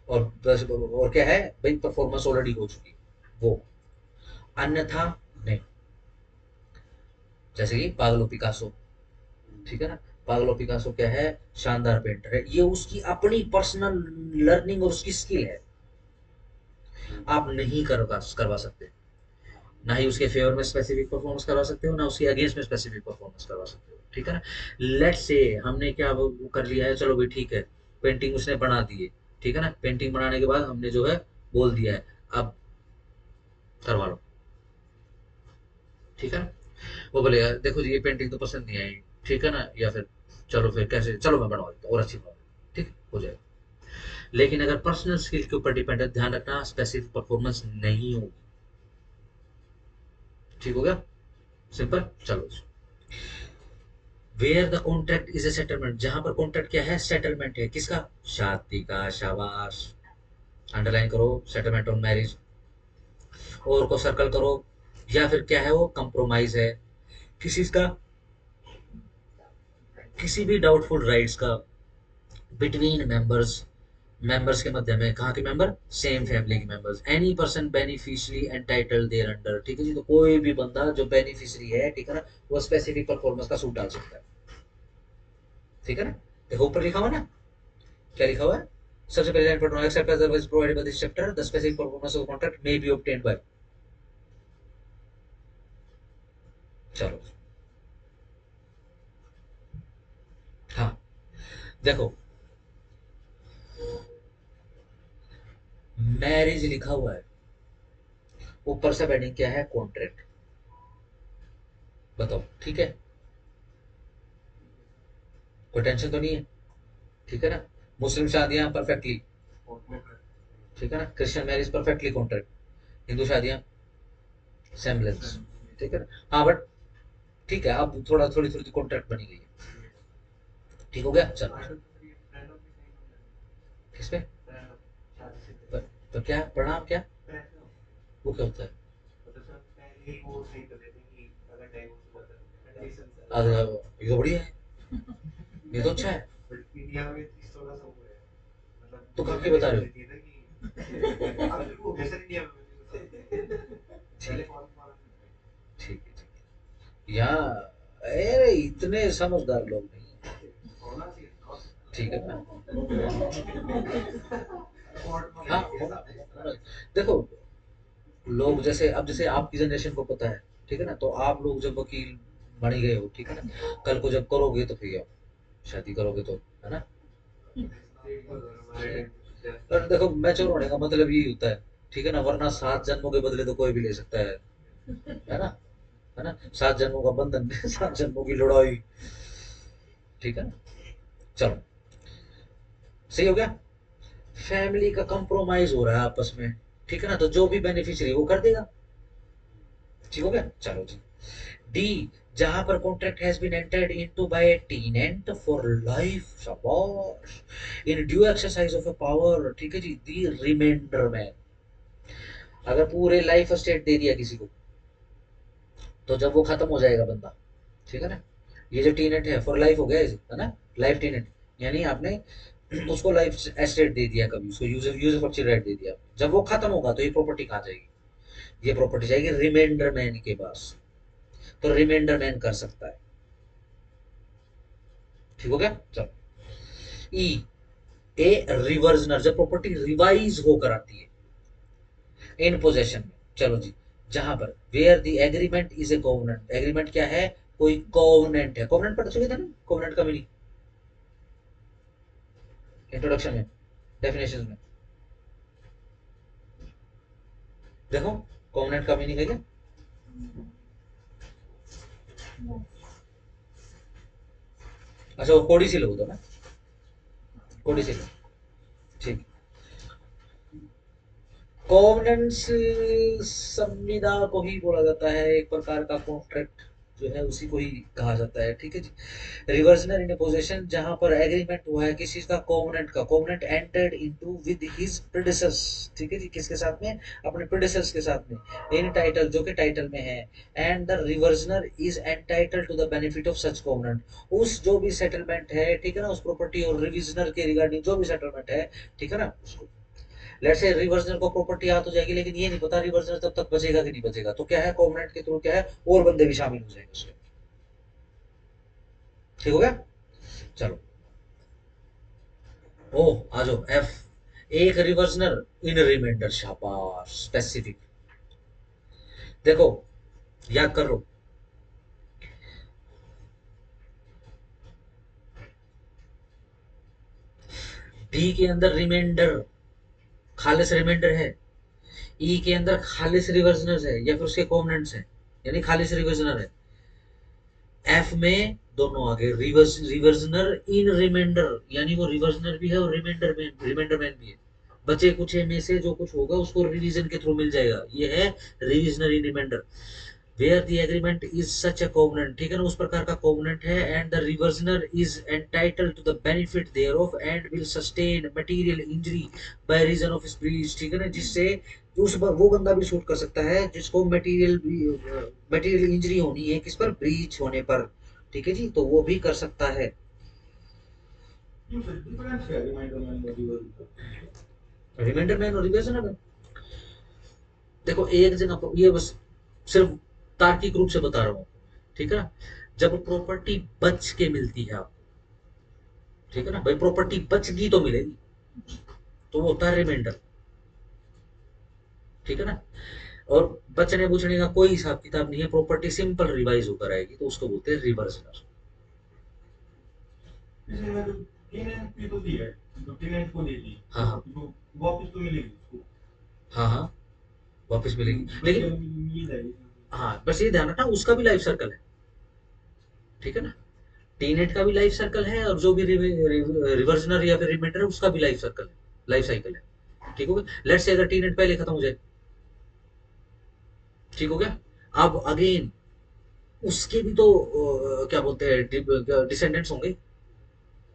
और क्या है भाई, परफॉर्मेंस ऑलरेडी हो चुकी है वो, अन्यथा नहीं। जैसे कि पागलो पिकासो, ठीक है ना, पागलो पिकासो क्या है, शानदार पेंटर है, ये उसकी अपनी पर्सनल लर्निंग और उसकी स्किल है, आप नहीं करवा सकते, ना ही उसके फेवर में स्पेसिफिक परफॉर्मेंस करवा सकते हो, ना उसके अगेंस्ट में स्पेसिफिक परफॉर्मेंस करवा सकते हो, ठीक है ना। लेट्स से हमने क्या वो कर लिया है, चलो भाई ठीक है, पेंटिंग उसने बना दी है, ठीक है ना, पेंटिंग बनाने के बाद हमने जो है बोल दिया है अब करवा लो, ठीक है ना, वो बोलेगा देखो जी ये पेंटिंग तो पसंद नहीं आई, ठीक है ना, या फिर चलो फिर कैसे, चलो मैं बनवा देता हूँ और अच्छी बनवा देता हूँ, ठीक हो जाएगा। लेकिन अगर पर्सनल स्किल के ऊपर डिपेंड है, ध्यान रखना स्पेसिफिक परफॉर्मेंस नहीं होगी, ठीक हो गया, सिंपल, चलो। Where the contract is a settlement, जहां पर कॉन्ट्रैक्ट क्या है, सेटलमेंट है, किसका, शादी का, शाबाश, अंडरलाइन करो, सेटलमेंट ऑन मैरिज, और को सर्कल करो, या फिर क्या है वो कंप्रोमाइज है किसी का, किसी भी डाउटफुल राइट्स का बिटवीन मेंबर्स, मेंबर्स के मध्य में, कहाँ के मेंबर, सेम फैमिली के members, any person beneficiary entitled thereunder, ठीक है जी, तो कोई भी बंदा जो बेनिफिशियरी है, ठीक है ना, वो स्पेसिफिक परफॉर्मेंस का सूट डाल सकता है, ठीक है ना। देखो ऊपर लिखा हुआ ना, क्या लिखा हुआ है, सबसे पहले लाइन पढ़ रहा हूँ, except otherwise provided by this chapter the specific performance of contract may be obtained by, चलो, हाँ देखो मैरिज लिखा हुआ है, ऊपर से हेडिंग क्या है, कॉन्ट्रैक्ट, बताओ ठीक है, कोई टेंशन तो नहीं है, ठीक है ना, मुस्लिम शादियां परफेक्टली, ठीक है ना, Christian marriage perfectly contract, Hindu शादियां सेमलेंस, ठीक है ना, हाँ बट ठीक है, अब थोड़ा थोड़ी थोड़ी कॉन्ट्रैक्ट बनी गई है, ठीक हो गया, चलो किसमें, पर, तो क्या प्रणाम क्या, वो क्या होता है, ये तो बढ़िया है, ये तो अच्छा है, तो कहाँ की बता रहे हो, ठीक है ठीक है, यहाँ अरे इतने समझदार लोग नहीं, ठीक है ना। हाँ देखो, लोग जैसे अब जैसे आपकी जनरेशन को पता है, ठीक है ना, तो आप लोग जब वकील बन ही गए हो, ठीक है ना, कल को जब करोगे तो फिर आप शादी करोगे तो, है ना। पर देखो मैच्योर होने का मतलब यही होता है, ठीक है ना, वरना 7 जन्मों के बदले तो कोई भी ले सकता है ना, है ना, 7 जन्मों का बंधन 7 जन्मों की लड़ाई, ठीक है ना। चलो, सही हो गया। फैमिली का कंप्रोमाइज हो रहा है आपस में, ठीक है ना, तो जो भी बेनिफिशियरी वो कर देगा, ठीक हो गया। चलो जी, डी, जहां पर contract has been entered into by a tenant for life, शाबाश, in due exercise of a power, ठीक है जी, दी रिमाइंडर मैन, अगर पूरे लाइफ एस्टेट दे दिया किसी को, तो जब वो खत्म हो जाएगा बंदा, ठीक है ना, ये जो टेनेंट है फॉर लाइफ हो गया है ना, लाइफ टेनेंट, यानी आपने उसको लाइफ एस्टेट दे दिया, कभी उसको यूज ऑफ राइट दे दिया, जब वो खत्म होगा तो ये प्रॉपर्टी कहाँ जाएगी, ये प्रॉपर्टी जाएगी रिमाइंडर मैन के पास, तो रिमाइंडर मैन कर सकता है, ठीक हो गया। चलो, ई, ए रिवर्जनर, जब प्रॉपर्टी रिवाइज होकर आती है इन पोजेशन में, चलो जी, जहां पर where the agreement is a covenant, agreement क्या है, कोई कोवेनेंट है, कोवेनेंट पढ़ चुके थे ना, कोवेनेंट का मीनिंग इंट्रोडक्शन में, डेफिनेशन में, देखो कोवेनेंट का मीनिंग है क्या, अच्छा वो कोडी से लोग ना, कोडी से, ठीक। कोवेनेंट्स संविदा को ही बोला जाता है, एक प्रकार का कॉन्ट्रैक्ट जो है उसी को ही कहा जाता है, ठीक है जी। रिवर्सनर इन पोजीशन, जहां पर एग्रीमेंट हुआ है किसी चीज का, कोवेनेंट का, covenant entered into with his predecessors, ठीक है जी, किसके साथ में, अपने प्रेडेसेस के साथ में, इन टाइटल, जो कि टाइटल में है, and the reversioner is entitled to the benefit of such covenant, उस जो भी सेटलमेंट है, ठीक है ना, उस प्रॉपर्टी और रिविजनर के रिगार्डिंग जो भी सेटलमेंट है, ठीक है ना, उसको, लेट्स से रिवर्सनर को प्रॉपर्टी याद हो जाएगी, लेकिन ये नहीं पता रिवर्सनर तब तक बचेगा कि नहीं बचेगा, तो क्या है, कोवेनेंट के थ्रू क्या है, और बंदे भी शामिल हो जाएंगे उसमें, ठीक हो गया। चलो, ओ आ जाओ, एफ, एक रिवर्सनर इन रिमाइंडर, शाबाश, स्पेसिफिक, देखो याद कर लो, डी के अंदर रिमाइंडर, खालिस रिमाइंडर है, ई के अंदर खालिस रिवर्सनर है या फिर उसके कॉम्पोनेंट्स हैं, यानी खालिस रिवर्सनर है, एफ में दोनों आगे रिवर्सनर इन रिमाइंडर, यानी वो रिवर्सनर भी है और रिमाइंडर मैन भी है, बचे कुछ में से जो कुछ होगा उसको रिवीजन के थ्रू मिल जाएगा, ये है reversioner in remainder, where the agreement is such a covenant, ठीक है ना, उस प्रकार का कोवेनेंट है, and the reversioner is entitled to the benefit thereof and will sustain material injury by reason of his breach, ठीक है ना, जिससे वो बंदा भी शूट कर सकता है जिसको मटेरियल इंजरी होनी है, किस पर, ब्रीच होने पर, ठीक है जी, तो वो भी कर सकता है। रिमाइंडर मैन और रिवर्सनर में, देखो एक जगह पर ये बस सिर्फ तार्किक रूप से बता रहा हूँ, ठीक है ना, जब प्रॉपर्टी बच के मिलती है आपको, ठीक है ना, भाई प्रॉपर्टी बच गई तो मिलेगी, तो वो होता है रिमाइंडर, ठीक है ना, और बचने बुचने का कोई हिसाब किताब नहीं है, प्रॉपर्टी सिंपल रिवाइज होकर आएगी, तो उसको बोलते हैं रिवर्सनर। हाँ हाँ, वापस तो मिलेगी उसको, हाँ हाँ, वापस मिलेगी, लेकिन हाँ बस ये ध्यान रखना उसका भी लाइफ सर्कल है, ठीक है ना, टीनेट का भी लाइफ सर्कल है, और जो भी रिवर्सनर या फिर रिमाइंडर है उसका भी लाइफ सर्कल है, लाइफ साइकिल है, ठीक हो गया। लेट्स से अगर टीनेट पहले खत्म हो जाए, ठीक हो गया, अब अगेन उसके भी तो क्या बोलते हैं डिसेंडेंट्स होंगे,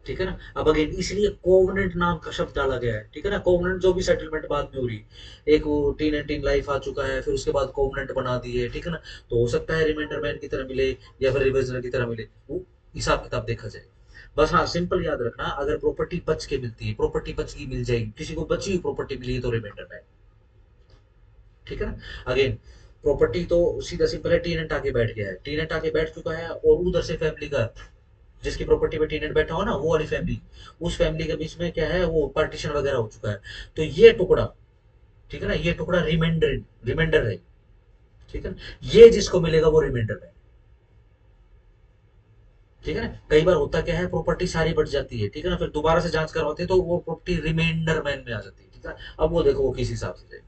ठीक है ना, अब अगेन इसलिए कोवेनेंट नाम का शब्द डाला गया है, ठीक है ना, कोवेनेंट जो भी सेटलमेंट बाद में हो रही है, एक वो टीन एंड टीन लाइफ आ चुका है, फिर उसके बाद कोवेनेंट बना दिए, ठीक है ना, तो हो सकता है रिमाइंडर मैन की तरह मिले या फिर रिवर्सनर की तरह मिले, वो हिसाब किताब देखा जाए, बस हाँ सिंपल याद रखना, अगर प्रॉपर्टी बच के मिलती है, प्रॉपर्टी बच की मिल जाएगी, किसी को बची हुई प्रॉपर्टी मिली है तो रिमाइंडर मैन, ठीक है ना। अगेन प्रॉपर्टी तो सीधा सिंपल है, टीनेंट आके बैठ गया है, टीनेंट आके बैठ चुका है और उधर से फैमिली का, जिसकी प्रॉपर्टी पे टीनेंट बैठा हो ना वो वाली फैमिली, उस फैमिली के बीच में क्या है वो पार्टीशन वगैरह हो चुका है। तो ये टुकड़ा, ठीक है ना, ये टुकड़ा रिमाइंडर, रिमाइंडर है, ठीक है ना, ये जिसको मिलेगा वो रिमाइंडर है, ठीक है ना। कई बार होता क्या है प्रॉपर्टी सारी बढ़ जाती है, ठीक है ना, फिर दोबारा से जांच करवाते हैं तो वो प्रॉपर्टी रिमाइंडर मैन में आ जाती है, ठीक है। अब वो देखो वो किस हिसाब से जाएगी।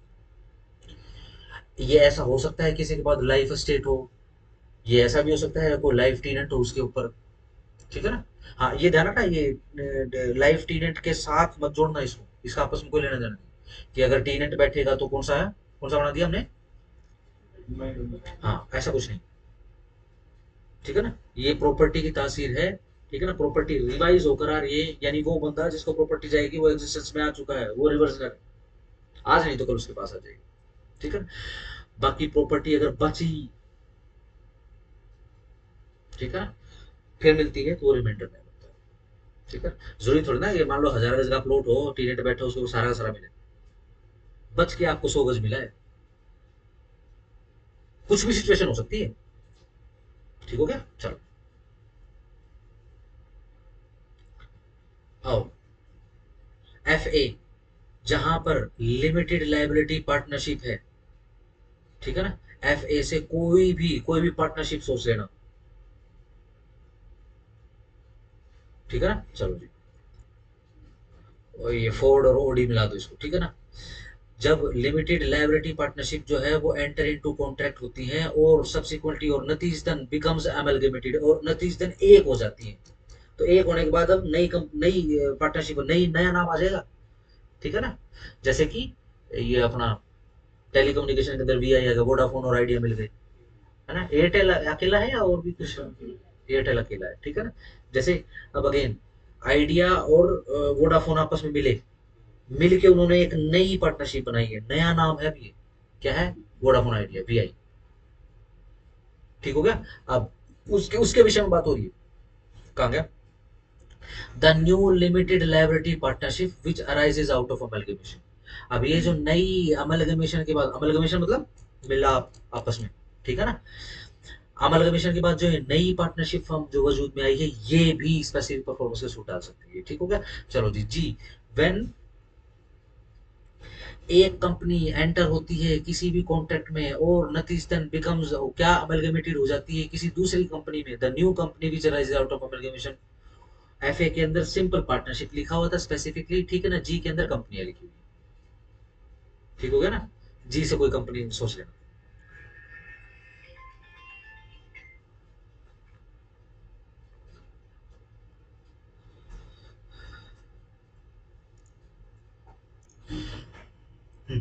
ये ऐसा हो सकता है किसी के बाद लाइफ स्टेट हो, ये ऐसा भी हो सकता है कोई लाइफ टीनेंट हो उसके ऊपर, ठीक है ना। हाँ ये ध्यान रखना, ये लाइफ टीनेंट के साथ मत जोड़ना इसको, इसका आपस में कोई लेना देना नहीं कि अगर टीनेंट बैठेगा तो कौन सा है, कौन सा बना दिया हमने, हाँ ऐसा कुछ नहीं, ठीक है ना। ये प्रॉपर्टी की तासीर है, ठीक है ना, प्रॉपर्टी रिवाइज होकर आ रही है, यानी वो बंदा जिसको प्रॉपर्टी जाएगी वो एग्जिस्टेंस में आ चुका है, वो रिवर्स कर, आज नहीं तो कल उसके पास आ जाएगी, ठीक है। बाकी प्रॉपर्टी अगर बची, ठीक है, फिर मिलती है तो वो रिमाइंडर में बनता है, ठीक है। जरूरी थोड़ी ना ये मान लो 1000 गज का प्लॉट हो, टीनेंट बैठे हो, उसको सारा का सारा मिले, बच के आपको 100 गज मिला है, कुछ भी सिचुएशन हो सकती है, ठीक हो गया। चलो आओ, एफ ए, जहां पर लिमिटेड लाइबिलिटी पार्टनरशिप है, ठीक है ना, एफ ए से कोई भी पार्टनरशिप सोच लेना, ठीक है ना। चलो जी, और ये फोर्ड और ओडी मिला दो इसको, ठीक है ना। जब लिमिटेड लाइबिलिटी पार्टनरशिप जो है वो एंटर इनटू कॉन्ट्रैक्ट होती है और सब्सिक्वेंटली और नतीजतन बिकम्स अमेलगेमेटेड, और नतीजतन एक हो जाती है, तो एक होने के बाद अब नई पार्टनरशिप, नया नाम आ जाएगा, ठीक है ना। जैसे कि ये अपना टेलीकम्युनिकेशन के अंदर वी आई आ गया, वोडाफोन और आइडिया मिल गए, है ना। एयरटेल अकेला है या और भी कुछ, एयरटेल अकेला है, ठीक है ना। जैसे अब अगेन आइडिया और वोडाफोन आपस में मिले, मिल के उन्होंने एक नई पार्टनरशिप बनाई है, नया नाम है अभी, क्या है, वोडाफोन आइडिया वी आई, ठीक हो गया। अब उसके उसके विषय में बात हो रही है, कहा गया, the new limited liability partnership which arises out of amalgamation. अब ये जो नई अमलगमेशन के बाद, अमलगमेशन मतलब मिलाप आपस में, ठीक है ना, अमलगमेशन के बाद जो है नई पार्टनरशिप फर्म जो वजूद में आई है, ये भी स्पेसिफिक परफॉर्मेंस के सूट डाल सकती है, ठीक हो गया। चलो जी जी, व्हेन एक कंपनी एंटर होती है किसी भी कॉन्ट्रैक्ट में और नतीजतन बिकम्स क्या अमलगमेटेड हो जाती है किसी दूसरी कंपनी में, the new company which arises out of amalgamation, FA के अंदर सिंपल पार्टनरशिप लिखा हुआ था स्पेसिफिकली, ठीक है ना, जी के अंदर कंपनियां लिखी हुई, ठीक हो गया ना, जी से कोई कंपनी सोच लेना। हम्म,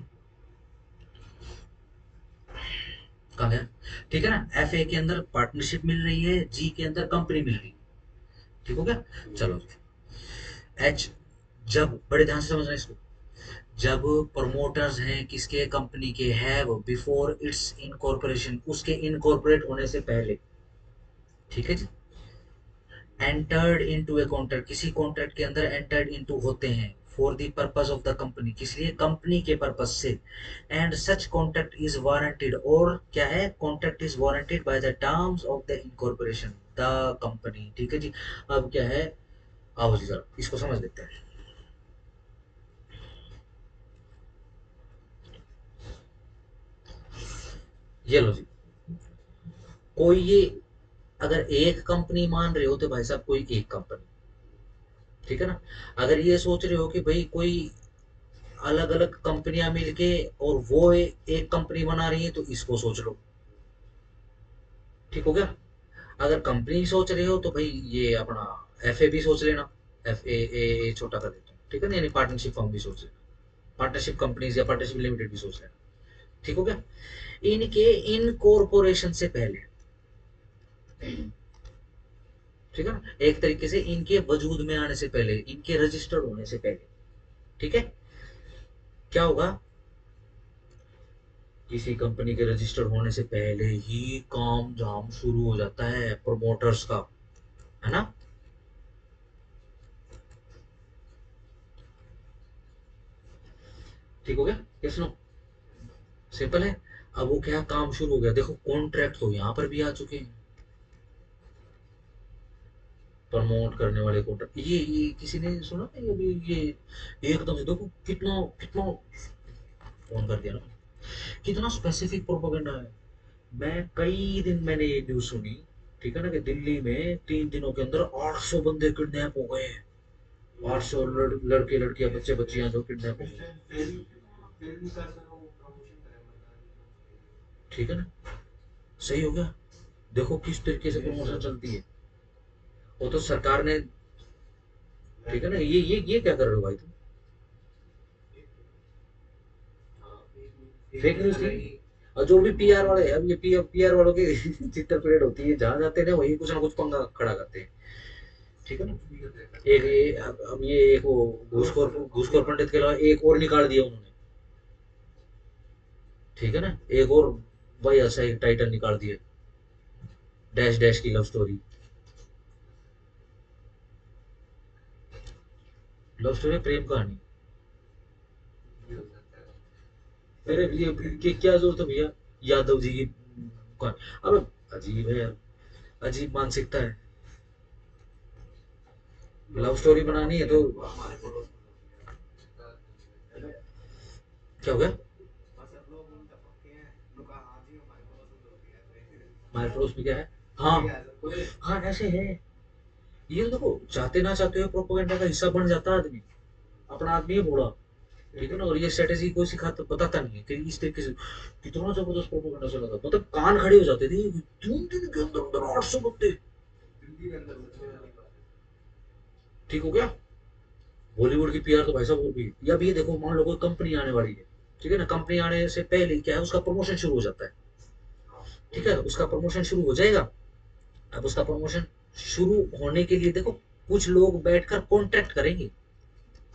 कहा गया, ठीक है ना, एफए के अंदर पार्टनरशिप मिल रही है, जी के अंदर कंपनी मिल रही है, ठीक हो गया। चलो एच, जब बड़े ध्यान से समझना इसको, जब प्रमोटर्स हैं किसके, कंपनी के, हैव बिफोर इट्स इनकॉर्पोरेशन, उसके इनकॉर्पोरेट होने से पहले, ठीक है जी, एंटर्ड इनटू ए कॉन्ट्रैक्ट, किसी कॉन्ट्रैक्ट के अंदर एंटर्ड इनटू होते हैं, for the purpose of the company, किस लिए, कंपनी के पर्पस से, and such contract is warranted, और क्या है, contract is warranted by the terms of the incorporation the company, ठीक है जी। अब क्या है, आओ जी जरा इसको समझ लेते हैं। ये लो जी, कोई ये, अगर एक कंपनी मान रहे हो तो भाई साहब कोई एक कंपनी, ठीक है ना। अगर ये सोच रहे हो कि भाई कोई अलग अलग कंपनियां मिलके और वो एक कंपनी बना रही है तो इसको सोच लो, ठीक हो गया। अगर कंपनी सोच रहे हो तो भाई ये अपना एफ ए भी सोच लेना, एफ ए छोटा कर देता हूँ, ठीक है ना, यानी पार्टनरशिप फर्म भी सोच लेना, पार्टनरशिप कंपनीज या पार्टनरशिप लिमिटेड भी सोच लेना, ठीक हो गया। इनके इनकॉर्पोरेशन से पहले, ठीक है ना, एक तरीके से इनके वजूद में आने से पहले, इनके रजिस्टर्ड होने से पहले, ठीक है, क्या होगा, किसी कंपनी के रजिस्टर्ड होने से पहले ही काम धाम शुरू हो जाता है प्रमोटर्स का, है ना। ठीक हो गया, यस नो, सिंपल है। अब वो क्या काम शुरू हो गया, देखो कॉन्ट्रैक्ट तो यहाँ पर भी आ चुके हैं, प्रमोट करने वाले कॉन्ट्रैक्ट। ये किसी ने सुना है अभी ये, एकदम से देखो कितना कितना फोन कर दिया ना, कितना स्पेसिफिक प्रोपेगेंडा है। मैं कई दिन मैंने ये न्यूज सुनी, ठीक है ना, कि दिल्ली में 3 दिनों के अंदर 800 बंदे किडनैप हो गए हैं। 800 लड़के लड़कियां बच्चे बच्चियां जो किडनैप हो गए। ठीक है ना, सही हो गया। देखो किस तरीके से प्रमोशन चलती है। वो तो सरकार ने, ठीक है ना, ये क्या कर रहे हो भाई तुम। फेक न्यूज थी। और जो भी पीआर वाले हैं, अब ये पीआर वालों की चित्तर परेड होती है, जहां जाते हैं वही कुछ ना कुछ पंगा खड़ा करते हैं। ठीक है ना। एक ये अब ये एक वो घूसखोर पंडित के अलावा एक और निकाल दिया उन्होंने। ठीक है ना, एक और भाई ऐसा एक टाइटल निकाल दिया, डैश डैश की लव स्टोरी। लव स्टोरी प्रेम कहानी। अरे ये क्या जरूरत है भैया, यादव जी की कौन। अब अजीब है यार, अजीब मानसिकता है। लव स्टोरी बनानी है तो क्या हो गया। हमारे पड़ोस में क्या है। हाँ हाँ ऐसे है। ये तो देखो चाहते ना चाहते हुए प्रोपोगंडा का हिस्सा बन जाता है आदमी, अपना आदमी है बूढ़ा। ठीक है ना, और ये स्ट्रेटेजी कोई सिखाता बताता नहीं है कि इस तरीके से कितना जबरदस्त प्रोपोगंडा चला था, मतलब कान खड़े हो जाते थे। 3 दिन के अंदर अंदर 800 बंदे। ठीक हो गया। बॉलीवुड की पीआर तो भाई साहब और भी। या भी ये देखो, मान लो कोई कंपनी आने वाली है, ठीक है ना, कंपनी आने से पहले क्या है, उसका प्रमोशन शुरू हो जाता है। ठीक है, उसका प्रमोशन शुरू हो जाएगा। अब उसका प्रमोशन शुरू होने के लिए देखो, कुछ लोग बैठकर कॉन्ट्रैक्ट करेंगे,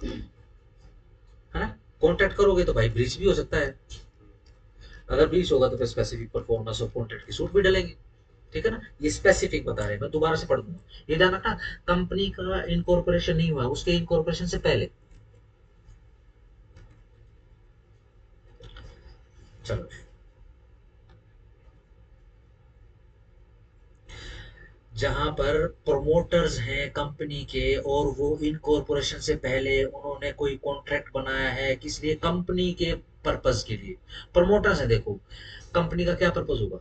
है ना। कॉन्ट्रैक्ट करोगे तो भाई ब्रीच भी हो सकता है। अगर ब्रीच होगा तो फिर स्पेसिफिक परफॉर्मेंस ऑफ कॉन्ट्रैक्ट की सूट भी डलेगी। ठीक है ना, ये स्पेसिफिक बता रहे हैं, मैं दोबारा से पढ़ दूंगा, ये ध्यान रखना। कंपनी का इनकॉर्पोरेशन नहीं हुआ, उसके इनकॉर्पोरेशन से पहले। चलो, जहां पर प्रोमोटर्स हैं कंपनी के, और वो इनकॉर्पोरेशन से पहले उन्होंने कोई कॉन्ट्रैक्ट बनाया है, किस लिए, कंपनी के पर्पस के लिए। प्रोमोटर्स है, देखो कंपनी का क्या पर्पस होगा,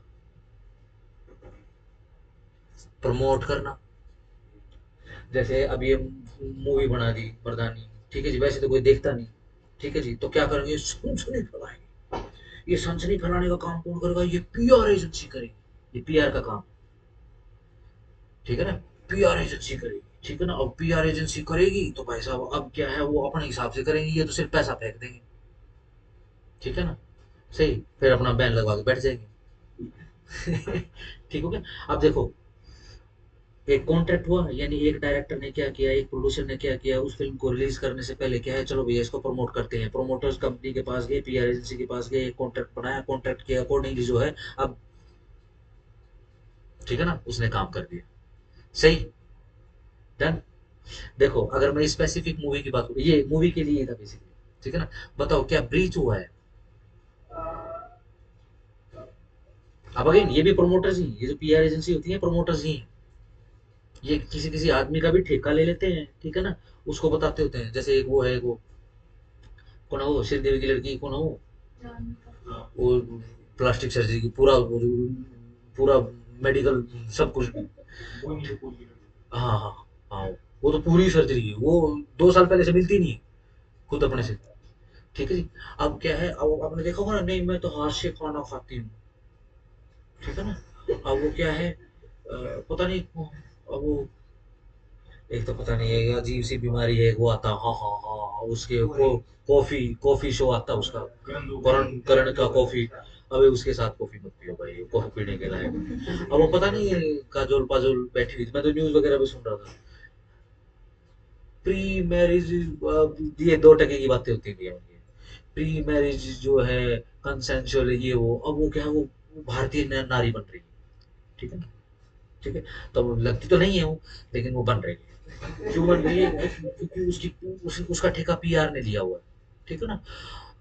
प्रमोट करना। जैसे अब ये मूवी बना दी मर्दानी, ठीक है जी, वैसे तो कोई देखता नहीं। ठीक है जी, तो क्या करेंगे, सनसनी फैलाएंगे। ये सनसनी फैलाने का काम कौन करेगा, ये पीआर एजेंसी करेगी, ये पीआर का काम। ठीक है ना, पीआर एजेंसी करेगी। ठीक है ना, अब पीआर एजेंसी करेगी तो भाई साहब अब क्या है, वो अपने हिसाब से करेंगे, ये तो सिर्फ पैसा फेंक देंगे। ठीक है ना, सही, फिर अपना बैन लगवा के बैठ जाएंगे। ठीक हो गया। अब देखो, एक कॉन्ट्रैक्ट हुआ, यानी एक डायरेक्टर ने क्या किया, एक प्रोड्यूसर ने क्या किया, उस फिल्म को रिलीज करने से पहले क्या है, चलो भैया इसको प्रमोट करते हैं, प्रोमोटर्स कंपनी के पास गए, पीआर एजेंसी के पास गए, एक कॉन्ट्रैक्ट बनाया, कॉन्ट्रैक्ट के अकॉर्डिंगली जो है अब, ठीक है ना, उसने काम कर दिया। सही, डन। देखो अगर मैं स्पेसिफिक मूवी की बात करूँ, ये मूवी के लिए था बेसिकली। ठीक है ना, बताओ क्या ब्रीच हुआ है। अब अगेन ये भी प्रोमोटर्स ही, ये जो पीआर एजेंसी होती है प्रोमोटर्स ही हैं। ये किसी किसी आदमी का भी ठेका ले लेते हैं, ठीक है ना, उसको बताते होते हैं। जैसे एक वो है, वो कौन है, वो श्रीदेवी की लड़की कौन है वो, वो प्लास्टिक सर्जरी की पूरा पूरा मेडिकल सब कुछ। हाँ हाँ हाँ, वो तो पूरी सर्जरी है, वो 2 साल पहले से मिलती नहीं है खुद अपने से। ठीक है जी। अब क्या है, अब आपने देखा होगा ना, नहीं मैं तो हाथ से खाना खाती हूँ। ठीक है ना, अब वो क्या है, पता नहीं अब वो, एक तो पता नहीं है अजीब सी बीमारी है, वो आता, हाँ हाँ हाँ, उसके को कॉफी कॉफी शो आता उसका, करण करण का कॉफी। अबे उसके साथ कॉफी मत पियो भाई, कॉफी पीने के लायक। अब वो पता नहीं काजोल पाजोल बैठी हुई थी, मैं तो न्यूज वगैरह भी सुन रहा था। प्री मैरिज, ये 2 टके की बातें होती थी उनकी। प्री मैरिज जो है, कंसेंसुअल ये वो, अब वो क्या है, वो भारतीय नारी बन रही है। ठीक है ना, ठीक है, तो वो लगती तो नहीं है वो, लेकिन वो बन रही है। क्यों बन रही है, क्योंकि उसका ठेका पीआर ने लिया हुआ है। ठीक है ना।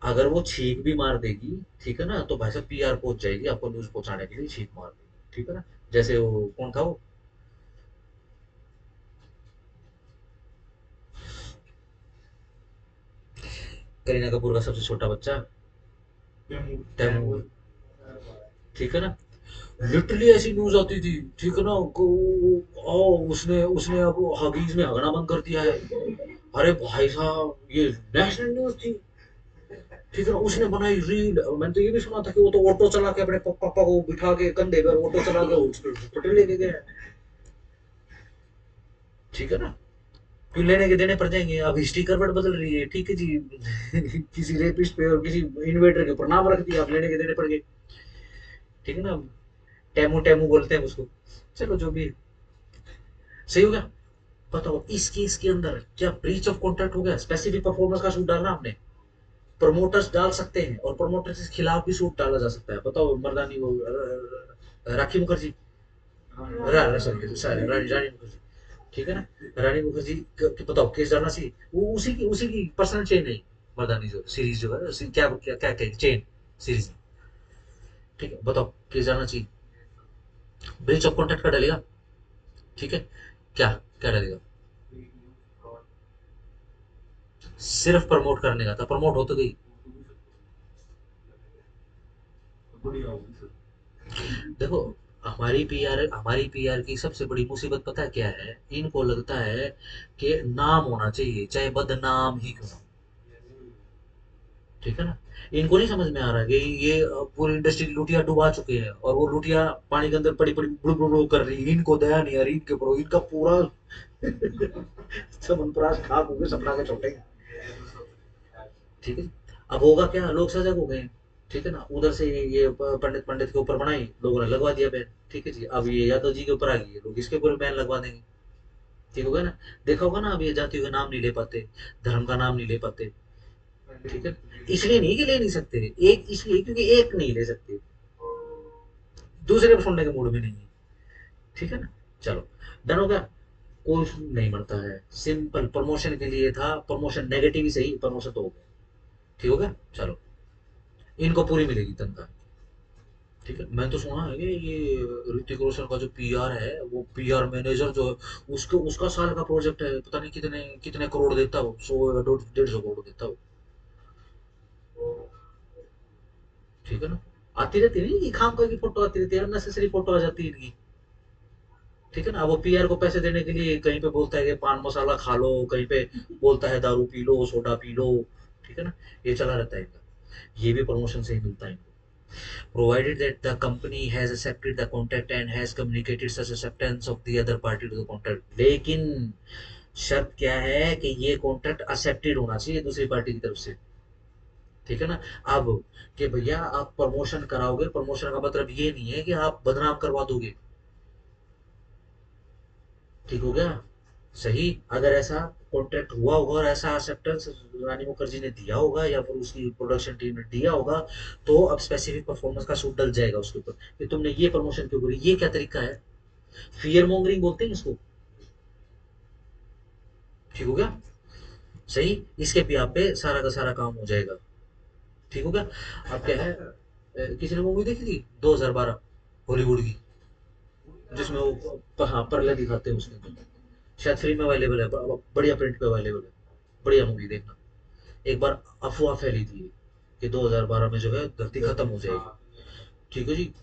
अगर वो छींक भी मार देगी, ठीक है ना, तो भाई साहब पीआर पहुंच जाएगी, आपको न्यूज पहुंचाने के लिए छींक मार देगी, ठीक है ना। जैसे वो कौन था वो, करीना कपूर का सबसे छोटा बच्चा तैमूर, ठीक है ना। लिटरली ऐसी न्यूज आती थी, ठीक है ना, उसने उसने अब हगीज में हगना बंद कर दिया है। अरे भाई साहब ये नेशनल न्यूज थी, ठीक है ना। उसने बनाई रील, मैंने तो ये भी सुना था कि वो तो ऑटो चला के अपने पापा को बिठा के कंधे पर ऑटो चला के हॉस्पिटल लेके गया, ठीक है ना। क्यों लेने के देने पड़ जाएंगे, अब हिस्ट्री करवट बदल रही है, ठीक है जी। किसी रेपिस्ट पे और किसी इन्वेटर के ऊपर नाम रख दिया, अब लेने के देने पड़ गए, ठीक है ना। टेमू टेमू बोलते हैं उसको, चलो जो भी, सही हो गया। बताओ इस केस के अंदर क्या ब्रीच ऑफ कॉन्ट्रैक्ट हो गया, स्पेसिफिक परफॉर्मेंस का सूट डालना आपने, प्रमोटर्स डाल सकते हैं और प्रमोटर्स के खिलाफ भी सूट डाला जा सकता है। बताओ मर्दानी वो राखी मुखर्जी, सॉरी रानी रानी मुखर्जी, ठीक है ना। रानी मुखर्जी बताओ केस डालना चाहिए, वो उसी की पर्सनल चेन है, मर्दानी जो सीरीज जो है क्या क्या क्या, क्या चेन सीरीज, ठीक है। बताओ केस डालना चाहिए, ब्रीच ऑफ कॉन्ट्रैक्ट का डालेगा, ठीक है। क्या क्या डालेगा, सिर्फ प्रमोट करने का था, प्रमोट हो तो गई। देखो हमारी पीआर की सबसे बड़ी मुसीबत पता है क्या है, इनको लगता है कि नाम होना चाहिए चाहे बदनाम ही क्यों ना हो, ठीक है ना। इनको नहीं समझ में आ रहा कि ये पूरी इंडस्ट्री लुटिया डुबा चुके हैं और वो लुटिया पानी के अंदर पड़ी पड़ी बुड़ बुड़ बुड़ कर रही है, इनको दया नहीं आ रही इनके ऊपर, इनका पूरा चमनप्राश खाक होकर सपना के छोटे, ठीक है। अब होगा क्या, लोग सजग हो गए हैं, ठीक है ना। उधर से ये पंडित पंडित के ऊपर बनाई, लोगों ने लगवा दिया बैन, ठीक है जी। अब ये यादव जी के ऊपर आ गई है, लोग इसके ऊपर बैन लगवा देंगे, ठीक होगा ना। देखा होगा ना, अब ये जातियों का नाम नहीं ले पाते, धर्म का नाम नहीं ले पाते, ठीक है। इसलिए नहीं कि ले नहीं सकते, एक इसलिए क्योंकि एक नहीं ले सकते, दूसरे को सुनने के मूड में नहीं है, ठीक है ना। चलो डन हो गया, कोई नहीं मरता है, सिंपल प्रमोशन के लिए था, प्रमोशन नेगेटिव ही सही, प्रमोशन तो हो गया, ठीक हो गया। चलो इनको पूरी मिलेगी तनख्वाह, ठीक है। मैं तो सुना है कि ये ऋतिक रोशन का जो पीआर है, वो पीआर मैनेजर जो है, उसको उसका साल का प्रोजेक्ट है, पता नहीं कितने कितने करोड़ देता हो, 100 या 150 करोड़ देता हो, ठीक है ना। आती रहती नहीं ये खाम का की फोटो आती रहती है, अननेसेसरी फोटो आ जाती है इनकी, ठीक है ना। वो पीआर को पैसे देने के लिए कहीं पे बोलता है कि पान मसाला खा लो, कहीं पे बोलता है दारू P low, soda P low, ठीक है ना। ये चला रहता है इनका, ये भी प्रमोशन से ही मिलता है इनको, provided that the company has accepted the contract and has communicated such acceptance of the other party to the contract। लेकिन शर्त क्या है कि ये कॉन्ट्रैक्ट एक्सेप्टेड होना चाहिए दूसरी पार्टी की तरफ से, ठीक है ना। अब कि भैया आप प्रमोशन कराओगे, प्रमोशन का मतलब ये नहीं है कि आप बदनाम करवा दोगे, ठीक हो गया। सही, अगर ऐसा कॉन्ट्रैक्ट हुआ होगा और ऐसा एक्सेप्टेंस रानी मुखर्जी ने दिया होगा या फिर उसकी प्रोडक्शन टीम ने दिया होगा, तो अब स्पेसिफिक परफॉर्मेंस का सूट डल जाएगा उसके ऊपर कि तुमने ये प्रमोशन क्यों करी, ये क्या तरीका है, फियर मॉन्गरिंग बोलते हैं इसको, ठीक हो गया। सही, इसके भी आप पे सारा का सारा काम हो जाएगा, ठीक हो गया। अब क्या है, किसी ने मूवी देखी थी 2012 हॉलीवुड की, जिसमें वो हाँ परले दिखाते हैं उसके अंदर, शायद फ्री में अवेलेबल है, बढ़िया प्रिंट पे अवेलेबल है, बढ़िया मूवी देखना। एक बार अफवाह फैली थी कि 2012 में जो है धरती खत्म हो जाएगी, ठीक है जी।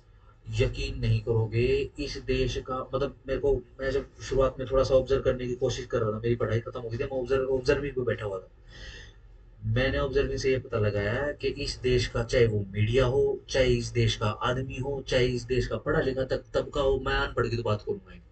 यकीन नहीं करोगे, इस देश का मतलब मेरे को, मैं जब शुरुआत में थोड़ा सा ऑब्जर्व करने की कोशिश कर रहा था, मेरी पढ़ाई खत्म हो गई थी, मैं ऑब्जर्विंग पे बैठा हुआ था। मैंने ऑब्जर्विंग से ये पता लगाया कि इस देश का चाहे वो मीडिया हो, चाहे इस देश का आदमी हो, चाहे इस देश का पढ़ा लिखा तक तबका हो, मैं अनपढ़ की तो बात करूंगा ही नहीं।